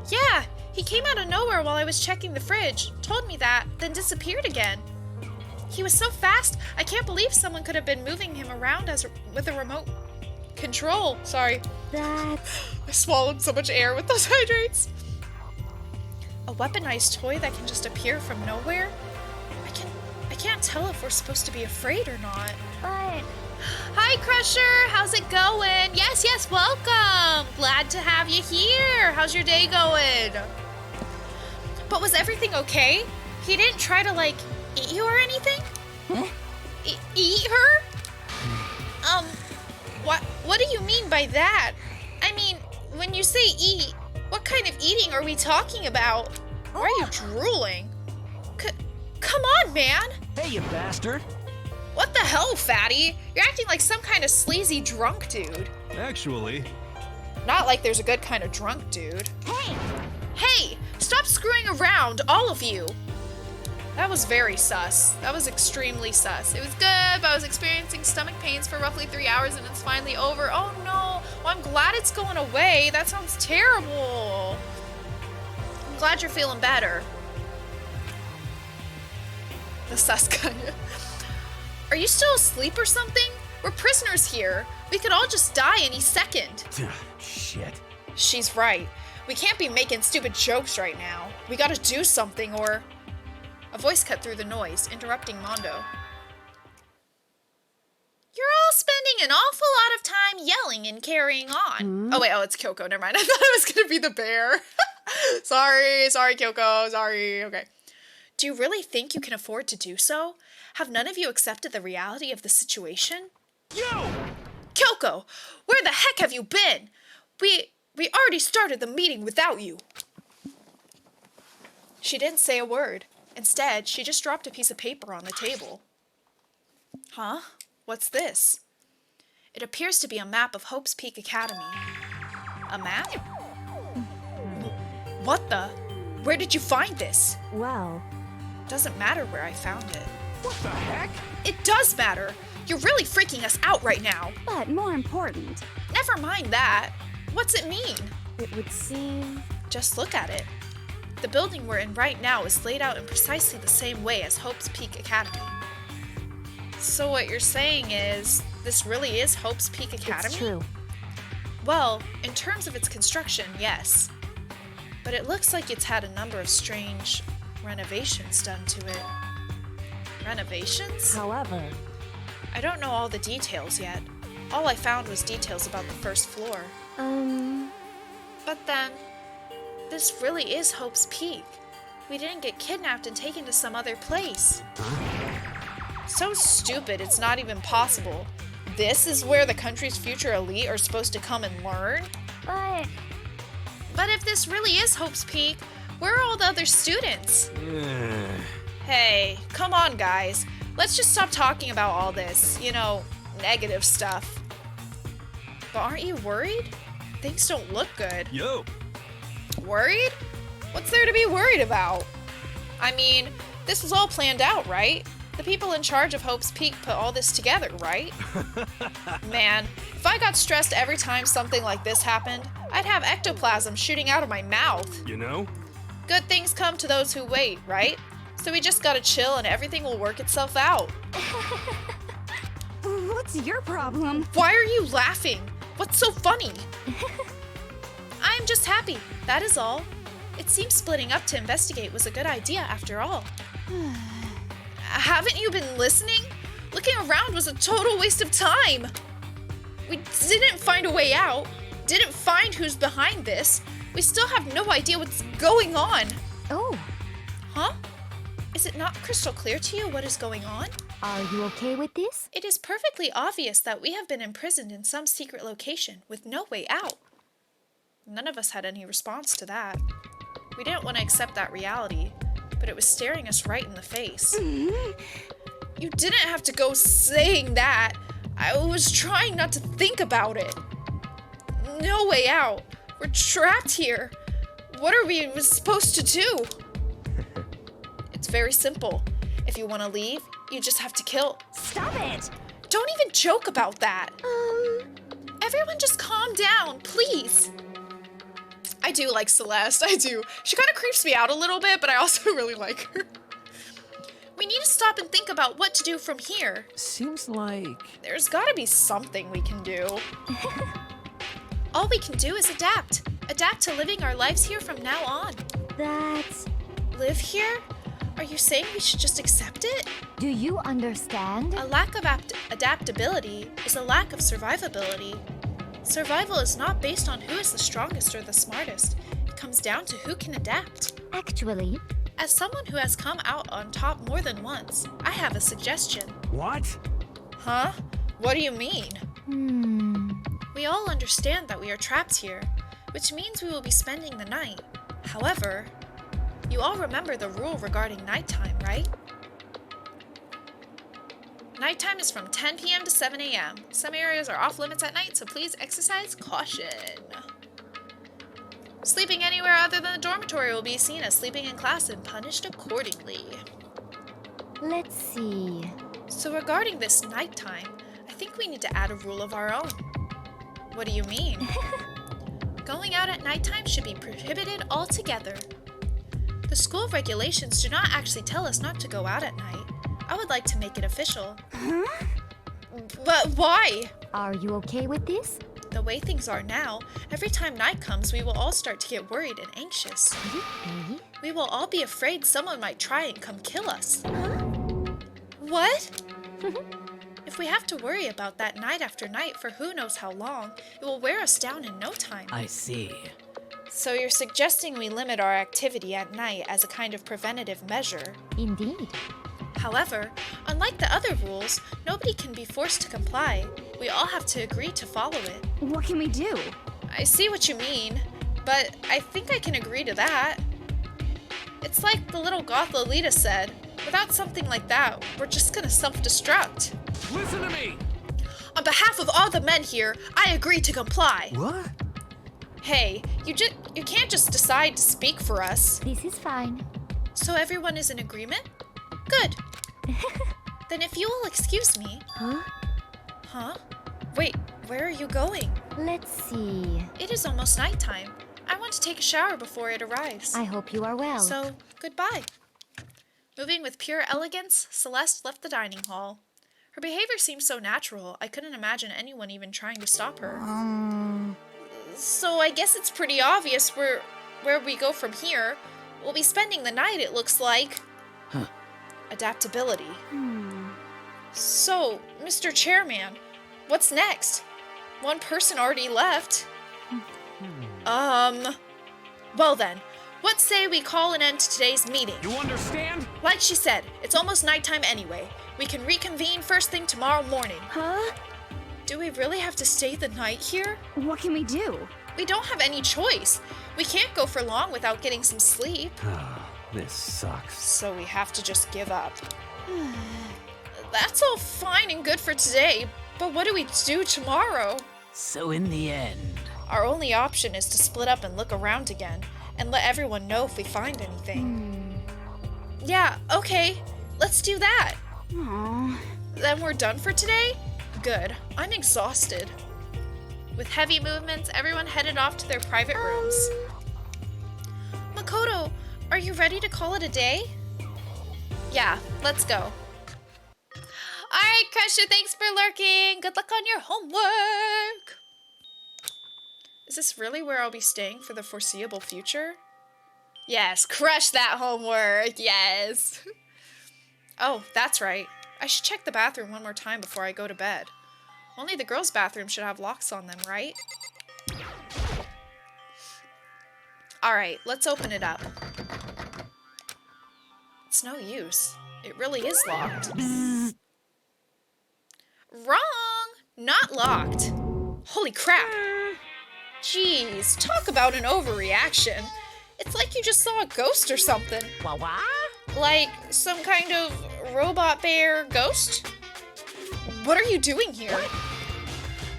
Yeah, he came out of nowhere while I was checking the fridge, told me that, then disappeared again. He was so fast, I can't believe someone could have been moving him around with a remote control. Sorry. I swallowed so much air with those hydrates. A weaponized toy that can just appear from nowhere? I can't tell if we're supposed to be afraid or not. But... Hi, Crusher! How's it going? Yes, welcome! Glad to have you here! How's your day going? But was everything okay? He didn't try to, like, eat you or anything? Huh? Eat her? What do you mean by that? I mean, when you say eat, what kind of eating are we talking about? Why are you drooling? Come on, man! Hey, you bastard! What the hell, fatty? You're acting like some kind of sleazy drunk dude. Actually... Not like there's a good kind of drunk dude. Hey! Stop screwing around, all of you! That was very sus. That was extremely sus. It was good, but I was experiencing stomach pains for roughly 3 hours and it's finally over. Oh no! Well, I'm glad it's going away. That sounds terrible. I'm glad you're feeling better. The sus kind of... Are you still asleep or something? We're prisoners here. We could all just die any second. Shit. She's right. We can't be making stupid jokes right now. We gotta do something or... A voice cut through the noise, interrupting Mondo. You're all spending an awful lot of time yelling and carrying on. Oh wait, it's Kyoko, never mind. I thought it was gonna be the bear. Sorry, Kyoko, sorry, okay. Do you really think you can afford to do so? Have none of you accepted the reality of the situation? You! Kyoko, where the heck have you been? We already started the meeting without you. She didn't say a word. Instead, she just dropped a piece of paper on the table. Huh? What's this? It appears to be a map of Hope's Peak Academy. A map? What the? Where did you find this? Well... Doesn't matter where I found it. What the heck? It does matter! You're really freaking us out right now! But more important... Never mind that. What's it mean? It would seem... Just look at it. The building we're in right now is laid out in precisely the same way as Hope's Peak Academy. So what you're saying is, this really is Hope's Peak Academy? It's true. Well, in terms of its construction, yes. But it looks like it's had a number of strange renovations done to it. Renovations? However... I don't know all the details yet. All I found was details about the first floor. But then, this really is Hope's Peak. We didn't get kidnapped and taken to some other place. So stupid, it's not even possible. This is where the country's future elite are supposed to come and learn? But if this really is Hope's Peak, where are all the other students? Hey, come on, guys. Let's just stop talking about all this, negative stuff. But aren't you worried? Things don't look good. Yo! Worried? What's there to be worried about? I mean, this was all planned out, right? The people in charge of Hope's Peak put all this together, right? Man, if I got stressed every time something like this happened, I'd have ectoplasm shooting out of my mouth. You know? Good things come to those who wait, right? So we just gotta chill and everything will work itself out. What's your problem? Why are you laughing? What's so funny? I'm just happy, that is all. It seems splitting up to investigate was a good idea after all. Haven't you been listening? Looking around was a total waste of time. We didn't find a way out, didn't find who's behind this. We still have no idea what's going on. Oh. Huh? Is it not crystal clear to you what is going on? Are you okay with this? It is perfectly obvious that we have been imprisoned in some secret location with no way out. None of us had any response to that. We didn't want to accept that reality, but it was staring us right in the face. You didn't have to go saying that. I was trying not to think about it. No way out. We're trapped here. What are we supposed to do? It's very simple. If you want to leave, you just have to kill. Stop it! Don't even joke about that. Everyone just calm down, please. I do like Celeste, I do. She kind of creeps me out a little bit, but I also really like her. We need to stop and think about what to do from here. Seems like... There's gotta be something we can do. All we can do is adapt. Adapt to living our lives here from now on. That's... Live here? Are you saying we should just accept it? Do you understand? A lack of adaptability is a lack of survivability. Survival is not based on who is the strongest or the smartest. It comes down to who can adapt. Actually... As someone who has come out on top more than once, I have a suggestion. What? Huh? What do you mean? We all understand that we are trapped here, which means we will be spending the night. However, you all remember the rule regarding nighttime, right? Nighttime is from 10 p.m. to 7 a.m. Some areas are off limits at night, so please exercise caution. Sleeping anywhere other than the dormitory will be seen as sleeping in class and punished accordingly. Let's see... So regarding this nighttime, I think we need to add a rule of our own. What do you mean? Going out at nighttime should be prohibited altogether. The school regulations do not actually tell us not to go out at night. I would like to make it official. Huh? But why? Are you okay with this? The way things are now, every time night comes, we will all start to get worried and anxious. We will all be afraid someone might try and come kill us. Huh? What? If we have to worry about that night after night for who knows how long, it will wear us down in no time. I see. So you're suggesting we limit our activity at night as a kind of preventative measure? Indeed. However, unlike the other rules, nobody can be forced to comply. We all have to agree to follow it. What can we do? I see what you mean, but I think I can agree to that. It's like the little goth Lolita said, without something like that, we're just gonna self-destruct. Listen to me! On behalf of all the men here, I agree to comply. What? Hey, you can't just decide to speak for us. This is fine. So everyone is in agreement? Good. Then if you will excuse me... Huh? Huh? Wait, where are you going? Let's see. It is almost nighttime. I want to take a shower before it arrives. I hope you are well. So, goodbye. Moving with pure elegance, Celeste left the dining hall. Her behavior seemed so natural, I couldn't imagine anyone even trying to stop her. So I guess it's pretty obvious where we go from here. We'll be spending the night, it looks like. Huh. Adaptability. So, Mr. Chairman, what's next? One person already left. Well then, what say we call an end to today's meeting? You understand? Like she said, it's almost nighttime anyway. We can reconvene first thing tomorrow morning. Huh? Do we really have to stay the night here? What can we do? We don't have any choice. We can't go for long without getting some sleep. This sucks. So we have to just give up. That's all fine and good for today, but what do we do tomorrow? So in the end... Our only option is to split up and look around again, and let everyone know if we find anything. Yeah, okay, let's do that. Aww. Then we're done for today? Good, I'm exhausted. With heavy movements, everyone headed off to their private rooms. Makoto, are you ready to call it a day? Yeah, let's go. Alright, Crusher, thanks for lurking. Good luck on your homework. Is this really where I'll be staying for the foreseeable future? Yes, crush that homework, yes. Oh, that's right. I should check the bathroom one more time before I go to bed. Only the girls' bathroom should have locks on them, right? Alright, let's open it up. It's no use. It really is locked. Wrong! Not locked. Holy crap. Jeez, talk about an overreaction. It's like you just saw a ghost or something. What? Like some kind of robot bear ghost? What are you doing here?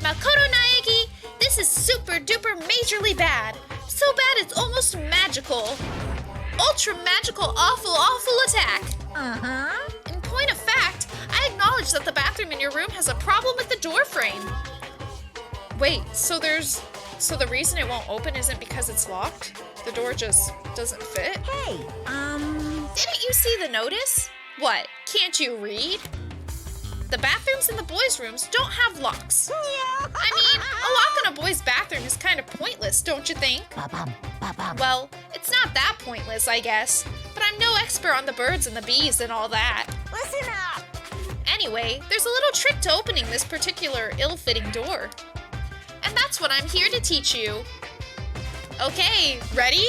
Makoto Naegi, this is super duper majorly bad. So bad it's almost magical. Ultra magical awful attack. In point of fact, I acknowledge that the bathroom in your room has a problem with the door frame. Wait, so the reason it won't open isn't because it's locked? The door just doesn't fit? Hey, Didn't you see the notice? What, can't you read? The bathrooms in the boys' rooms don't have locks. I mean, a lock on a boy's bathroom is kind of pointless, don't you think? Well, it's not that pointless, I guess. But I'm no expert on the birds and the bees and all that. Listen up! Anyway, there's a little trick to opening this particular ill-fitting door. And that's what I'm here to teach you. Okay, ready?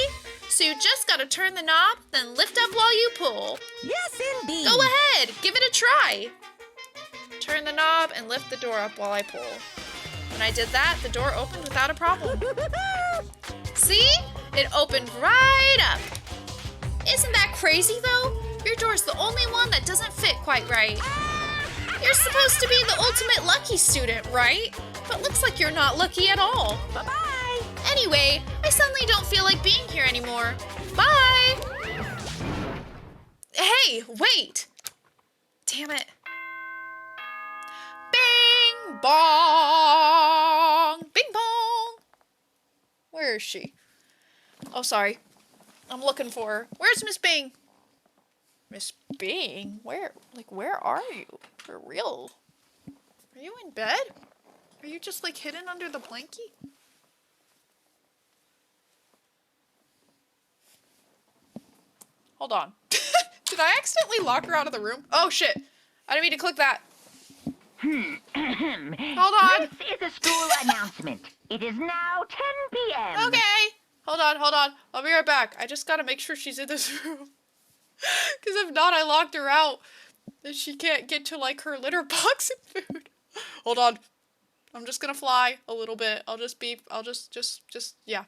So you just gotta turn the knob, then lift up while you pull. Yes, indeed! Go ahead, give it a try. Turn the knob and lift the door up while I pull. When I did that, the door opened without a problem. See? It opened right up. Isn't that crazy though? Your door's the only one that doesn't fit quite right. You're supposed to be the ultimate lucky student, right? But looks like you're not lucky at all. Bye-bye! Anyway, I suddenly don't feel like being here anymore. Bye! Hey, wait! Damn it. Bing bong! Bing bong! Where is she? Oh, sorry. I'm looking for her. Where's Miss Bing? Miss Bing? Where? Like, where are you? For real? Are you in bed? Are you just, like, hidden under the blankie? Hold on. Did I accidentally lock her out of the room? Oh, shit. I didn't mean to click that. Hold on. This is a school announcement. It is now 10 p.m. Okay. Hold on. I'll be right back. I just gotta make sure she's in this room. Because if not, I locked her out. And she can't get to, like, her litter box and food. Hold on. I'm just gonna fly a little bit. I'll just, yeah.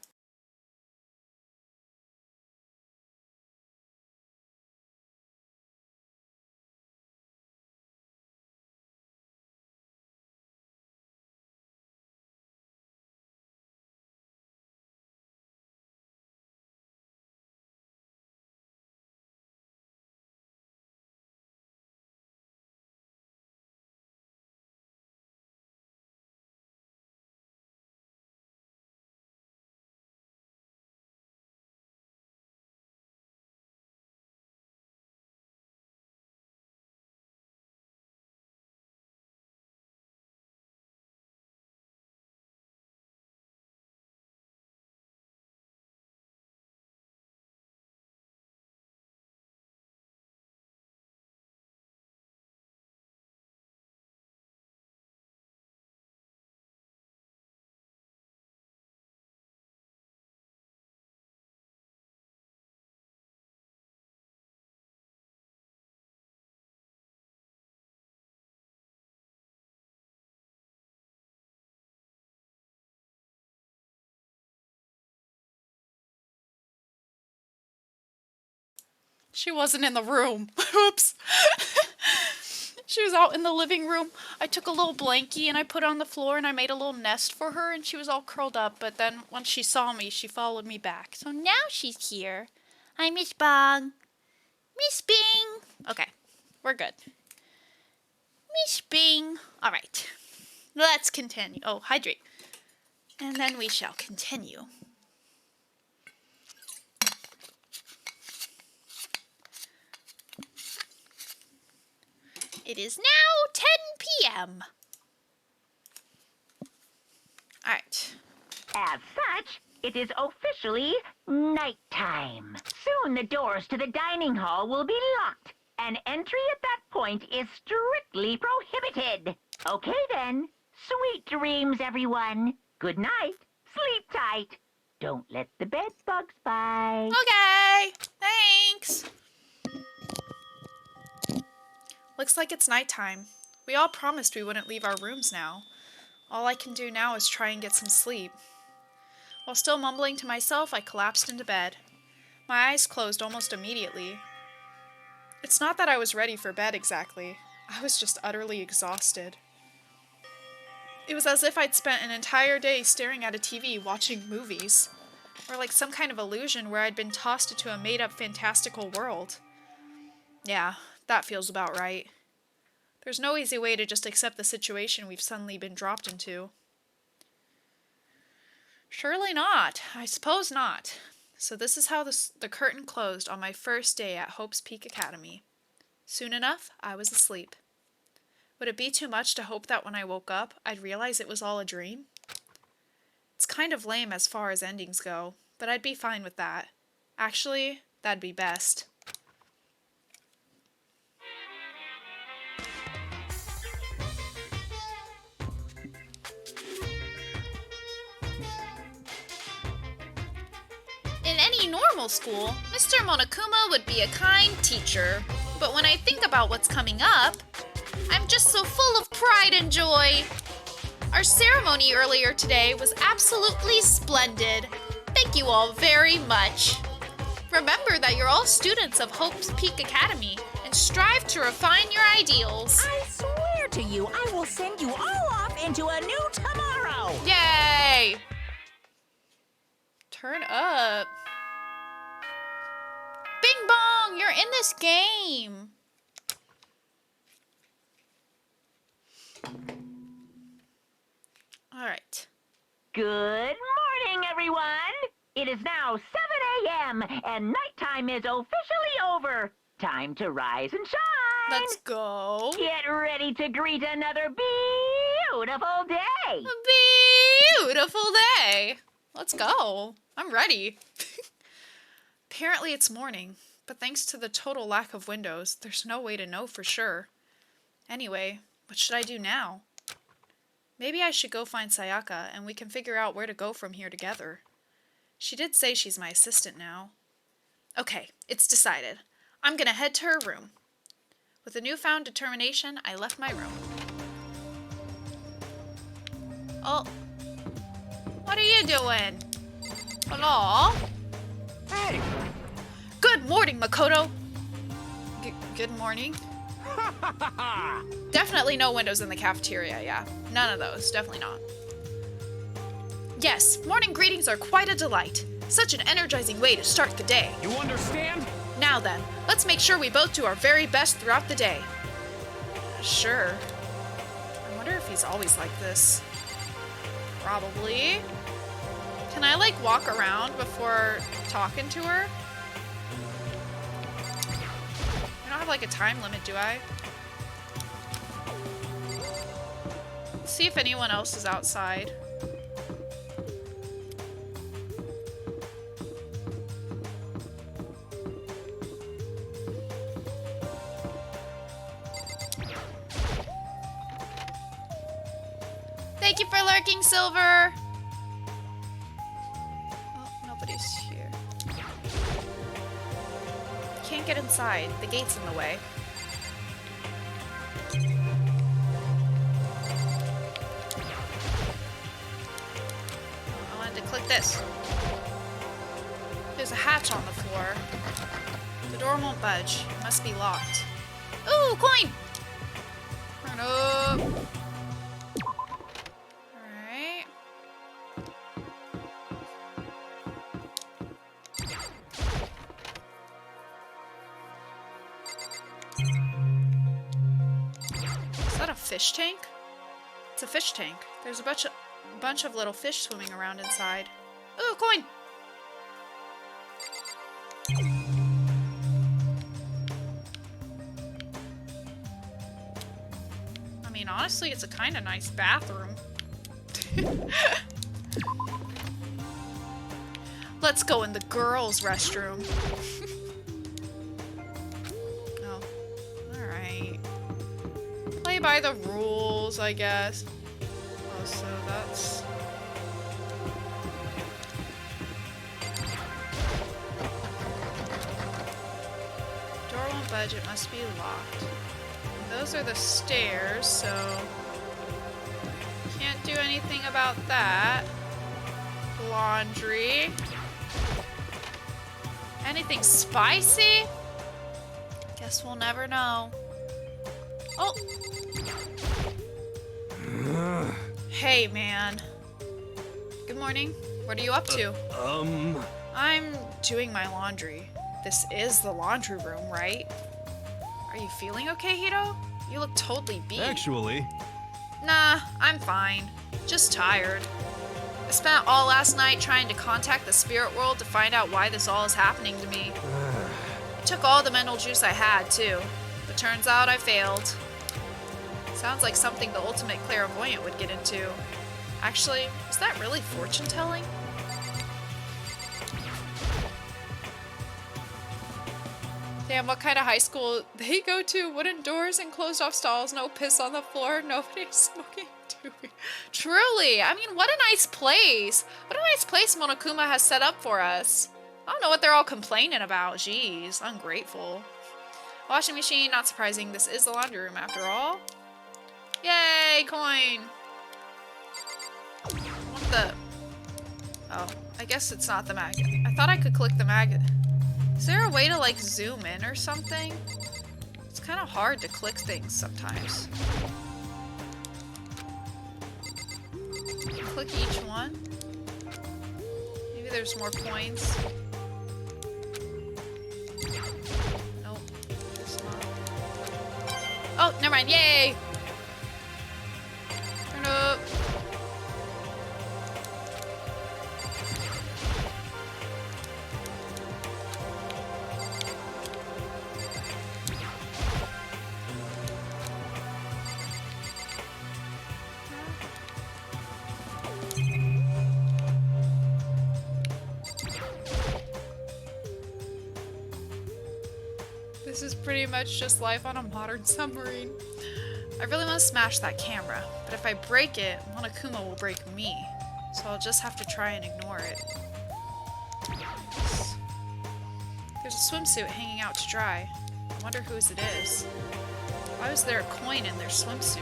She wasn't in the room. Oops. She was out in the living room. I took a little blankie and I put it on the floor and I made a little nest for her and she was all curled up. But then once she saw me, she followed me back. So now she's here. Hi, Miss Bong. Miss Bing. Okay, we're good. Miss Bing. All right. Let's continue. Oh, hydrate. And then we shall continue. It is now 10 p.m. All right. As such, it is officially nighttime. Soon the doors to the dining hall will be locked, and entry at that point is strictly prohibited. Okay then. Sweet dreams, everyone. Good night. Sleep tight. Don't let the bed bugs bite. Okay. Thanks. Looks like it's nighttime. We all promised we wouldn't leave our rooms now. All I can do now is try and get some sleep. While still mumbling to myself, I collapsed into bed. My eyes closed almost immediately. It's not that I was ready for bed exactly. I was just utterly exhausted. It was as if I'd spent an entire day staring at a TV watching movies, or like some kind of illusion where I'd been tossed into a made-up fantastical world. Yeah, that feels about right. There's no easy way to just accept the situation we've suddenly been dropped into. Surely not. I suppose not. So this is how the curtain closed on my first day at Hope's Peak Academy. Soon enough, I was asleep. Would it be too much to hope that when I woke up, I'd realize it was all a dream? It's kind of lame as far as endings go, but I'd be fine with that. Actually, that'd be best. In any normal school, Mr. Monokuma would be a kind teacher. But when I think about what's coming up, I'm just so full of pride and joy. Our ceremony earlier today was absolutely splendid. Thank you all very much. Remember that you're all students of Hope's Peak Academy and strive to refine your ideals. I swear to you, I will send you all off into a new tomorrow. Yay! Turn up. Bing bong, you're in this game. All right. Good morning, everyone. It is now 7 a.m. and nighttime is officially over. Time to rise and shine. Let's go. Get ready to greet another beautiful day. A beautiful day. Let's go. I'm ready. Apparently it's morning, but thanks to the total lack of windows, there's no way to know for sure. Anyway, what should I do now? Maybe I should go find Sayaka and we can figure out where to go from here together. She did say she's my assistant now. Okay, it's decided. I'm gonna head to her room. With a newfound determination, I left my room. Oh. What are you doing? Hello? Hey! Good morning, Makoto! Good morning? Definitely no windows in the cafeteria, yeah. None of those, definitely not. Yes, morning greetings are quite a delight. Such an energizing way to start the day. You understand? Now then, let's make sure we both do our very best throughout the day. Sure. I wonder if he's always like this. Probably. Can I, like, walk around before talking to her? I don't have, like, a time limit, do I? Let's see if anyone else is outside. Thank you for lurking, Silver! Oh, nobody's here. Can't get inside. The gate's in the way. I wanted to click this. There's a hatch on the floor. The door won't budge. It must be locked. Ooh, coin! Turn up. Alright. Is that a fish tank? It's a fish tank. There's a bunch of little fish swimming around inside. Ooh, coin! I mean, honestly, it's a kind of nice bathroom. Let's go in the girls' restroom. Oh, alright. Play by the rules, I guess. Oh, so that's... Door won't budge, it must be locked. Those are the stairs, so... Can't do anything about that. Laundry. Anything spicy? Guess we'll never know. Oh! Hey, man. Good morning. What are you up to? I'm doing my laundry. This is the laundry room, right? Are you feeling okay, Hito? You look totally beat. Actually... Nah, I'm fine. Just tired. I spent all last night trying to contact the spirit world to find out why this all is happening to me. It took all the mental juice I had, too. But turns out I failed. Sounds like something the ultimate clairvoyant would get into. Actually, is that really fortune telling? Damn, what kind of high school they go to? Wooden doors and closed off stalls, no piss on the floor, nobody's smoking. Truly, I mean, what a nice place. What a nice place Monokuma has set up for us. I don't know what they're all complaining about. Jeez, ungrateful. Washing machine, not surprising. This is the laundry room after all. Yay, coin. What the? Oh, I guess it's not the magnet. I thought I could click the magnet. Is there a way to like zoom in or something? It's kind of hard to click things sometimes. Click each one. Maybe there's more coins. Nope. It's not. Oh, never mind. Yay! Turn up. This is pretty much just life on a modern submarine. I really want to smash that camera, but if I break it, Monokuma will break me. So I'll just have to try and ignore it. There's a swimsuit hanging out to dry. I wonder whose it is. Why was there a coin in their swimsuit?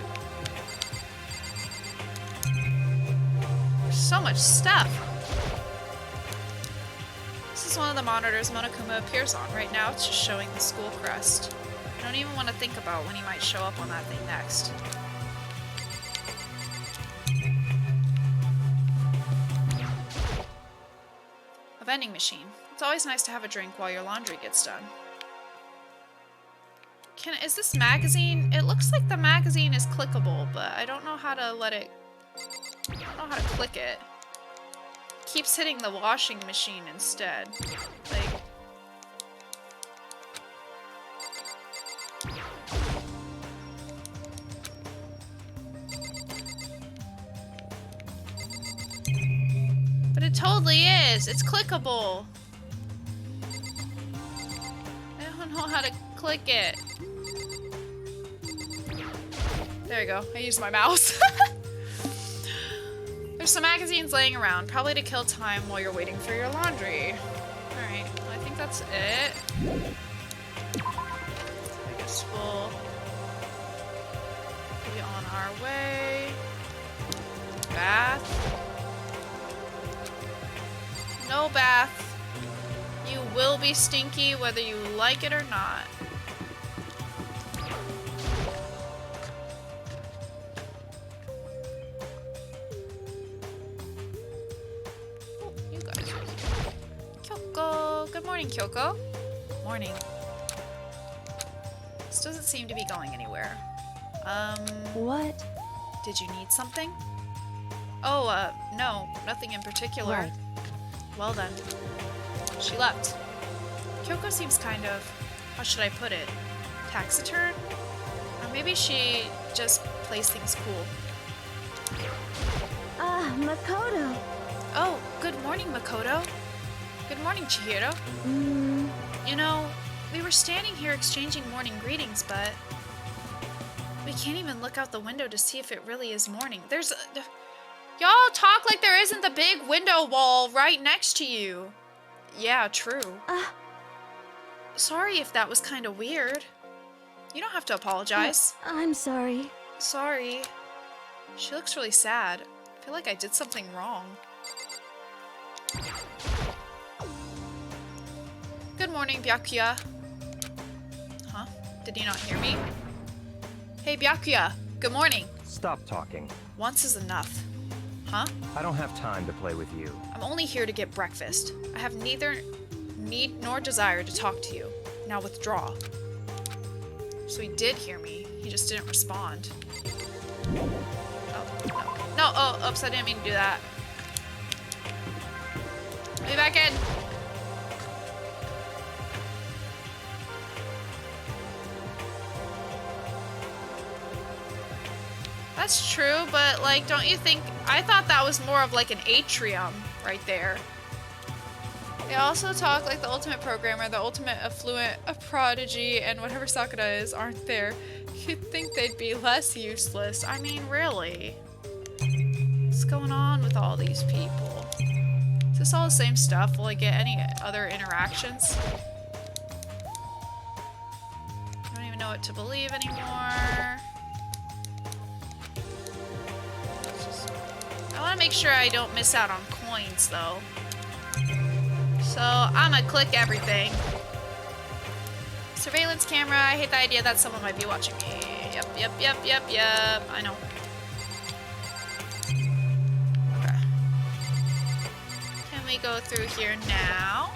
There's so much stuff! This is one of the monitors Monokuma appears on. Right now it's just showing the school crest. I don't even want to think about when he might show up on that thing next. A vending machine. It's always nice to have a drink while your laundry gets done. Is this magazine? It looks like the magazine is clickable, but I don't know how to let it... I don't know how to click it. Keeps hitting the washing machine instead. Like... But it totally is! It's clickable! I don't know how to click it. There you go. I used my mouse. There's some magazines laying around, probably to kill time while you're waiting for your laundry. Alright, well, I think that's it. I guess we'll be on our way. Bath. No bath. You will be stinky whether you like it or not. Good morning, Kyoko. Morning. This doesn't seem to be going anywhere. What? Did you need something? Oh, no. Nothing in particular. Right. Well then. She left. Kyoko seems kind of... how should I put it? Taciturn? Or maybe she just plays things cool. Ah, Makoto. Oh, good morning, Makoto. Good morning, Chihiro. You know, we were standing here exchanging morning greetings, but we can't even look out the window to see if it really is morning. There's a... Y'all talk like there isn't the big window wall right next to you. Yeah, true. Sorry if that was kind of weird. You don't have to apologize. I'm sorry. Sorry. She looks really sad. I feel like I did something wrong. Good morning, Byakuya. Huh? Did you not hear me? Hey, Byakuya. Good morning. Stop talking. Once is enough. Huh? I don't have time to play with you. I'm only here to get breakfast. I have neither need nor desire to talk to you. Now withdraw. So he did hear me. He just didn't respond. Oh, no. No, oh, oops, I didn't mean to do that. Be back in. that's true, but like, don't you think, I thought that was more of like an atrium right there. They also talk like the ultimate programmer, the ultimate affluent, a prodigy, and whatever Sakura is aren't there. You'd think they'd be less useless. I mean, really? What's going on with all these people? Is this all the same stuff? Will I get any other interactions? I don't even know what to believe anymore. I want to make sure I don't miss out on coins, though. So, I'm gonna click everything. Surveillance camera. I hate the idea that someone might be watching me. Yep. I know. Okay. Can we go through here now?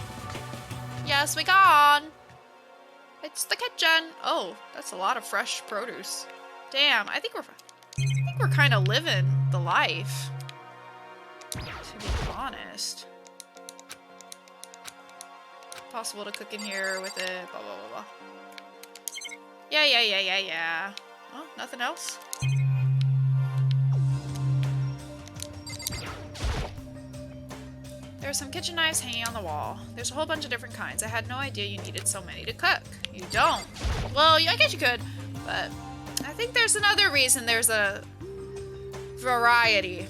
Yes, we can. It's the kitchen. Oh, that's a lot of fresh produce. Damn, I think we're kind of living the life. To be honest. Possible to cook in here with it, blah, blah, blah, blah. Yeah. Oh, nothing else? There are some kitchen knives hanging on the wall. There's a whole bunch of different kinds. I had no idea you needed so many to cook. You don't. Well, I guess you could, but I think there's another reason there's a variety.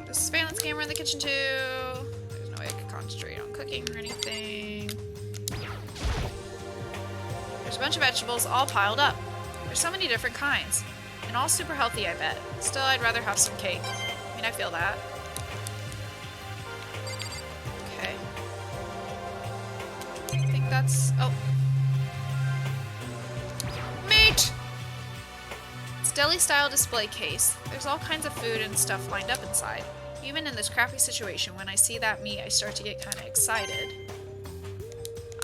There's a surveillance camera in the kitchen too. There's no way I could concentrate on cooking or anything. There's a bunch of vegetables all piled up. There's so many different kinds. And all super healthy, I bet. Still, I'd rather have some cake. I mean, I feel that. Okay. I think that's... Oh. Meat! It's deli-style display case. There's all kinds of food and stuff lined up inside. Even in this crappy situation, when I see that meat, I start to get kind of excited.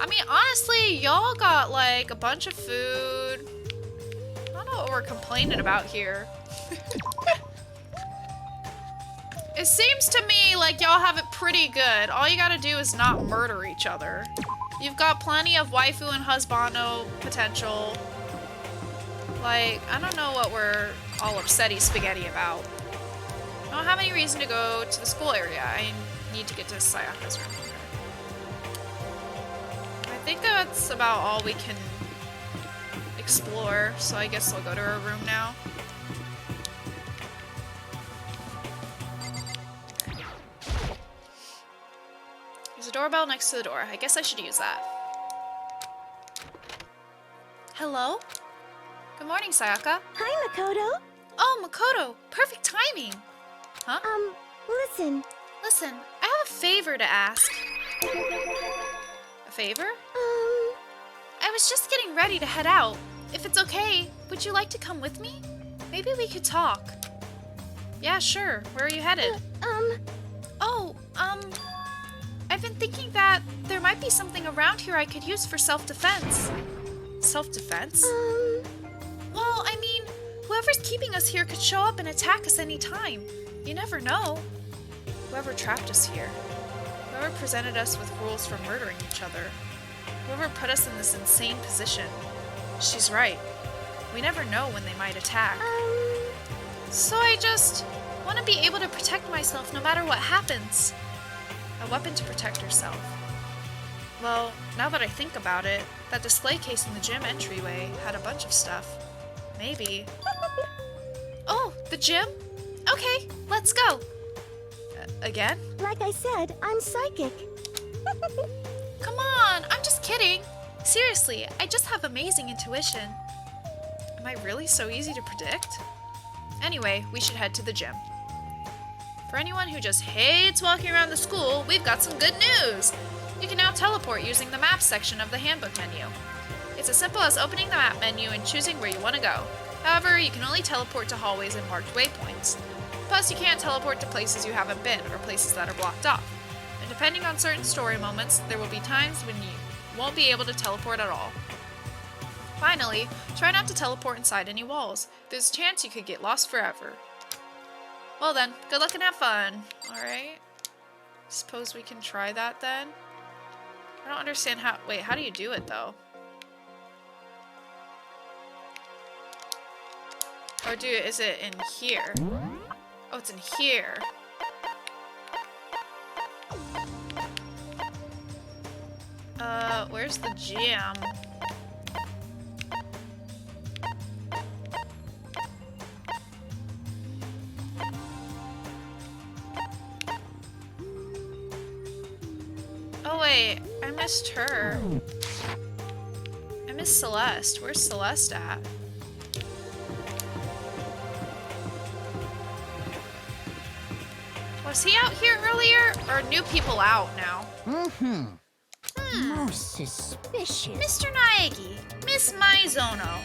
I mean, honestly, y'all got like a bunch of food. I don't know what we're complaining about here. It seems to me like y'all have it pretty good. All you gotta do is not murder each other. You've got plenty of waifu and husbando potential. Like, I don't know what we're all upsetty spaghetti about. I don't have any reason to go to the school area. I need to get to Sayaka's room. I think that's about all we can explore, so I guess I'll go to her room now. There's a doorbell next to the door. I guess I should use that. Hello? Good morning, Sayaka. Hi, Makoto. Oh, Makoto. Perfect timing. Huh? Listen. Listen, I have a favor to ask. A favor? I was just getting ready to head out. If it's okay, would you like to come with me? Maybe we could talk. Yeah, sure. Where are you headed? I've been thinking that there might be something around here I could use for self-defense. Self-defense? Well, I mean, whoever's keeping us here could show up and attack us any time. You never know. Whoever trapped us here. Whoever presented us with rules for murdering each other. Whoever put us in this insane position. She's right. We never know when they might attack. So I just want to be able to protect myself no matter what happens. A weapon to protect herself. Well, now that I think about it, that display case in the gym entryway had a bunch of stuff. Maybe. Oh, the gym? Okay, let's go. Again? Like I said, I'm psychic. Come on, I'm just kidding. Seriously, I just have amazing intuition. Am I really so easy to predict? Anyway, we should head to the gym. For anyone who just hates walking around the school, we've got some good news! You can now teleport using the map section of the handbook menu. It's as simple as opening the map menu and choosing where you want to go. However, you can only teleport to hallways and marked waypoints. Plus, you can't teleport to places you haven't been or places that are blocked off. And depending on certain story moments, there will be times when you won't be able to teleport at all. Finally, try not to teleport inside any walls. There's a chance you could get lost forever. Well then, good luck and have fun. Alright. Suppose we can try that then? I don't understand how... Wait, how do you do it though? Or is it in here? Oh, it's in here. Where's the gym? Oh wait, I missed her. I missed Celeste. Where's Celeste at? Was he out here earlier? Or are new people out now? Most suspicious. Mr. Naegi, Miss Maizono,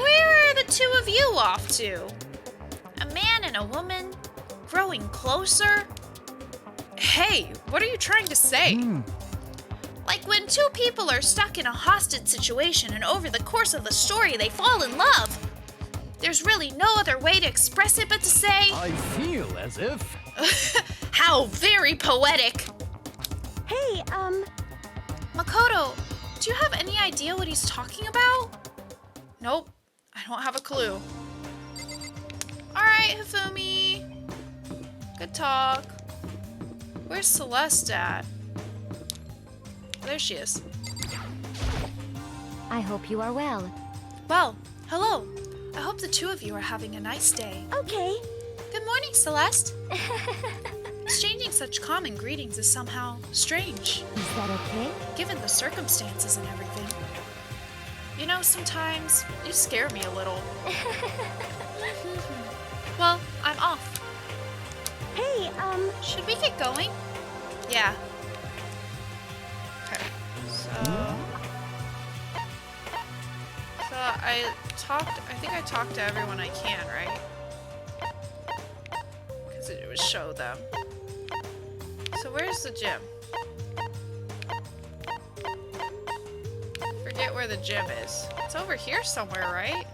where are the two of you off to? A man and a woman? Growing closer? Hey, what are you trying to say? Like when two people are stuck in a hostage situation and over the course of the story they fall in love. There's really no other way to express it but to say... I feel as if... How very poetic! Hey, Makoto, do you have any idea what he's talking about? Nope, I don't have a clue. Alright, Hifumi. Good talk. Where's Celeste at? There she is. I hope you are well. Well, hello. I hope the two of you are having a nice day. Okay. Good morning, Celeste. Exchanging such common greetings is somehow strange. Is that okay? Given the circumstances and everything. You know, sometimes you scare me a little. Well, I'm off. Hey, should we get going? Yeah. Okay. So I think I talked to everyone I can, right? Because it would show them. So where's the gym? Forget where the gym is. It's over here somewhere, right?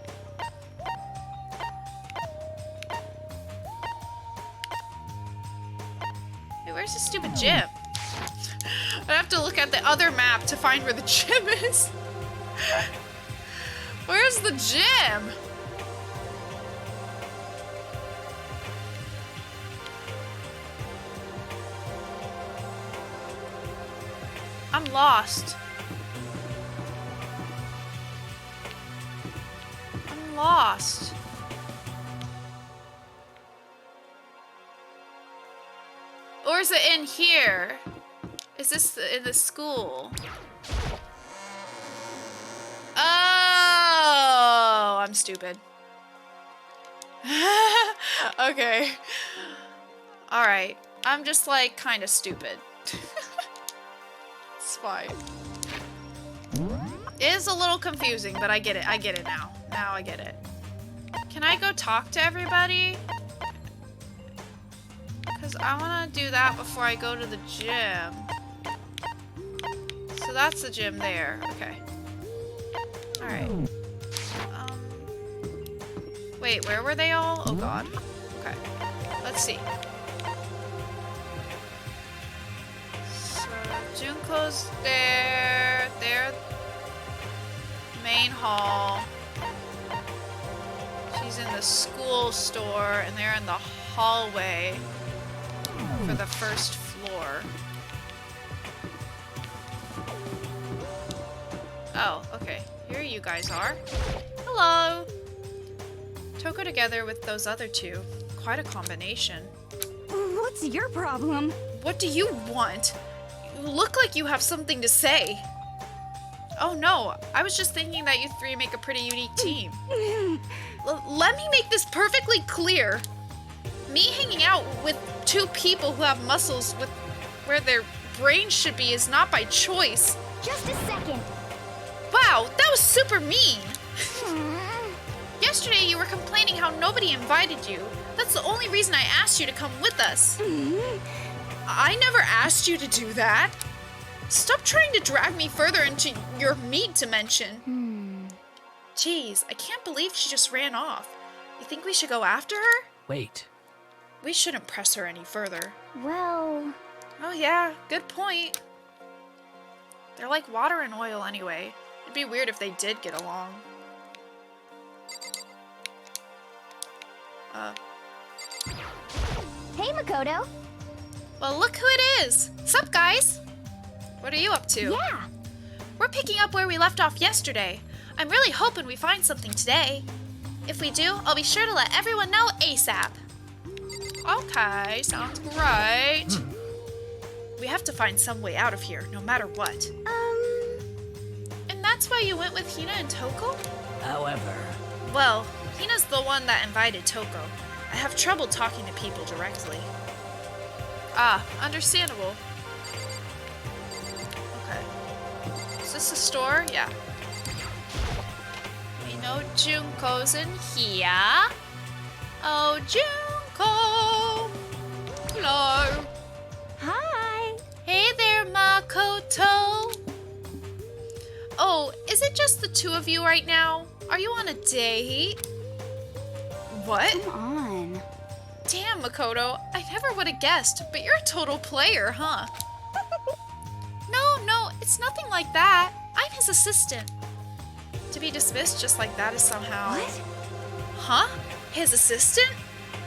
Hey, where's the stupid gym? I have to look at the other map to find where the gym is. Where's the gym? I'm lost. I'm lost. Or is it in here? Is this in the school? Oh, I'm stupid. Okay. Alright. I'm just like kind of stupid. It's fine. It is a little confusing, but I get it. I get it now. Now I get it. Can I go talk to everybody? Because I want to do that before I go to the gym. So that's the gym there. Okay. Alright. Wait, where were they all? Oh god. Okay. Let's see. So, Junko's there. They're main hall. She's in the school store, and they're in the hallway for the first floor. Oh, okay. Here you guys are. Hello! Toko together with those other two. Quite a combination. What's your problem? What do you want? You look like you have something to say. Oh no, I was just thinking that you three make a pretty unique team. Let me make this perfectly clear. Me hanging out with two people who have muscles with where their brains should be is not by choice. Just a second. Wow, that was super mean. Yesterday you were complaining how nobody invited you. That's the only reason I asked you to come with us. I never asked you to do that. Stop trying to drag me further into your meat dimension. Jeez, I can't believe she just ran off. You think we should go after her? Wait. We shouldn't press her any further. Well... Oh yeah, good point. They're like water and oil anyway. It'd be weird if they did get along. Hey, Makoto. Well, look who it is. Sup, guys? What are you up to? Yeah. We're picking up where we left off yesterday. I'm really hoping we find something today. If we do, I'll be sure to let everyone know ASAP. Okay, sounds great. We have to find some way out of here, no matter what. And that's why you went with Hina and Toko? However... Well, Hina's the one that invited Toko. I have trouble talking to people directly. Ah, understandable. Okay. Is this a store? Yeah. We know Junko's in here. Oh, Junko! Hello. Hi. Hey there, Makoto. Oh, is it just the two of you right now? Are you on a date? What? Come on. Damn, Makoto. I never would have guessed, but you're a total player, huh? No, it's nothing like that. I'm his assistant. To be dismissed just like that is somehow... What? Huh? His assistant?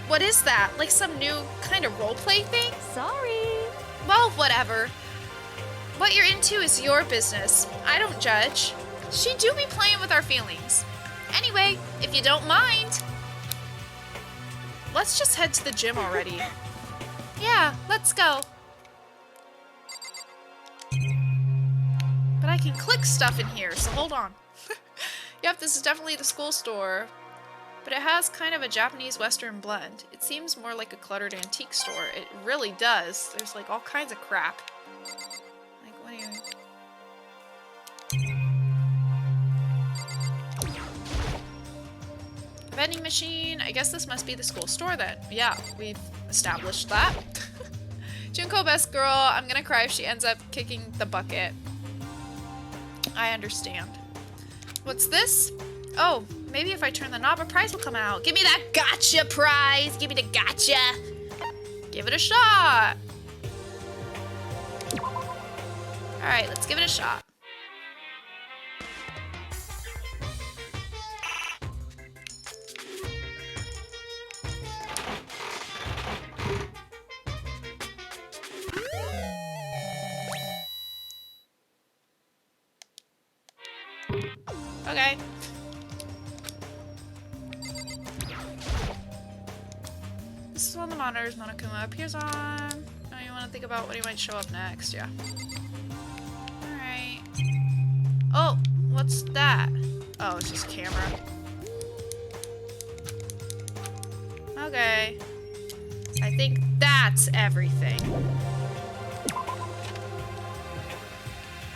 What is that? Like some new kind of roleplay thing? Sorry. Well, whatever. What you're into is your business. I don't judge. She do be playing with our feelings. Anyway, if you don't mind... Let's just head to the gym already. Yeah, let's go. But I can click stuff in here, so hold on. Yep, this is definitely the school store. But it has kind of a Japanese Western blend. It seems more like a cluttered antique store. It really does. There's like all kinds of crap. Like, what do you... Vending machine. I guess this must be the school store then. Yeah, we've established that. Junko, best girl. I'm gonna cry if she ends up kicking the bucket. I understand. What's this? Oh, maybe if I turn the knob, a prize will come out. Give me that gotcha prize. Give me the gotcha. Give it a shot. All right, let's give it a shot. Okay. This is on the monitors. Monokuma appears on. Oh, you want to think about what he might show up next? Yeah. Alright. Oh, what's that? Oh, it's just camera. Okay. I think that's everything.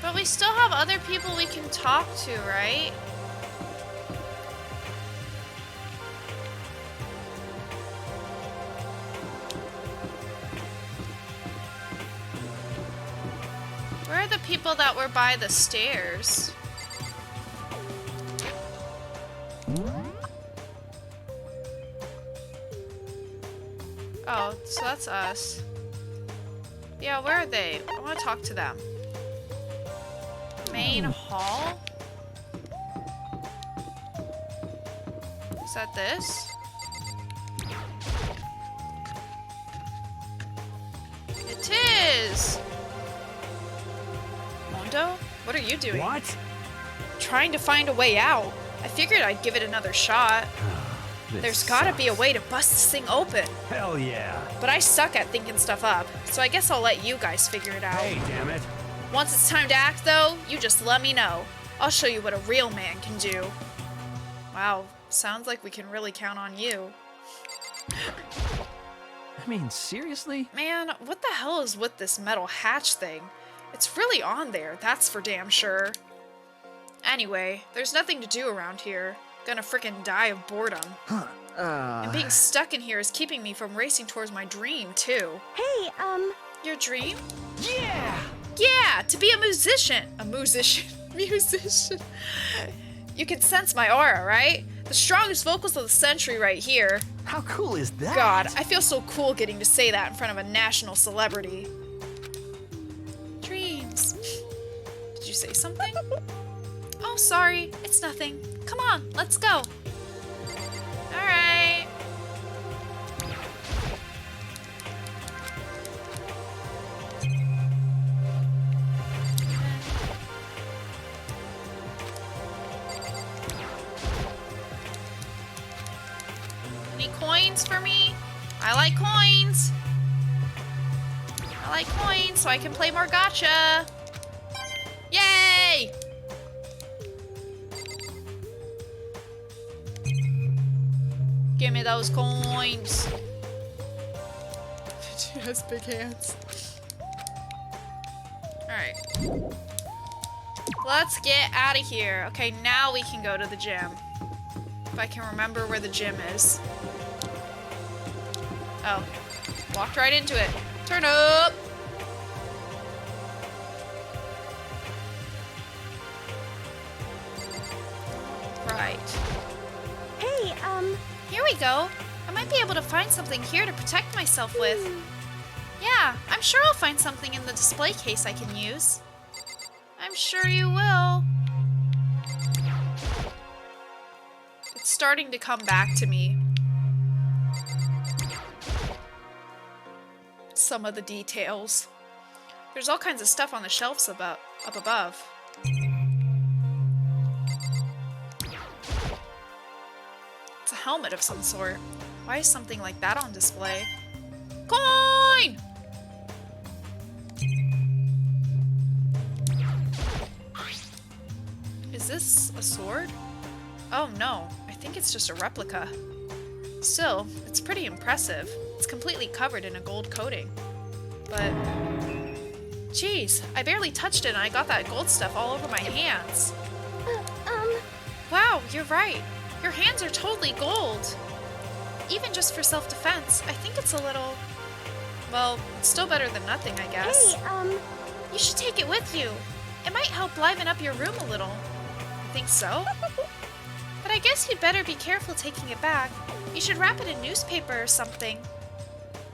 But we still have other people we can talk to, right? Where are the people that were by the stairs? Oh, so that's us. Yeah, where are they? I want to talk to them. Main hall? Is that this? It is! Mondo? What are you doing? What? Trying to find a way out. I figured I'd give it another shot. There's gotta be a way to bust this thing open. Hell yeah. But I suck at thinking stuff up, so I guess I'll let you guys figure it out. Hey, damn it. Once it's time to act, though, you just let me know. I'll show you what a real man can do. Wow, sounds like we can really count on you. I mean, seriously? Man, what the hell is with this metal hatch thing? It's really on there, that's for damn sure. Anyway, there's nothing to do around here. Gonna frickin' die of boredom. And being stuck in here is keeping me from racing towards my dream, too. Hey, Your dream? Yeah! Yeah, to be a musician. A musician. Musician. You can sense my aura, right? The strongest vocals of the century right here. How cool is that? God, I feel so cool getting to say that in front of a national celebrity. Dreams. Did you say something? Oh, sorry. It's nothing. Come on, let's go. Alright. coins for me? I like coins. I like coins so I can play more gacha. Yay! Give me those coins. She has big hands. Alright. Let's get out of here. Okay, now we can go to the gym. If I can remember where the gym is. Oh. Walked right into it. Turn up! Right. Hey, Here we go. I might be able to find something here to protect myself with. Yeah, I'm sure I'll find something in the display case I can use. I'm sure you will. It's starting to come back to me. Some of the details. There's all kinds of stuff on the shelves up above. It's a helmet of some sort. Why is something like that on display? Coin! Is this a sword? Oh no, I think it's just a replica. Still, it's pretty impressive. It's completely covered in a gold coating. But, geez, I barely touched it and I got that gold stuff all over my hands. Wow, you're right. Your hands are totally gold. Even just for self-defense, I think it's a little... Well, it's still better than nothing, I guess. Hey, You should take it with you. It might help liven up your room a little. You think so? But I guess you'd better be careful taking it back. You should wrap it in newspaper or something.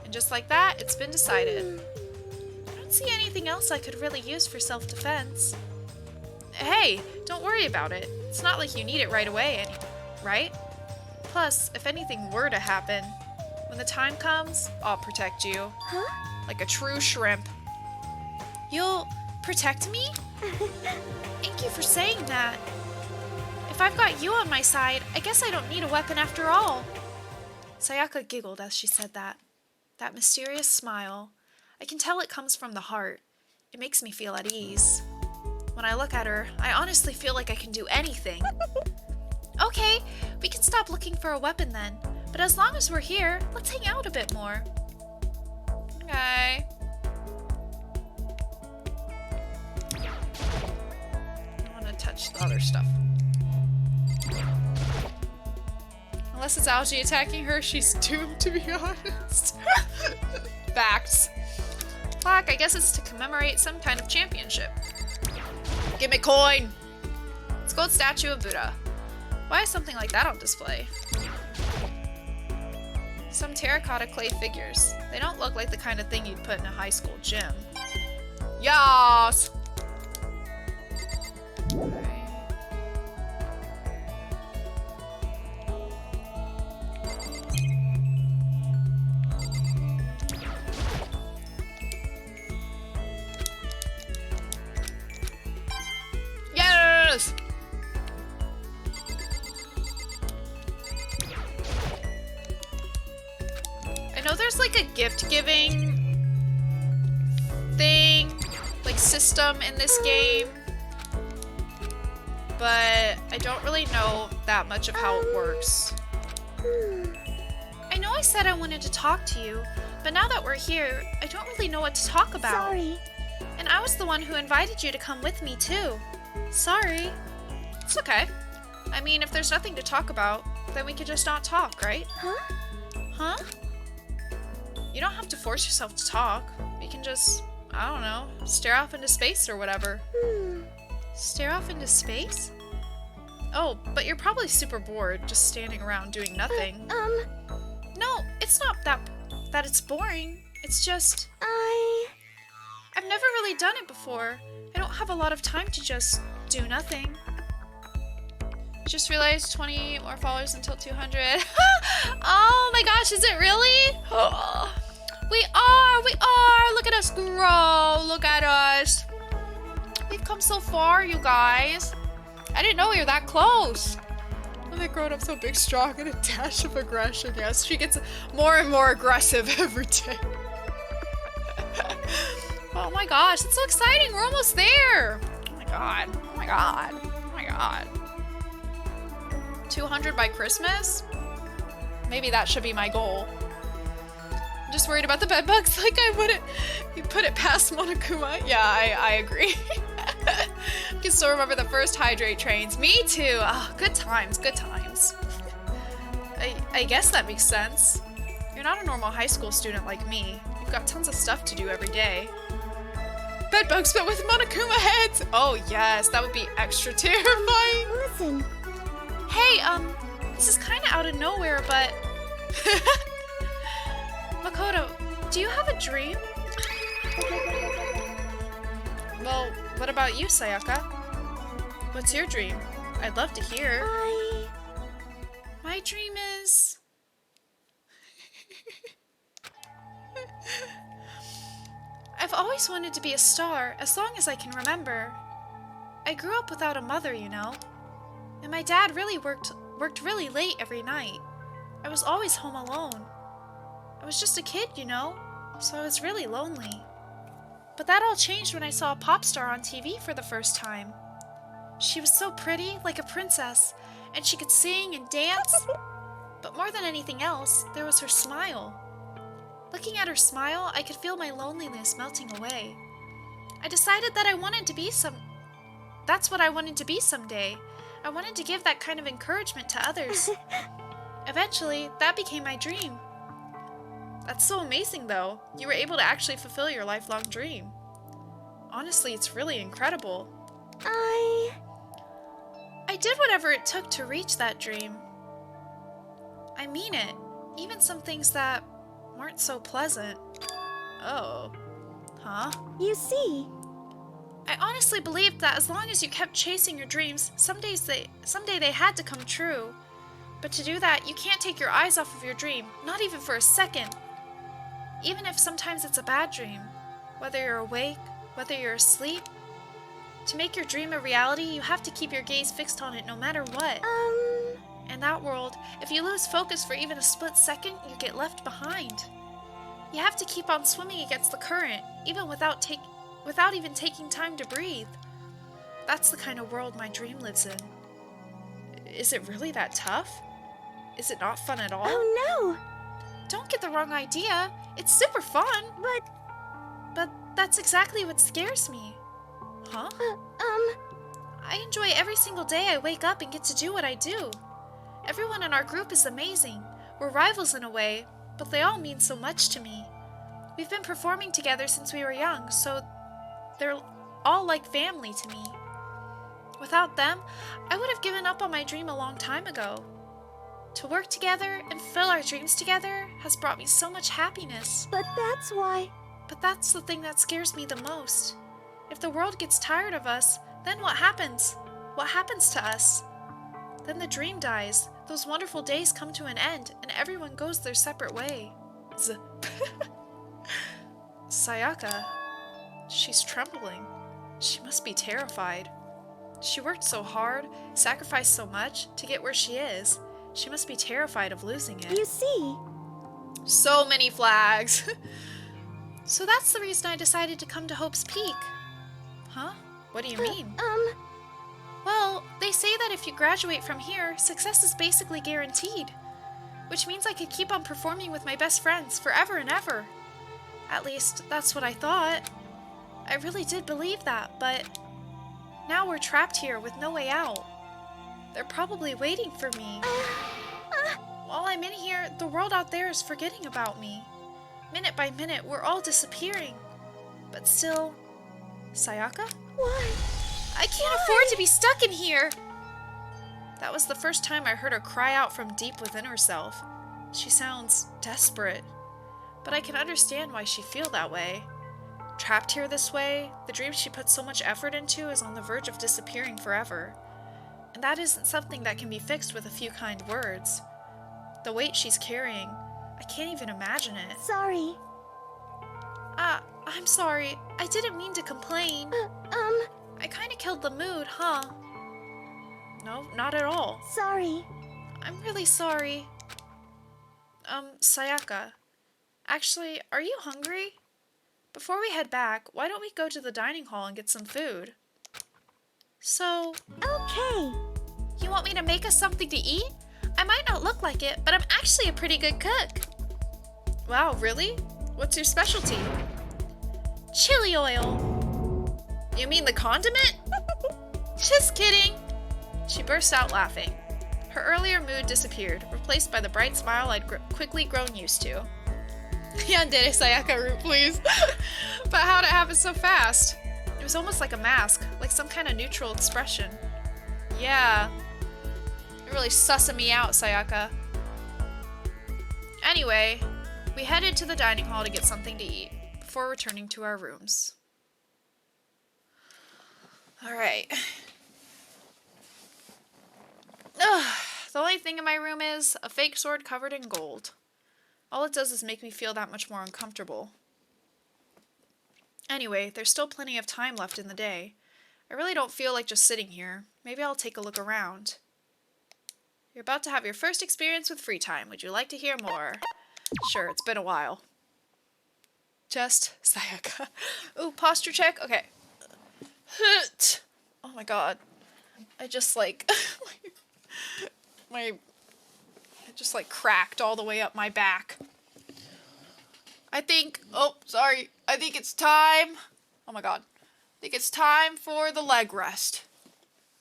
And just like that, it's been decided. I don't see anything else I could really use for self-defense. Hey, don't worry about it. It's not like you need it right away, right? Plus, if anything were to happen, when the time comes, I'll protect you. Huh? Like a true shrimp. You'll protect me? Thank you for saying that. If I've got you on my side, I guess I don't need a weapon after all. Sayaka giggled as she said that. That mysterious smile. I can tell it comes from the heart. It makes me feel at ease. When I look at her, I honestly feel like I can do anything. Okay, we can stop looking for a weapon then. But as long as we're here, let's hang out a bit more. Okay. I want to touch the other stuff. Unless it's Algae attacking her, she's doomed, to be honest. Facts. Fuck, I guess it's to commemorate some kind of championship. Give me coin! It's a gold statue of Buddha. Why is something like that on display? Some terracotta clay figures. They don't look like the kind of thing you'd put in a high school gym. Yas! Yes! I know there's like a gift-giving thing, like system in this game, but I don't really know that much of how it works. I know I said I wanted to talk to you, but now that we're here, I don't really know what to talk about. Sorry. And I was the one who invited you to come with me too. Sorry. It's okay. I mean, if there's nothing to talk about, then we could just not talk, right? Huh? Huh? You don't have to force yourself to talk. You can just, I don't know, stare off into space or whatever. Stare off into space? Oh, but you're probably super bored just standing around doing nothing. No, it's not that it's boring. It's just... I've never really done it before. I don't have a lot of time to just do nothing. Just realized 20 more followers until 200. Oh my gosh, is it really? Oh, we are! Look at us grow! Look at us! We've come so far, you guys. I didn't know we were that close. They're growing up so big, strong, and a dash of aggression. Yes, she gets more and more aggressive every day. Oh my gosh, it's so exciting. We're almost there. Oh my god. Oh my god. Oh my god. 200 by Christmas? Maybe that should be my goal. I'm just worried about the bed bugs. Like, I wouldn't. You put it past Monokuma? Yeah, I agree. I can still remember the first hydrate trains. Me too. Oh, good times, good times. I guess that makes sense. You're not a normal high school student like me. You've got tons of stuff to do every day. Bed bugs, but with Monokuma heads! Oh yes, that would be extra terrifying. Listen. Hey, this is kind of out of nowhere, but... Makoto, do you have a dream? Well, what about you, Sayaka? What's your dream? I'd love to hear. My dream is... I've always wanted to be a star, as long as I can remember. I grew up without a mother, you know. And my dad really worked really late every night. I was always home alone. I was just a kid, you know, so I was really lonely. But that all changed when I saw a pop star on TV for the first time. She was so pretty, like a princess, and she could sing and dance. But more than anything else, there was her smile. Looking at her smile, I could feel my loneliness melting away. I decided that that's what I wanted to be someday. I wanted to give that kind of encouragement to others. Eventually, that became my dream. That's so amazing, though. You were able to actually fulfill your lifelong dream. Honestly, it's really incredible. I did whatever it took to reach that dream. I mean it. Even some things that weren't so pleasant. Oh. Huh? You see. I honestly believed that as long as you kept chasing your dreams, someday they had to come true. But to do that, you can't take your eyes off of your dream, not even for a second. Even if sometimes it's a bad dream, whether you're awake, whether you're asleep. To make your dream a reality, you have to keep your gaze fixed on it no matter what. In that world, if you lose focus for even a split second, you get left behind. You have to keep on swimming against the current, even without even taking time to breathe. That's the kind of world my dream lives in. Is it really that tough? Is it not fun at all? Oh no! Don't get the wrong idea. It's super fun. But that's exactly what scares me. Huh? I enjoy every single day I wake up and get to do what I do. Everyone in our group is amazing. We're rivals in a way, but they all mean so much to me. We've been performing together since we were young, so they're all like family to me. Without them, I would have given up on my dream a long time ago. To work together and fulfill our dreams together has brought me so much happiness. But that's the thing that scares me the most. If the world gets tired of us, then what happens? What happens to us? Then the dream dies, those wonderful days come to an end, and everyone goes their separate way. Sayaka. She's trembling. She must be terrified. She worked so hard, sacrificed so much to get where she is. She must be terrified of losing it. You see. So many flags. So that's the reason I decided to come to Hope's Peak. Huh? What do you mean? Well, they say that if you graduate from here, success is basically guaranteed. Which means I could keep on performing with my best friends forever and ever. At least, that's what I thought. I really did believe that, but now we're trapped here with no way out. They're probably waiting for me. While I'm in here, the world out there is forgetting about me. Minute by minute, we're all disappearing. But still... Sayaka? Why? I can't afford to be stuck in here! That was the first time I heard her cry out from deep within herself. She sounds desperate. But I can understand why she'd feel that way. Trapped here this way, the dream she put so much effort into is on the verge of disappearing forever. And that isn't something that can be fixed with a few kind words. The weight she's carrying, I can't even imagine it. Sorry. I'm sorry. I didn't mean to complain. I kinda killed the mood, huh? No, not at all. Sorry. I'm really sorry. Sayaka. Actually, are you hungry? Before we head back, why don't we go to the dining hall and get some food? So... Okay. You want me to make us something to eat? I might not look like it, but I'm actually a pretty good cook. Wow, really? What's your specialty? Chili oil. You mean the condiment? Just kidding. She burst out laughing. Her earlier mood disappeared, replaced by the bright smile I'd quickly grown used to. Yandere Sayaka root, please. But how'd it happen so fast? It was almost like a mask, like some kind of neutral expression. Yeah. You're really sussing me out, Sayaka. Anyway, we headed to the dining hall to get something to eat, before returning to our rooms. Alright. The only thing in my room is a fake sword covered in gold. All it does is make me feel that much more uncomfortable. Anyway, there's still plenty of time left in the day. I really don't feel like just sitting here. Maybe I'll take a look around. You're about to have your first experience with free time. Would you like to hear more? Sure, it's been a while. Just Sayaka. Ooh, posture check? Okay. Oh my god. I just like... it just like cracked all the way up my back. I think... Oh, sorry. I think it's time... Oh my god. I think it's time for the leg rest.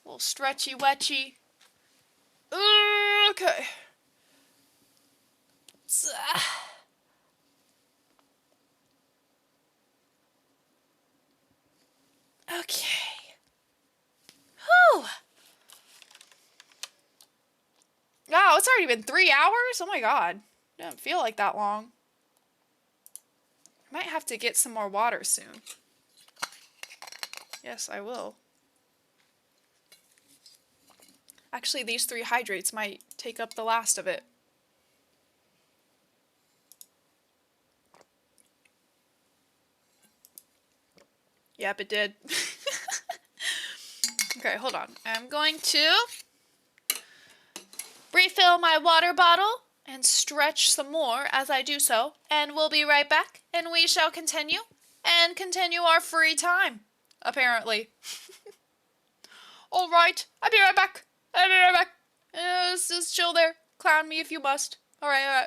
A little stretchy wetchy. Okay. Okay. Whew. Wow, it's already been 3 hours? Oh my god. Doesn't feel like that long. I might have to get some more water soon. Yes, I will. Actually, these 3 hydrates might take up the last of it. Yep, it did. Okay, hold on. I'm going to refill my water bottle and stretch some more as I do so. And we'll be right back, and we shall continue our free time, apparently. Alright, I'll be right back. I'll be right back. Just chill there. Clown me if you must. Alright,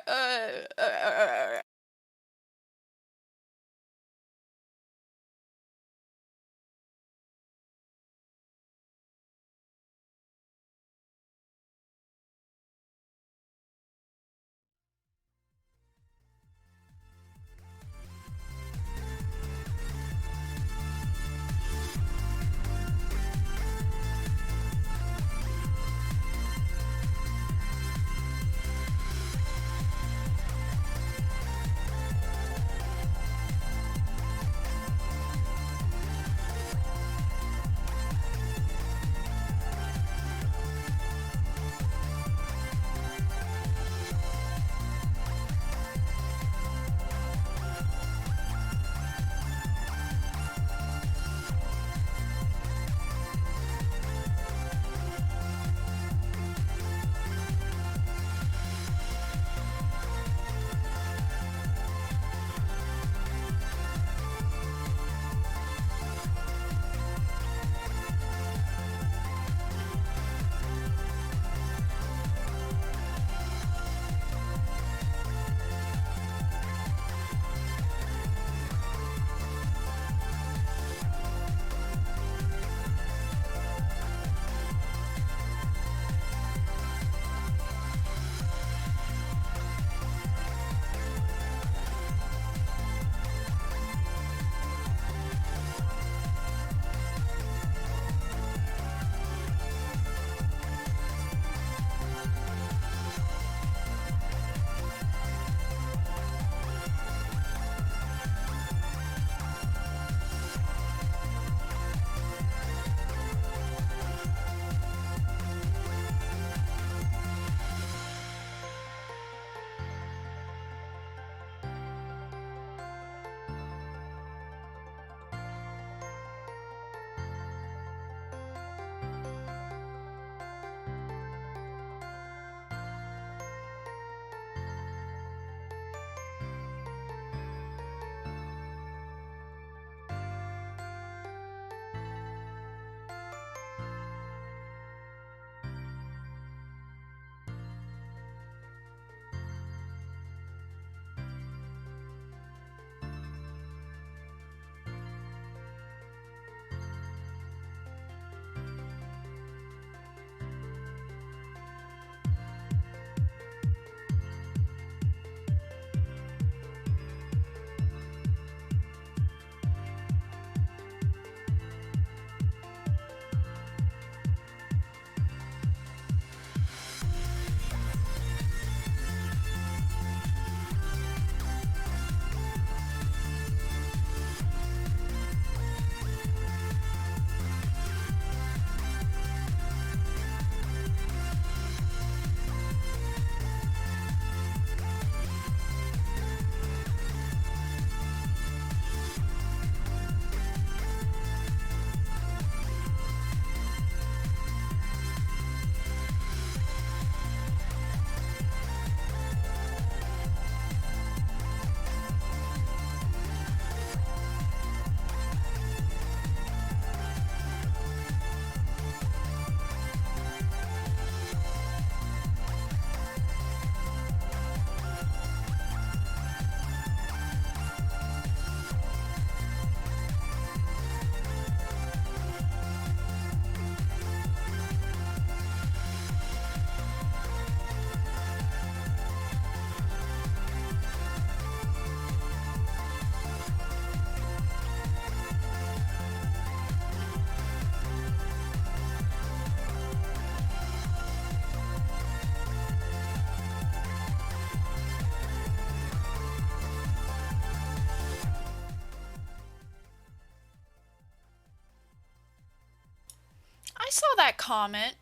saw that comment.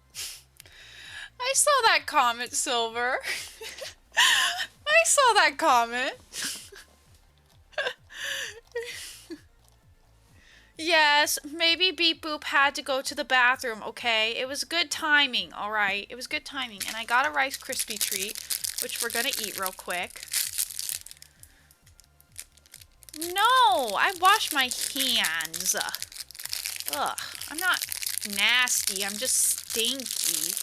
I saw that comment, Silver. I saw that comment. Yes, maybe Beep Boop had to go to the bathroom, okay? It was good timing, alright? It was good timing. And I got a Rice Krispie treat, which we're gonna eat real quick. No! I washed my hands. Ugh, I'm not nasty, I'm just stinky.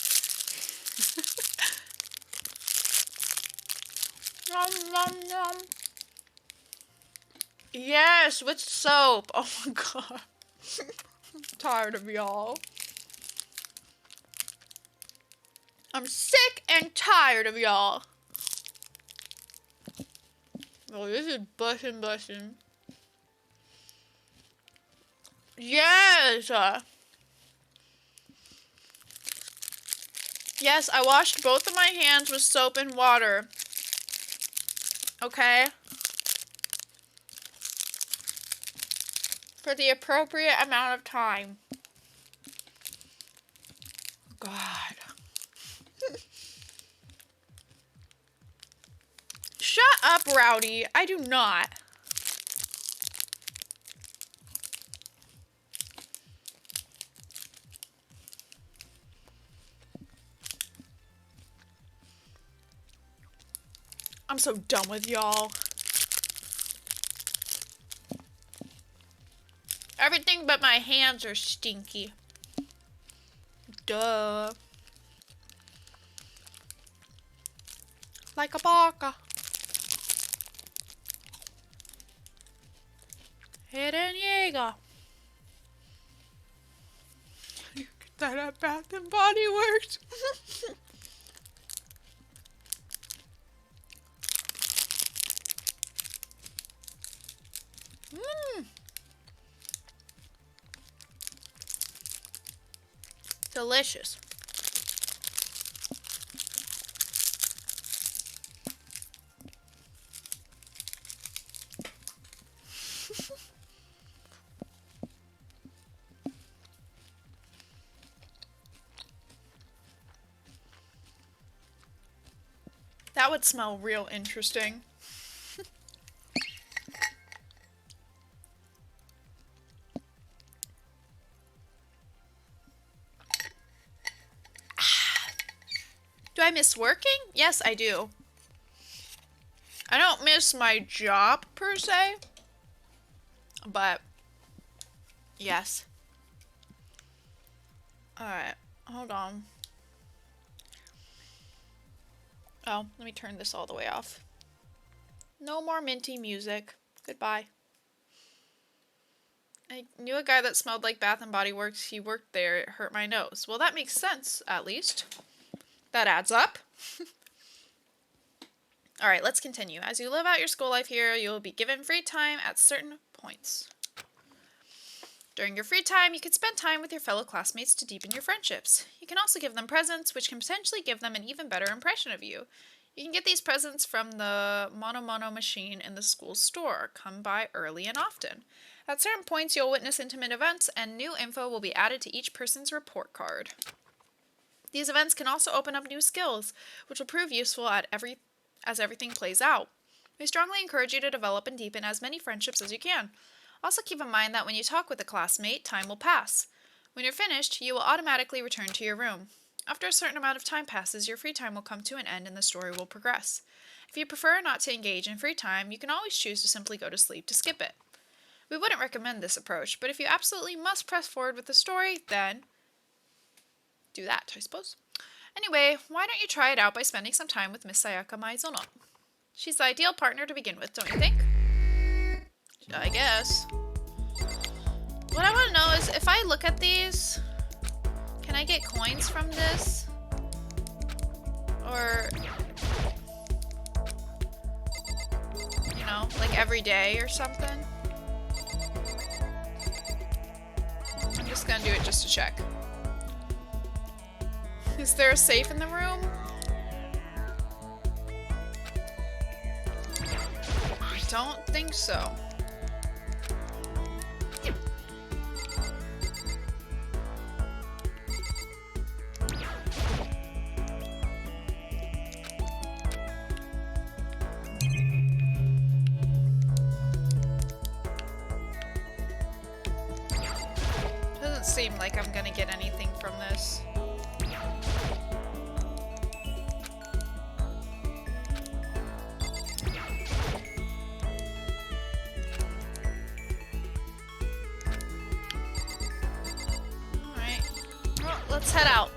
Nom, nom, nom. Yes, with soap. Oh my god. I'm tired of y'all. I'm sick and tired of y'all. Oh, this is bussin'. Yes! Yes, I washed both of my hands with soap and water. Okay? For the appropriate amount of time. God. Shut up, Rowdy. I do not. I'm so done with y'all. Everything but my hands are stinky. Duh. Like a baka. Hidden Jaeger. You get that at Bath and Body Works. Delicious. That would smell real interesting. Do I miss working? Yes, I do. I don't miss my job, per se. But, yes. Alright, hold on. Oh, let me turn this all the way off. No more minty music. Goodbye. I knew a guy that smelled like Bath and Body Works. He worked there. It hurt my nose. Well, that makes sense, at least. That adds up. Alright, let's continue. As you live out your school life here, you will be given free time at certain points. During your free time, you can spend time with your fellow classmates to deepen your friendships. You can also give them presents, which can potentially give them an even better impression of you. You can get these presents from the Mono machine in the school store. Come by early and often. At certain points, you'll witness intimate events, and new info will be added to each person's report card. These events can also open up new skills, which will prove useful as everything plays out. We strongly encourage you to develop and deepen as many friendships as you can. Also keep in mind that when you talk with a classmate, time will pass. When you're finished, you will automatically return to your room. After a certain amount of time passes, your free time will come to an end and the story will progress. If you prefer not to engage in free time, you can always choose to simply go to sleep to skip it. We wouldn't recommend this approach, but if you absolutely must press forward with the story, then do that, I suppose. Anyway, why don't you try it out by spending some time with Miss Sayaka Maizono? She's the ideal partner to begin with, don't you think? I guess. What I want to know is, if I look at these, can I get coins from this? Or, you know, like every day or something? I'm just gonna do it just to check. Is there a safe in the room? I don't think so. seem like I'm gonna get anything from this. Alright. Well, let's head out.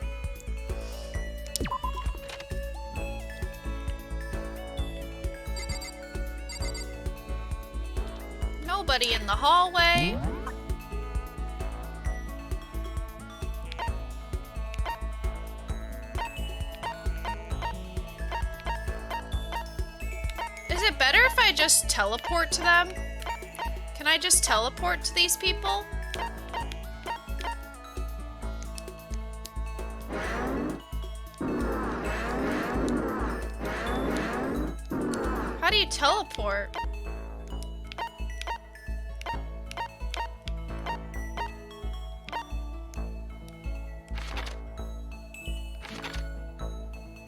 Nobody in the hallway. Is it better if I just teleport to them? Can I just teleport to these people? How do you teleport?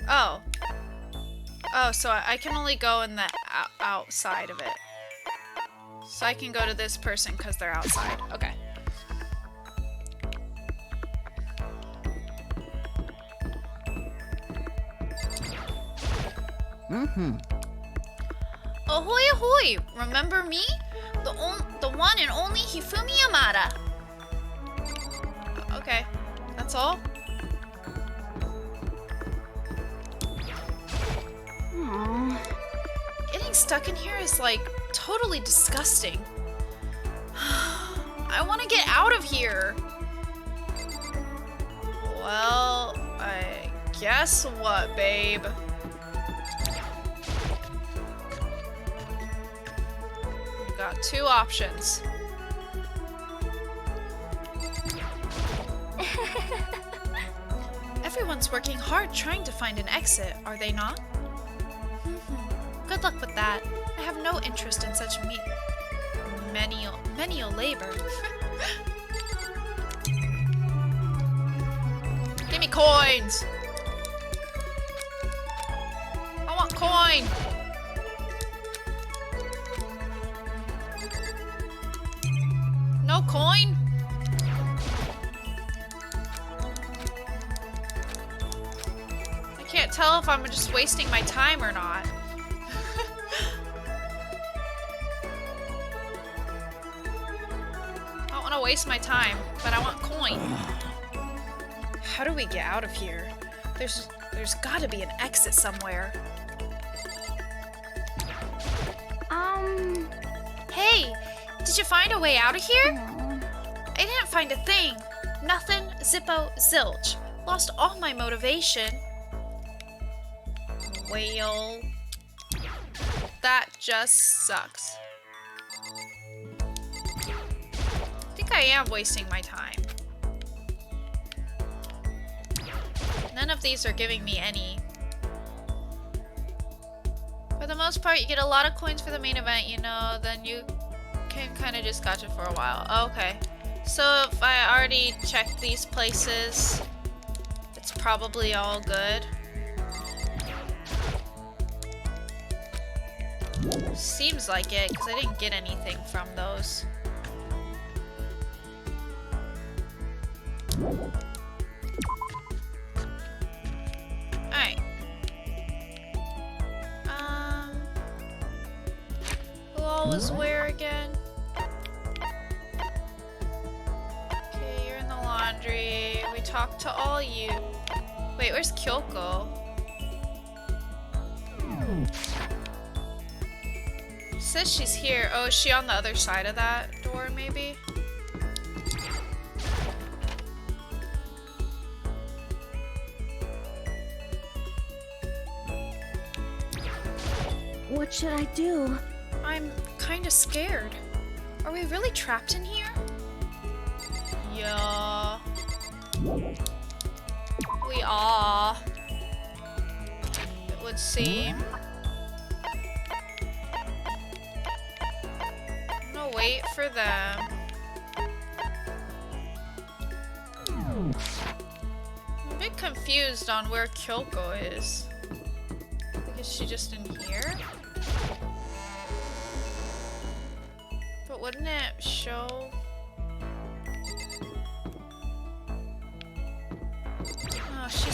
Oh. Oh, so I can only go in the outside of it. So I can go to this person because they're outside. Okay. Ahoy, ahoy! Remember me? The one and only Hifumi Yamada. Okay. That's all? Getting stuck in here is like totally disgusting. I want to get out of here. Well, I guess what, babe? We've got two options. Everyone's working hard trying to find an exit, are they not? Good luck with that. I have no interest in such menial labor. Give me coins! I want coin! No coin? I can't tell if I'm just wasting my time or not. I don't want to waste my time, but I want coin. How do we get out of here? There's got to be an exit somewhere. Hey, did you find a way out of here? I didn't find a thing. Nothing, zippo, zilch. Lost all my motivation. Well, that just sucks. I think I am wasting my time. None of these are giving me any. For the most part, you get a lot of coins for the main event, you know, then you can kind of just gotcha for a while. Okay. So if I already checked these places, it's probably all good. Seems like it, because I didn't get anything from those. Alright. Who all was where again? Okay, you're in the laundry. We talked to all you. Wait, where's Kyoko? Says she's here. Oh, is she on the other side of that door, maybe? What should I do? I'm kind of scared. Are we really trapped in here? Yeah. We are. It would seem. I'm gonna wait for them. I'm a bit confused on where Kyoko is. Is she just in here? But wouldn't it show?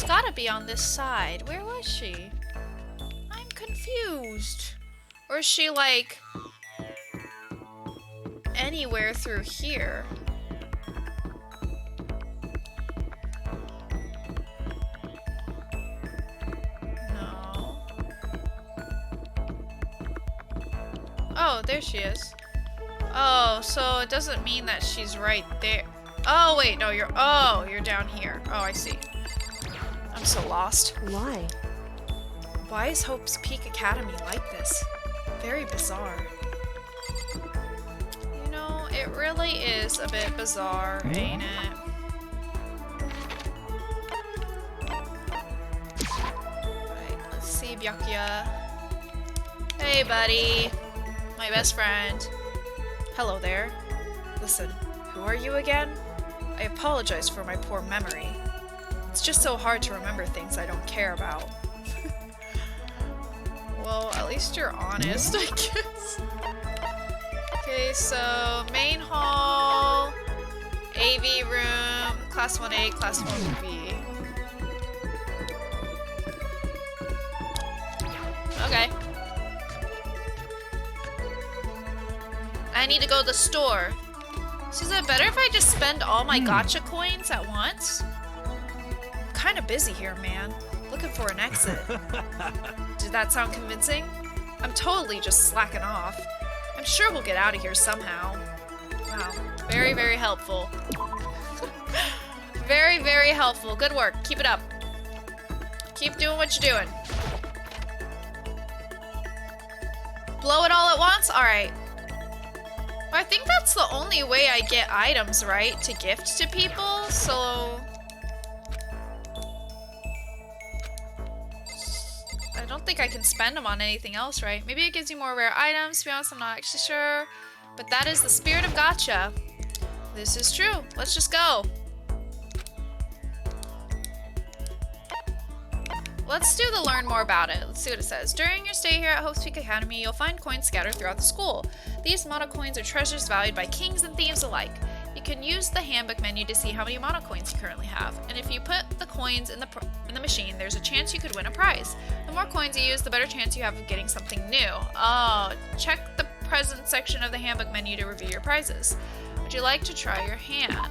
gotta be on this side. Where was she? I'm confused. Or is she like anywhere through here? No. Oh, there she is. Oh, so it doesn't mean that she's right there. Oh, wait, no, you're down here. Oh, I see. I'm so lost. Why? Why is Hope's Peak Academy like this? Very bizarre. You know, it really is a bit bizarre, ain't it? Alright, let's see Byakuya. Hey, buddy. My best friend. Hello there. Listen, who are you again? I apologize for my poor memory. It's just so hard to remember things I don't care about. Well, at least you're honest, I guess. Okay, so main hall, AV room, class 1A, class 1B. Okay. I need to go to the store. So is it better if I just spend all my gacha coins at once? I'm kind of busy here, man. Looking for an exit. Did that sound convincing? I'm totally just slacking off. I'm sure we'll get out of here somehow. Wow. Very, very helpful. Very, very helpful. Good work. Keep it up. Keep doing what you're doing. Blow it all at once? Alright. I think that's the only way I get items, right? To gift to people, so... I don't think I can spend them on anything else, right? Maybe it gives you more rare items, to be honest, I'm not actually sure. But that is the spirit of gacha. This is true. Let's just go. Let's do the learn more about it. Let's see what it says. During your stay here at Hope's Peak Academy, you'll find coins scattered throughout the school. These mono coins are treasures valued by kings and thieves alike. You can use the handbook menu to see how many mono coins you currently have. And if you put the coins in the machine, there's a chance you could win a prize. The more coins you use, the better chance you have of getting something new. Oh, check the present section of the handbook menu to review your prizes. Would you like to try your hand?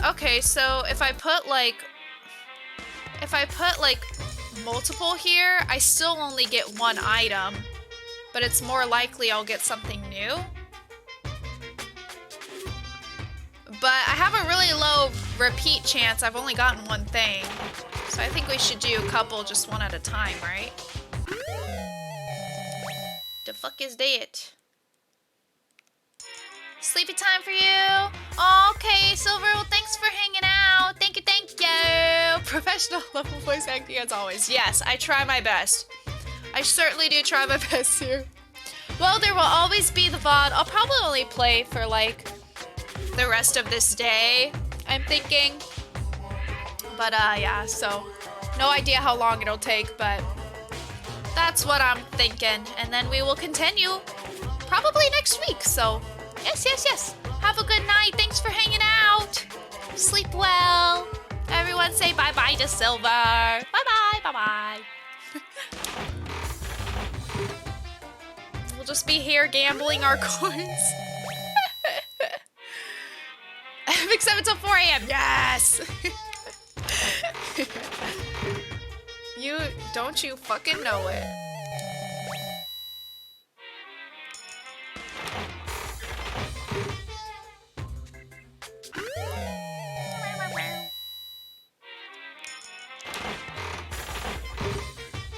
Okay, so if I put like multiple here, I still only get one item, but it's more likely I'll get something new. But I have a really low repeat chance. I've only gotten one thing. So I think we should do a couple just one at a time, right? The fuck is that? Sleepy time for you. Okay, Silver, well, thanks for hanging out. Thank you, thank you. Professional level voice acting as always. Yes, I try my best. I certainly do try my best here. Well, there will always be the VOD. I'll probably only play for like the rest of this day, I'm thinking. But yeah, so no idea how long it'll take, but that's what I'm thinking. And then we will continue probably next week. So yes, yes, yes. Have a good night. Thanks for hanging out. Sleep well. Everyone say bye-bye to Silver. Bye-bye, bye-bye. We'll just be here gambling our coins. Havoc 7 till 4 a.m. Yes! Don't you fucking know it.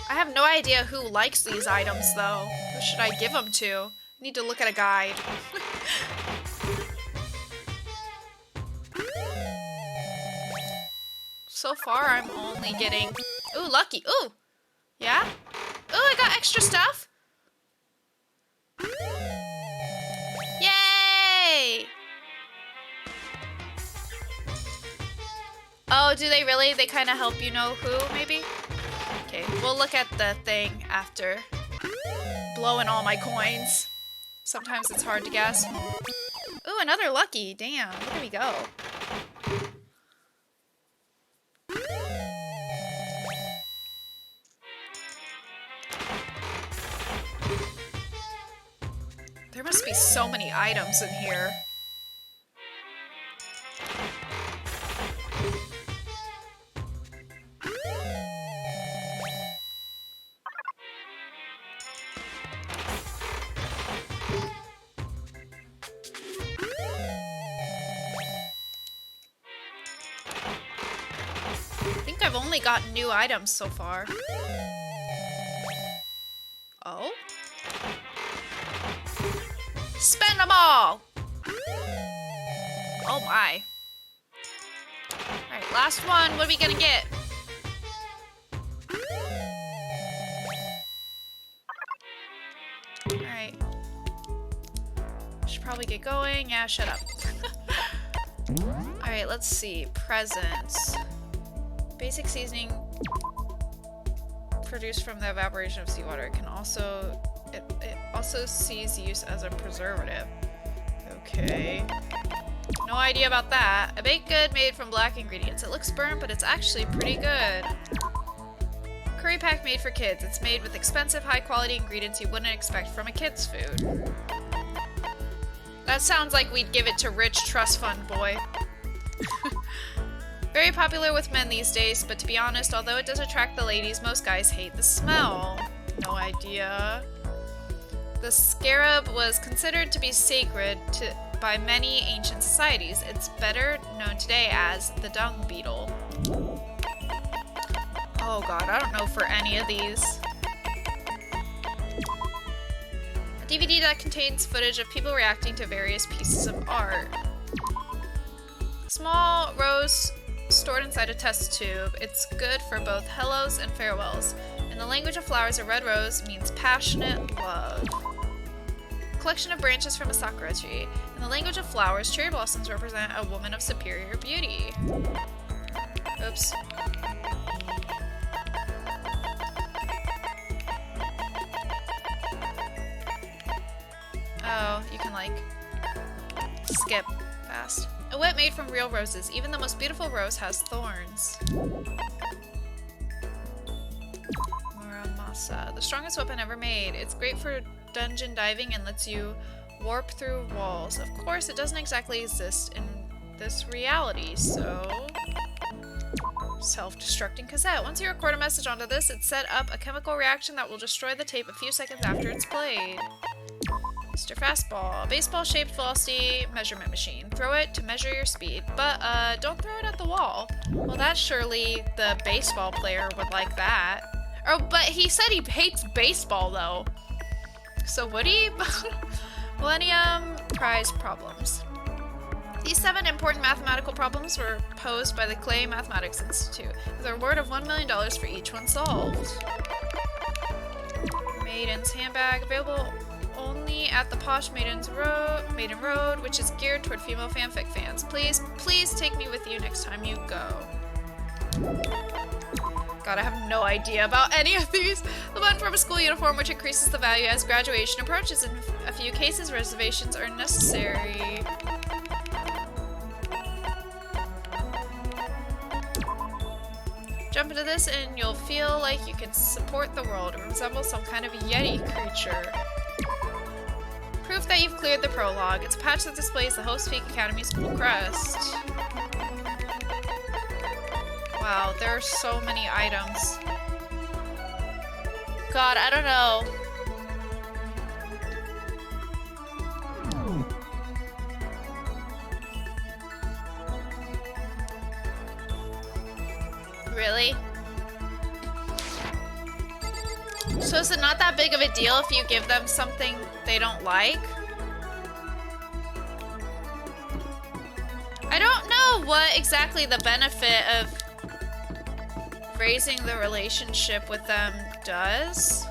I have no idea who likes these items, though. Who should I give them to? I need to look at a guide. So far, I'm only getting... Ooh, lucky. Ooh! Yeah? Ooh, I got extra stuff! Yay! Oh, do they really? They kind of help you know who, maybe? Okay, we'll look at the thing after blowing all my coins. Sometimes it's hard to guess. Ooh, another lucky. Damn, where do we go? must be so many items in here. I think I've only gotten new items so far. Oh? Spend them all! Oh my. Alright, last one. What are we gonna get? Alright. Should probably get going. Yeah, shut up. Alright, let's see. Presents. Basic seasoning produced from the evaporation of seawater. It also sees use as a preservative. Okay. No idea about that. A baked good made from black ingredients. It looks burnt, but it's actually pretty good. Curry pack made for kids. It's made with expensive, high-quality ingredients you wouldn't expect from a kid's food. That sounds like we'd give it to rich trust fund boy. Very popular with men these days, but to be honest, although it does attract the ladies, most guys hate the smell. No idea. The scarab was considered to be sacred by many ancient societies. It's better known today as the dung beetle. Oh god, I don't know for any of these. A DVD that contains footage of people reacting to various pieces of art. Small rose stored inside a test tube. It's good for both hellos and farewells. In the language of flowers, a red rose means passionate love. Collection of branches from a sakura tree. In the language of flowers, cherry blossoms represent a woman of superior beauty. Oops. Oh, you can like skip fast. A whip made from real roses. Even the most beautiful rose has thorns. Muramasa. The strongest weapon ever made. It's great for dungeon diving and lets you warp through walls. Of course, it doesn't exactly exist in this reality, so... Self-destructing cassette. Once you record a message onto this, it set up a chemical reaction that will destroy the tape a few seconds after it's played. Mr. Fastball. Baseball-shaped velocity measurement machine. Throw it to measure your speed, but don't throw it at the wall. Well, that's surely the baseball player would like that. Oh, but he said he hates baseball, though. So would he? Millennium Prize problems. These 7 important mathematical problems were posed by the Clay Mathematics Institute, with a reward of $1 million for each one solved. Maiden's handbag. Available only at the Posh Maiden Road, which is geared toward female fanfic fans. Please take me with you next time you go. God, I have no idea about any of these. The button from a school uniform, which increases the value as graduation approaches. In a few cases, reservations are necessary. Jump into this and you'll feel like you can support the world. It resembles some kind of Yeti creature. Proof that you've cleared the prologue. It's a patch that displays the Host Peak Academy school crest. Wow, there are so many items. God, I don't know. Really? So is it not that big of a deal if you give them something they don't like? I don't know what exactly the benefit of raising the relationship with them does,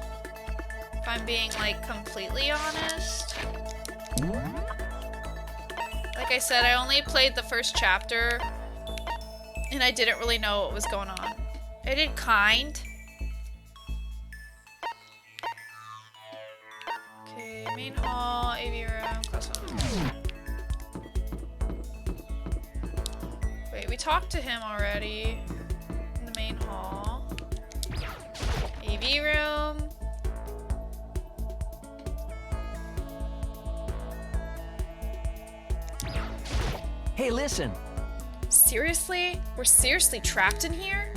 if I'm being like completely honest. Like I said, I only played the first chapter and I didn't really know what was going on. I did kind. Okay, main hall, AV room, classroom. Wait, we talked to him already. In the main hall. AV room. Hey, listen. Seriously? We're seriously trapped in here?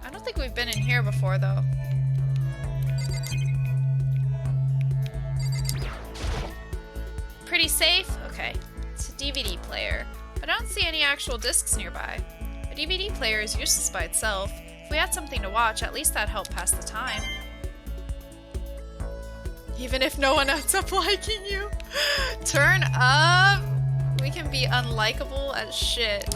I don't think we've been in here before, though. Pretty safe? Okay. It's a DVD player. But I don't see any actual discs nearby. A DVD player is useless by itself. If we had something to watch, at least that'd help pass the time. Even if no one ends up liking you. Turn up! We can be unlikable as shit.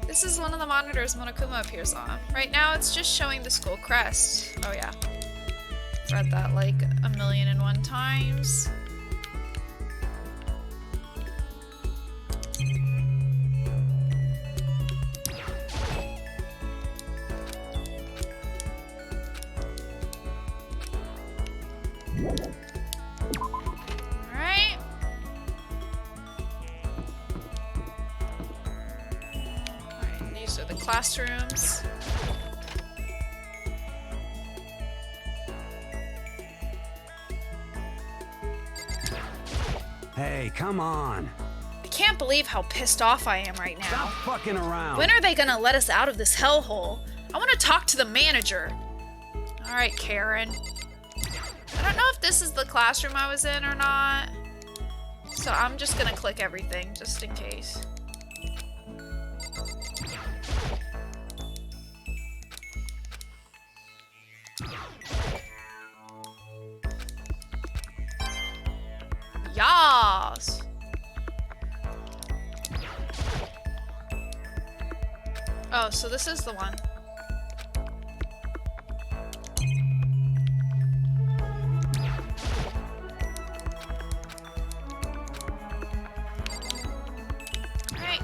This is one of the monitors Monokuma appears on. Right now it's just showing the school crest. Oh yeah. Read that like 1,000,001 times. Alright. Alright, these are the classrooms. Hey, come on. I can't believe how pissed off I am right now. Stop fucking around. When are they gonna let us out of this hellhole? I want to talk to the manager. Alright, Karen. I don't know if this is the classroom I was in or not. So I'm just gonna click everything, just in case. Yas! Oh, so this is the one. Alright.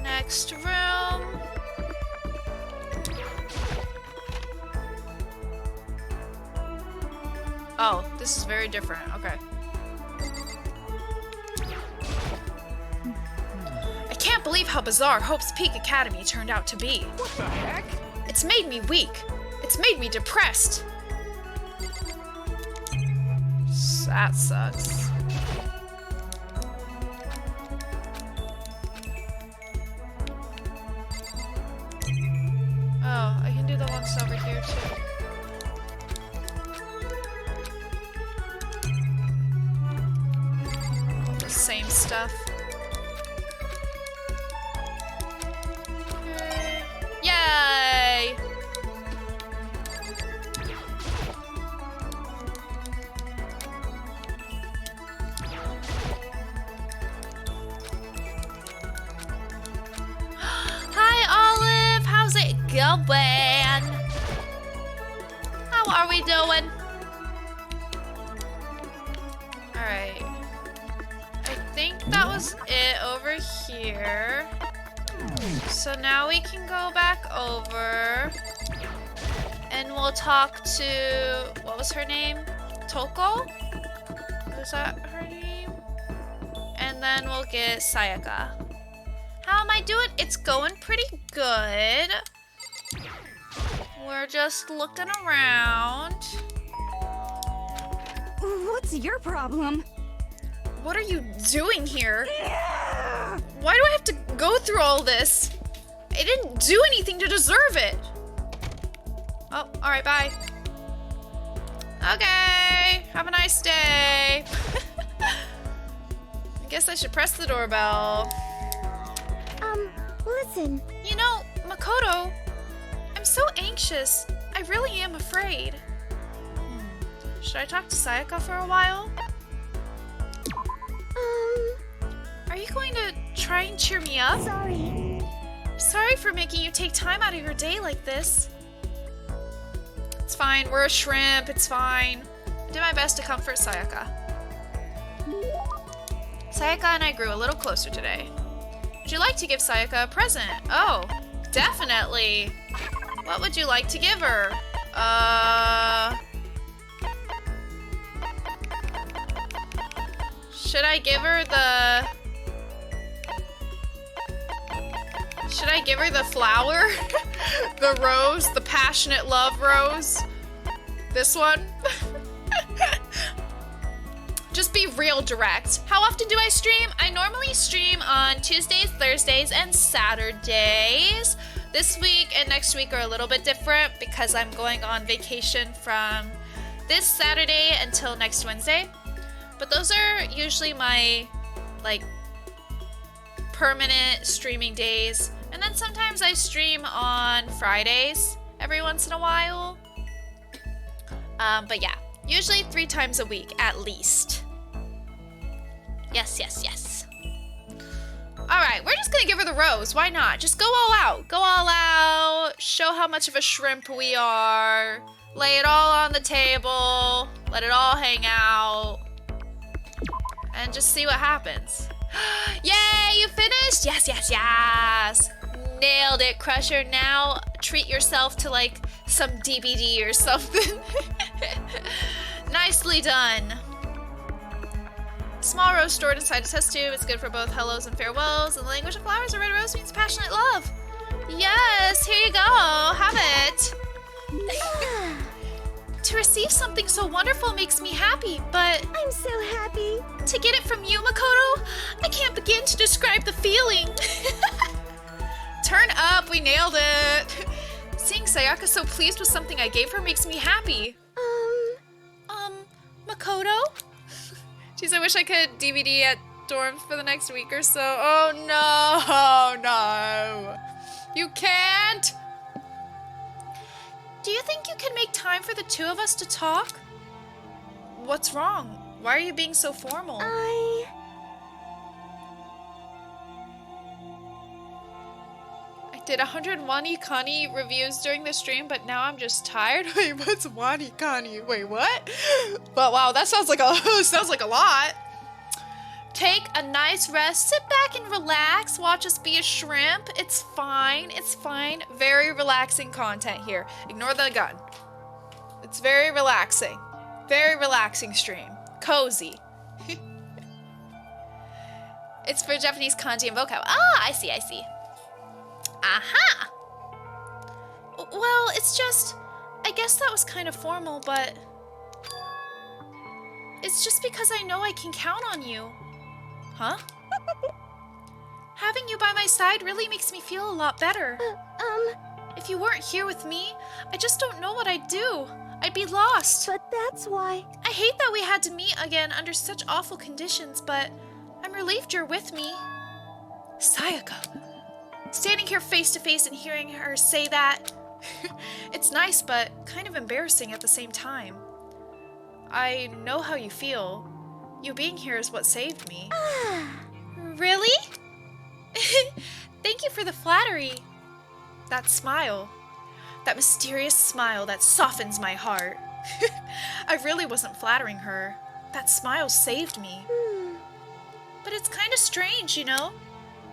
Next room. Oh, this is very different. Okay. I can't believe how bizarre Hope's Peak Academy turned out to be. What the heck? It's made me weak. It's made me depressed. That sucks. Oh, I can do the ones over here too. All the same stuff. Okay. Yay! Hi, Olive. How's it going? How are we doing? Alright. I think that was it over here. So now we can go back over. And we'll talk to... What was her name? Toko? Was that her name? And then we'll get Sayaka. How am I doing? It's going pretty good. We're just looking around. What's your problem? What are you doing here? Why do I have to go through all this? I didn't do anything to deserve it. Oh, alright, bye. Okay, have a nice day. I guess I should press the doorbell. Listen. You know, Makoto, I'm so anxious. I really am afraid. Should I talk to Sayaka for a while? Are you going to try and cheer me up? Sorry. Sorry for making you take time out of your day like this. It's fine, we're a shrimp, it's fine. I did my best to comfort Sayaka. Sayaka and I grew a little closer today. Would you like to give Sayaka a present? Oh, definitely. What would you like to give her? Should I give her the... Should I give her the flower? The rose? The passionate love rose? This one? Just be real direct. How often do I stream? I normally stream on Tuesdays, Thursdays, and Saturdays. This week and next week are a little bit different because I'm going on vacation from this Saturday until next Wednesday. But those are usually my, like, permanent streaming days. And then sometimes I stream on Fridays every once in a while. But yeah, usually 3 times a week at least. Yes, yes, yes. Alright, we're just gonna give her the rose. Why not? Just go all out. Go all out. Show how much of a shrimp we are. Lay it all on the table. Let it all hang out. And just see what happens. Yay, you finished? Yes, yes, yes. Nailed it, Crusher. Now treat yourself to like some DVD or something. Nicely done. Small rose stored inside a test tube. It's good for both hellos and farewells. In the language of flowers, a red rose means passionate love. Yes, here you go. Have it. To receive something so wonderful makes me happy, but... I'm so happy. To get it from you, Makoto, I can't begin to describe the feeling. Turn up, we nailed it. Seeing Sayaka so pleased with something I gave her makes me happy. Makoto? Jeez, I wish I could DVD at dorms for the next week or so. Oh no, no. You can't? Do you think you can make time for the 2 of us to talk? What's wrong? Why are you being so formal? I did 101 Ikani reviews during the stream, but now I'm just tired. Wait, what's 1 Ikani? Wait, what? But wow, that sounds like a lot. Take a nice rest, sit back and relax, watch us be a shrimp. It's fine, it's fine. Very relaxing content here. Ignore the gun. It's very relaxing. Very relaxing stream. Cozy. It's for Japanese kanji and vocab. Ah, I see, I see. Aha! Well, it's just... I guess that was kind of formal, but... It's just because I know I can count on you. Huh? Having you by my side really makes me feel a lot better. If you weren't here with me, I just don't know what I'd do. I'd be lost. But that's why... I hate that we had to meet again under such awful conditions, but I'm relieved you're with me. Sayaka. Standing here face to face and hearing her say that, it's nice, but kind of embarrassing at the same time. I know how you feel. You being here is what saved me. Really? Thank you for the flattery. That smile. That mysterious smile that softens my heart. I really wasn't flattering her. That smile saved me. But it's kind of strange, you know?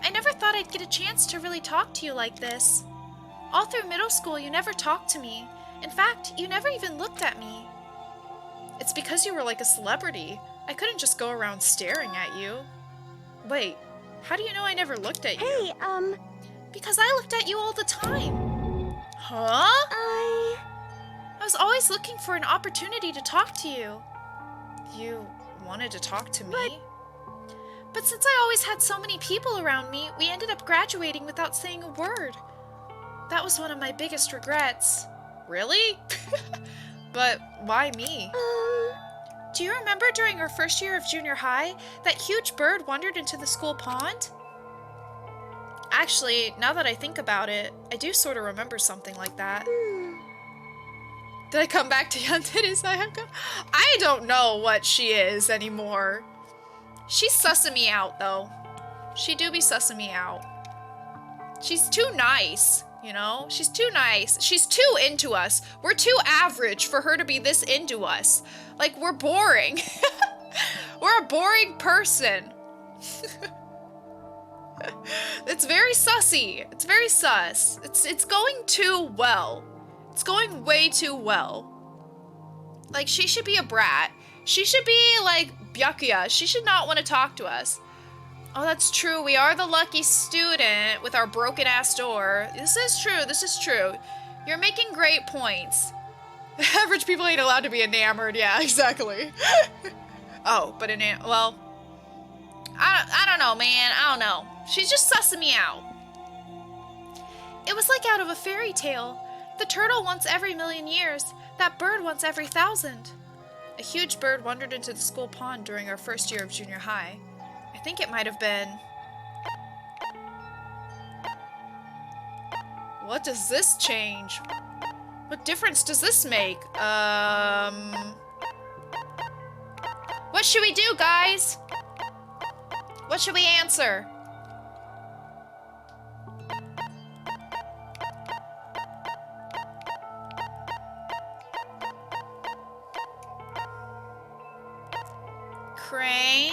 I never thought I'd get a chance to really talk to you like this. All through middle school, you never talked to me. In fact, you never even looked at me. It's because you were like a celebrity. I couldn't just go around staring at you. Wait, how do you know I never looked at you? Hey, Because I looked at you all the time. Huh? I was always looking for an opportunity to talk to you. You wanted to talk to me? But since I always had so many people around me, we ended up graduating without saying a word. That was one of my biggest regrets. Really? But why me? Do you remember during our first year of junior high, that huge bird wandered into the school pond? Actually, now that I think about it, I do sort of remember something like that. Did I come back to Yandere Sayaka? I don't know what she is anymore. She's sussing me out, though. She do be sussing me out. She's too nice, you know? She's too nice. She's too into us. We're too average for her to be this into us. Like, we're boring. We're a boring person. It's very sussy. It's very sus. It's going too well. It's going way too well. Like, she should be a brat. She should be, like, Byakuya. She should not want to talk to us. Oh, that's true. We are the lucky student with our broken-ass door. This is true. This is true. You're making great points. Average people ain't allowed to be enamored. Yeah, exactly. Oh, but well, I don't know, man. I don't know. She's just sussing me out. It was like out of a fairy tale. The turtle once every 1,000,000 years. That bird once every 1,000. A huge bird wandered into the school pond during our first year of junior high. I think it might have been... What does this change? What difference does this make? What should we do, guys? What should we answer? Crane?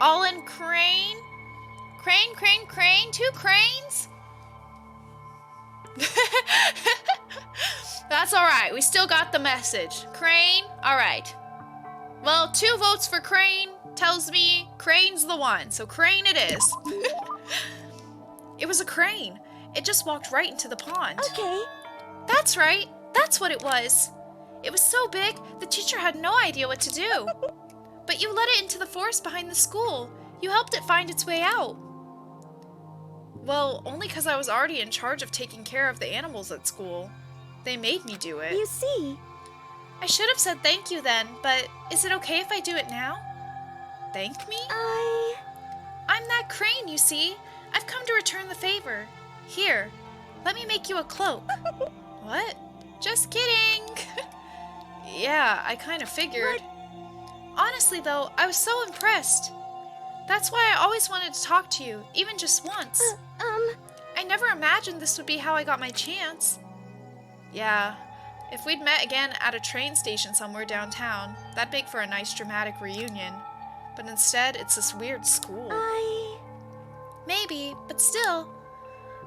All in crane? Crane, crane, crane? 2 cranes? That's alright. We still got the message. Crane? Alright. Well, 2 votes for crane tells me crane's the one. So crane it is. It was a crane. It just walked right into the pond. Okay. That's right. That's what it was. It was so big, the teacher had no idea what to do. But you let it into the forest behind the school. You helped it find its way out. Well, only because I was already in charge of taking care of the animals at school. They made me do it. You see. I should have said thank you then, but is it okay if I do it now? Thank me? I'm that crane, you see. I've come to return the favor. Here, let me make you a cloak. What? Just kidding. Yeah, I kind of figured. Honestly, though, I was so impressed. That's why I always wanted to talk to you, even just once. I never imagined this would be how I got my chance. Yeah, if we'd met again at a train station somewhere downtown, that'd make for a nice dramatic reunion. But instead, it's this weird school. Maybe, but still.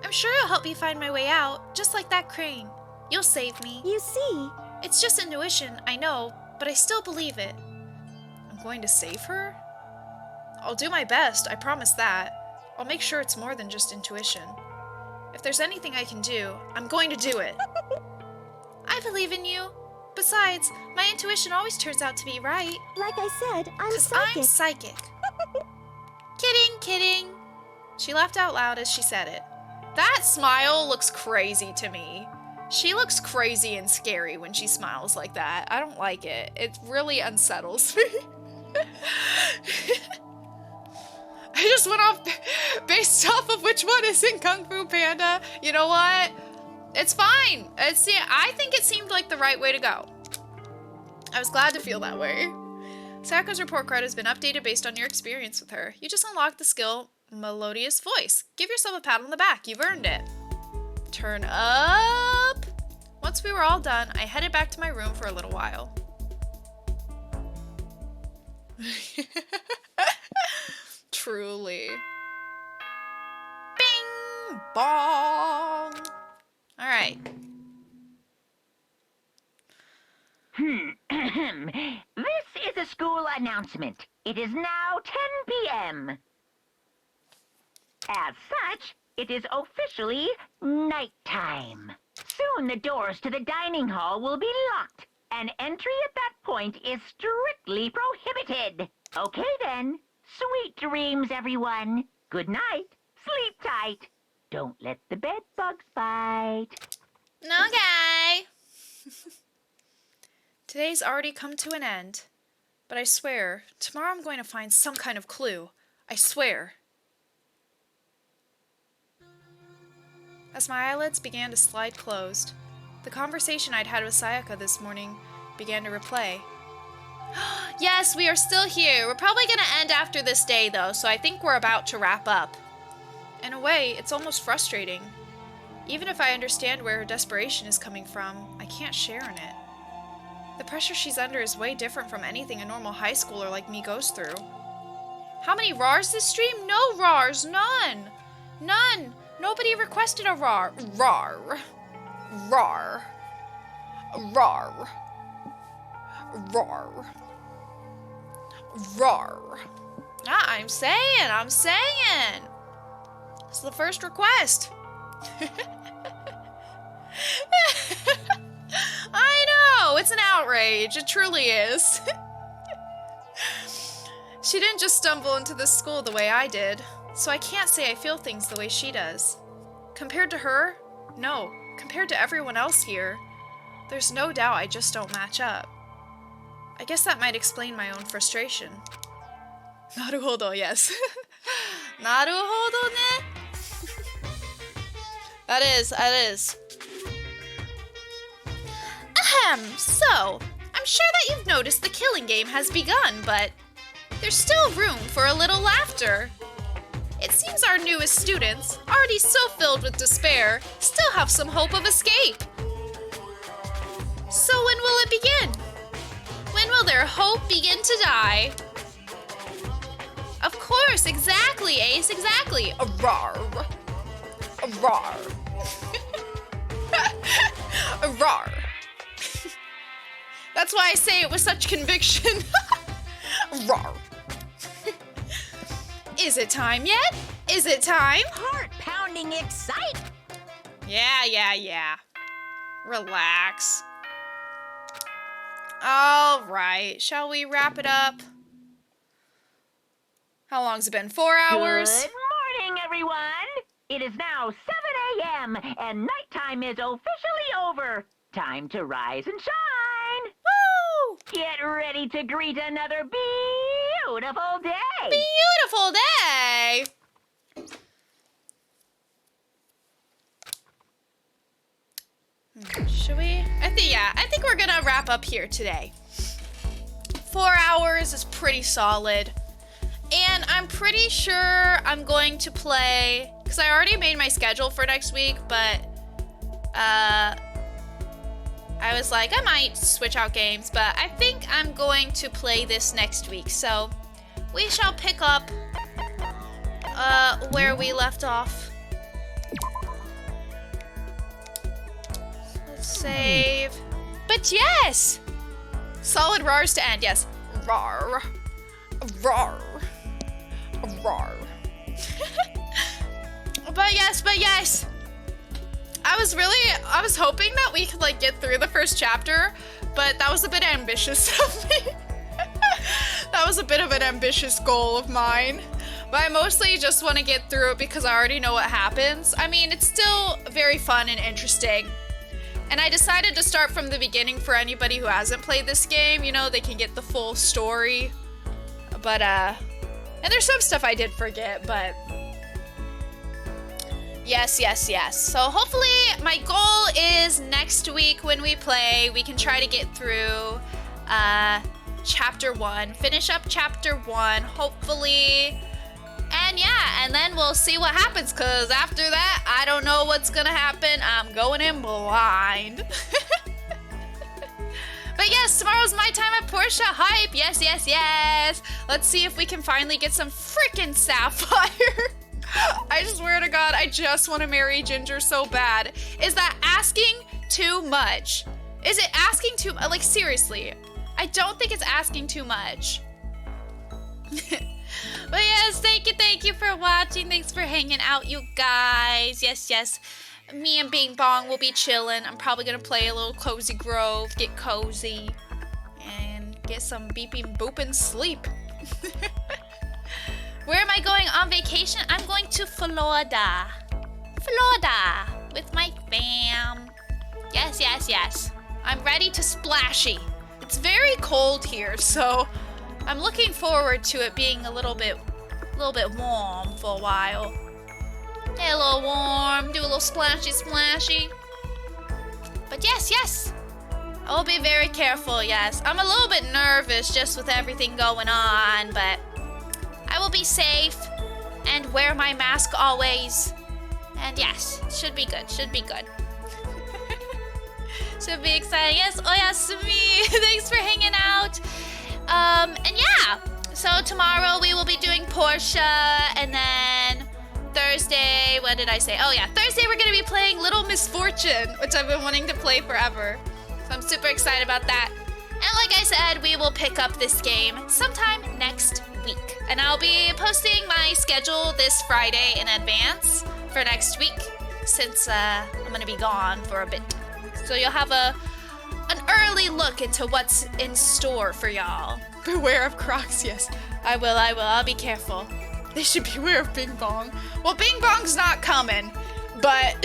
I'm sure you'll help me find my way out, just like that crane. You'll save me. You see. It's just intuition, I know, but I still believe it. I'm going to save her? I'll do my best, I promise that. I'll make sure it's more than just intuition. If there's anything I can do, I'm going to do it. I believe in you. Besides, my intuition always turns out to be right. Like I said, I'm psychic. 'Cause I'm psychic. Kidding, kidding. She laughed out loud as she said it. That smile looks crazy to me. She looks crazy and scary when she smiles like that. I don't like it. It really unsettles me. I just went off based off of which one is in Kung Fu Panda. You know what? It's fine. I think it seemed like the right way to go. I was glad to feel that way. Sako's report card has been updated based on your experience with her. You just unlocked the skill Melodious Voice. Give yourself a pat on the back. You've earned it. Turn up. Once we were all done, I headed back to my room for a little while. Truly. Bing bong. All right. This is a school announcement. It is now 10 p.m. As such, it is officially nighttime. Soon the doors to the dining hall will be locked, and entry at that point is strictly prohibited. Okay then. Sweet dreams, everyone. Good night. Sleep tight. Don't let the bed bugs bite. Okay. Today's already come to an end, but I swear, tomorrow I'm going to find some kind of clue. I swear. As my eyelids began to slide closed, the conversation I'd had with Sayaka this morning began to replay. Yes, we are still here. We're probably going to end after this day, though, so I think we're about to wrap up. In a way, it's almost frustrating. Even if I understand where her desperation is coming from, I can't share in it. The pressure she's under is way different from anything a normal high schooler like me goes through. How many RARs this stream? No RARs, none. None. Nobody requested a RAR. RAR. RAR. RAR. RAR. RAR. I'm saying. It's the first request. I know, it's an outrage. It truly is. She didn't just stumble into this school the way I did, so I can't say I feel things the way she does. Compared to her, no. Compared to everyone else here, there's no doubt I just don't match up. I guess that might explain my own frustration. Naruhodo, yes. Naruhodo ne? That is. Ahem, so, I'm sure that you've noticed the killing game has begun, but there's still room for a little laughter. It seems our newest students, already so filled with despair, still have some hope of escape. So when will it begin? When will their hope begin to die? Of course, exactly, Ace, exactly. A rar. A rar. A rar. That's why I say it with such conviction. Rar. Is it time yet? Is it time? Heart-pounding excitement. Yeah. Relax. All right, shall we wrap it up? How long's it been? 4 hours? Good morning, everyone. It is now 7 a.m. and nighttime is officially over. Time to rise and shine. Woo! Get ready to greet another beautiful day. Beautiful day. Should we? I think we're gonna wrap up here today. 4 hours is pretty solid. And I'm pretty sure I'm going to play, because I already made my schedule for next week, but I was like, I might switch out games, but I think I'm going to play this next week. So we shall pick up where we left off. Let's save. But yes! Solid rars to end, yes. Rar. Rar. Rar. But yes. I was hoping that we could like get through the first chapter, but that was a bit ambitious of me. That was a bit of an ambitious goal of mine. But I mostly just want to get through it because I already know what happens. I mean, it's still very fun and interesting. And I decided to start from the beginning for anybody who hasn't played this game. You know, they can get the full story. But, and there's some stuff I did forget, but yes. So hopefully my goal is next week when we play, we can try to get through chapter 1, finish up chapter 1, hopefully. And yeah, and then we'll see what happens, because after that, I don't know what's gonna happen. I'm going in blind. But yes, tomorrow's my time at Portia hype. Yes. Let's see if we can finally get some freaking Sapphire. I swear to God, I just want to marry Ginger so bad. Is that asking too much? Is it asking too much? Like, seriously, I don't think it's asking too much. But yes, thank you for watching. Thanks for hanging out, you guys. Yes. Me and Bing Bong will be chilling. I'm probably gonna play a little Cozy Grove, get cozy, and get some beeping booping sleep. Where am I going on vacation? I'm going to Florida. With my fam. Yes. I'm ready to splashy. It's very cold here, so I'm looking forward to it being a little bit warm for a while. Get a little warm, do a little splashy. But yes. I will be very careful, yes. I'm a little bit nervous just with everything going on, but I will be safe and wear my mask always. And yes, should be good. Should be exciting. Yes, Oyasumi. Thanks for hanging out. And yeah, so tomorrow we will be doing Portia, and then Thursday, what did I say? Oh yeah, Thursday we're gonna be playing Little Misfortune, which I've been wanting to play forever. So I'm super excited about that. And like I said, we will pick up this game sometime next week. And I'll be posting my schedule this Friday in advance for next week, since I'm gonna be gone for a bit. So you'll have a an early look into what's in store for y'all. Beware of Crocs, yes. I will. I'll be careful. They should beware of Bing Bong. Well, Bing Bong's not coming, but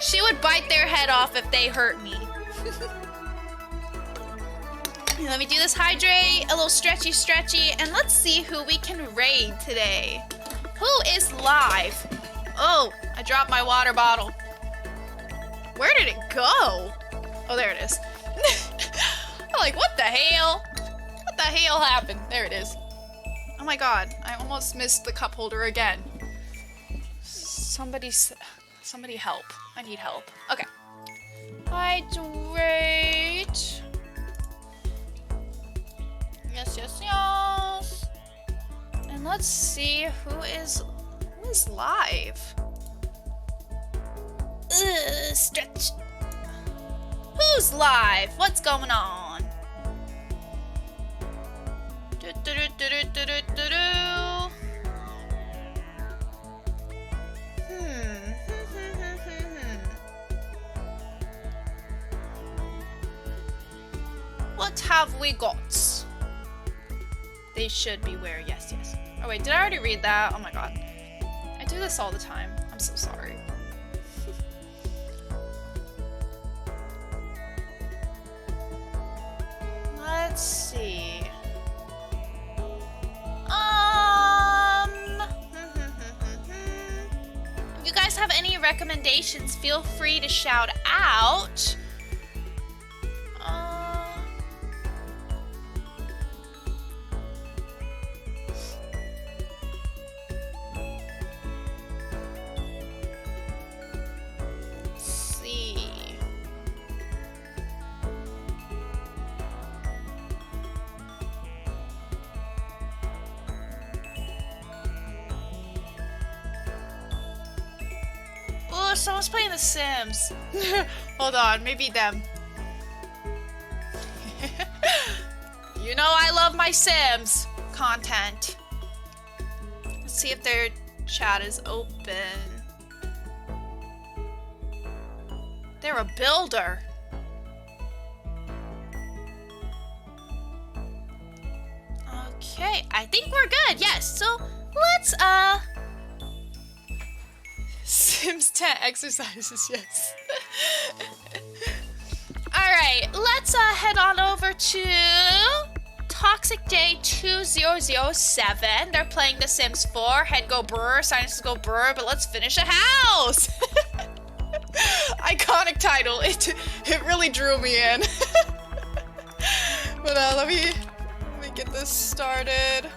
she would bite their head off if they hurt me. Let me do this hydrate, a little stretchy, and let's see who we can raid today. Who is live? Oh, I dropped my water bottle. Where did it go? Oh, there it is. I'm like, what the hell? What the hell happened? There it is. Oh my god, I almost missed the cup holder again. Somebody help. I need help. Okay. Hydrate. Yes. And let's see who is live. Stretch. Who's live? What's going on? What have we got? They should beware. Yes. Oh wait, did I already read that? Oh my god. I do this all the time. I'm so sorry. Let's see. If you guys have any recommendations, feel free to shout out. Someone's playing The Sims. Hold on, maybe them. You know I love my Sims content. Let's see if their chat is open. They're a builder. Okay, I think we're good. Yes, so let's Sims 10 exercises, yes. Alright, let's head on over to Toxic Day 2007. They're playing The Sims 4. Head go brr, sinuses go brr, but let's finish a house! Iconic title. It really drew me in. But let me get this started.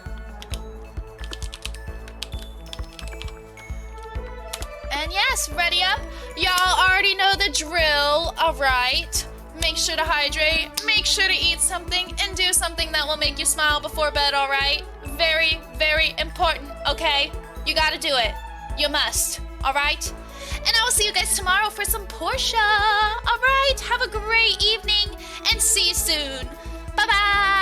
And yes, ready up. Y'all already know the drill, alright? Make sure to hydrate, make sure to eat something, and do something that will make you smile before bed, alright? Very, very important, okay? You gotta do it. You must, alright? And I will see you guys tomorrow for some Portia. Alright, have a great evening, and see you soon. Bye-bye!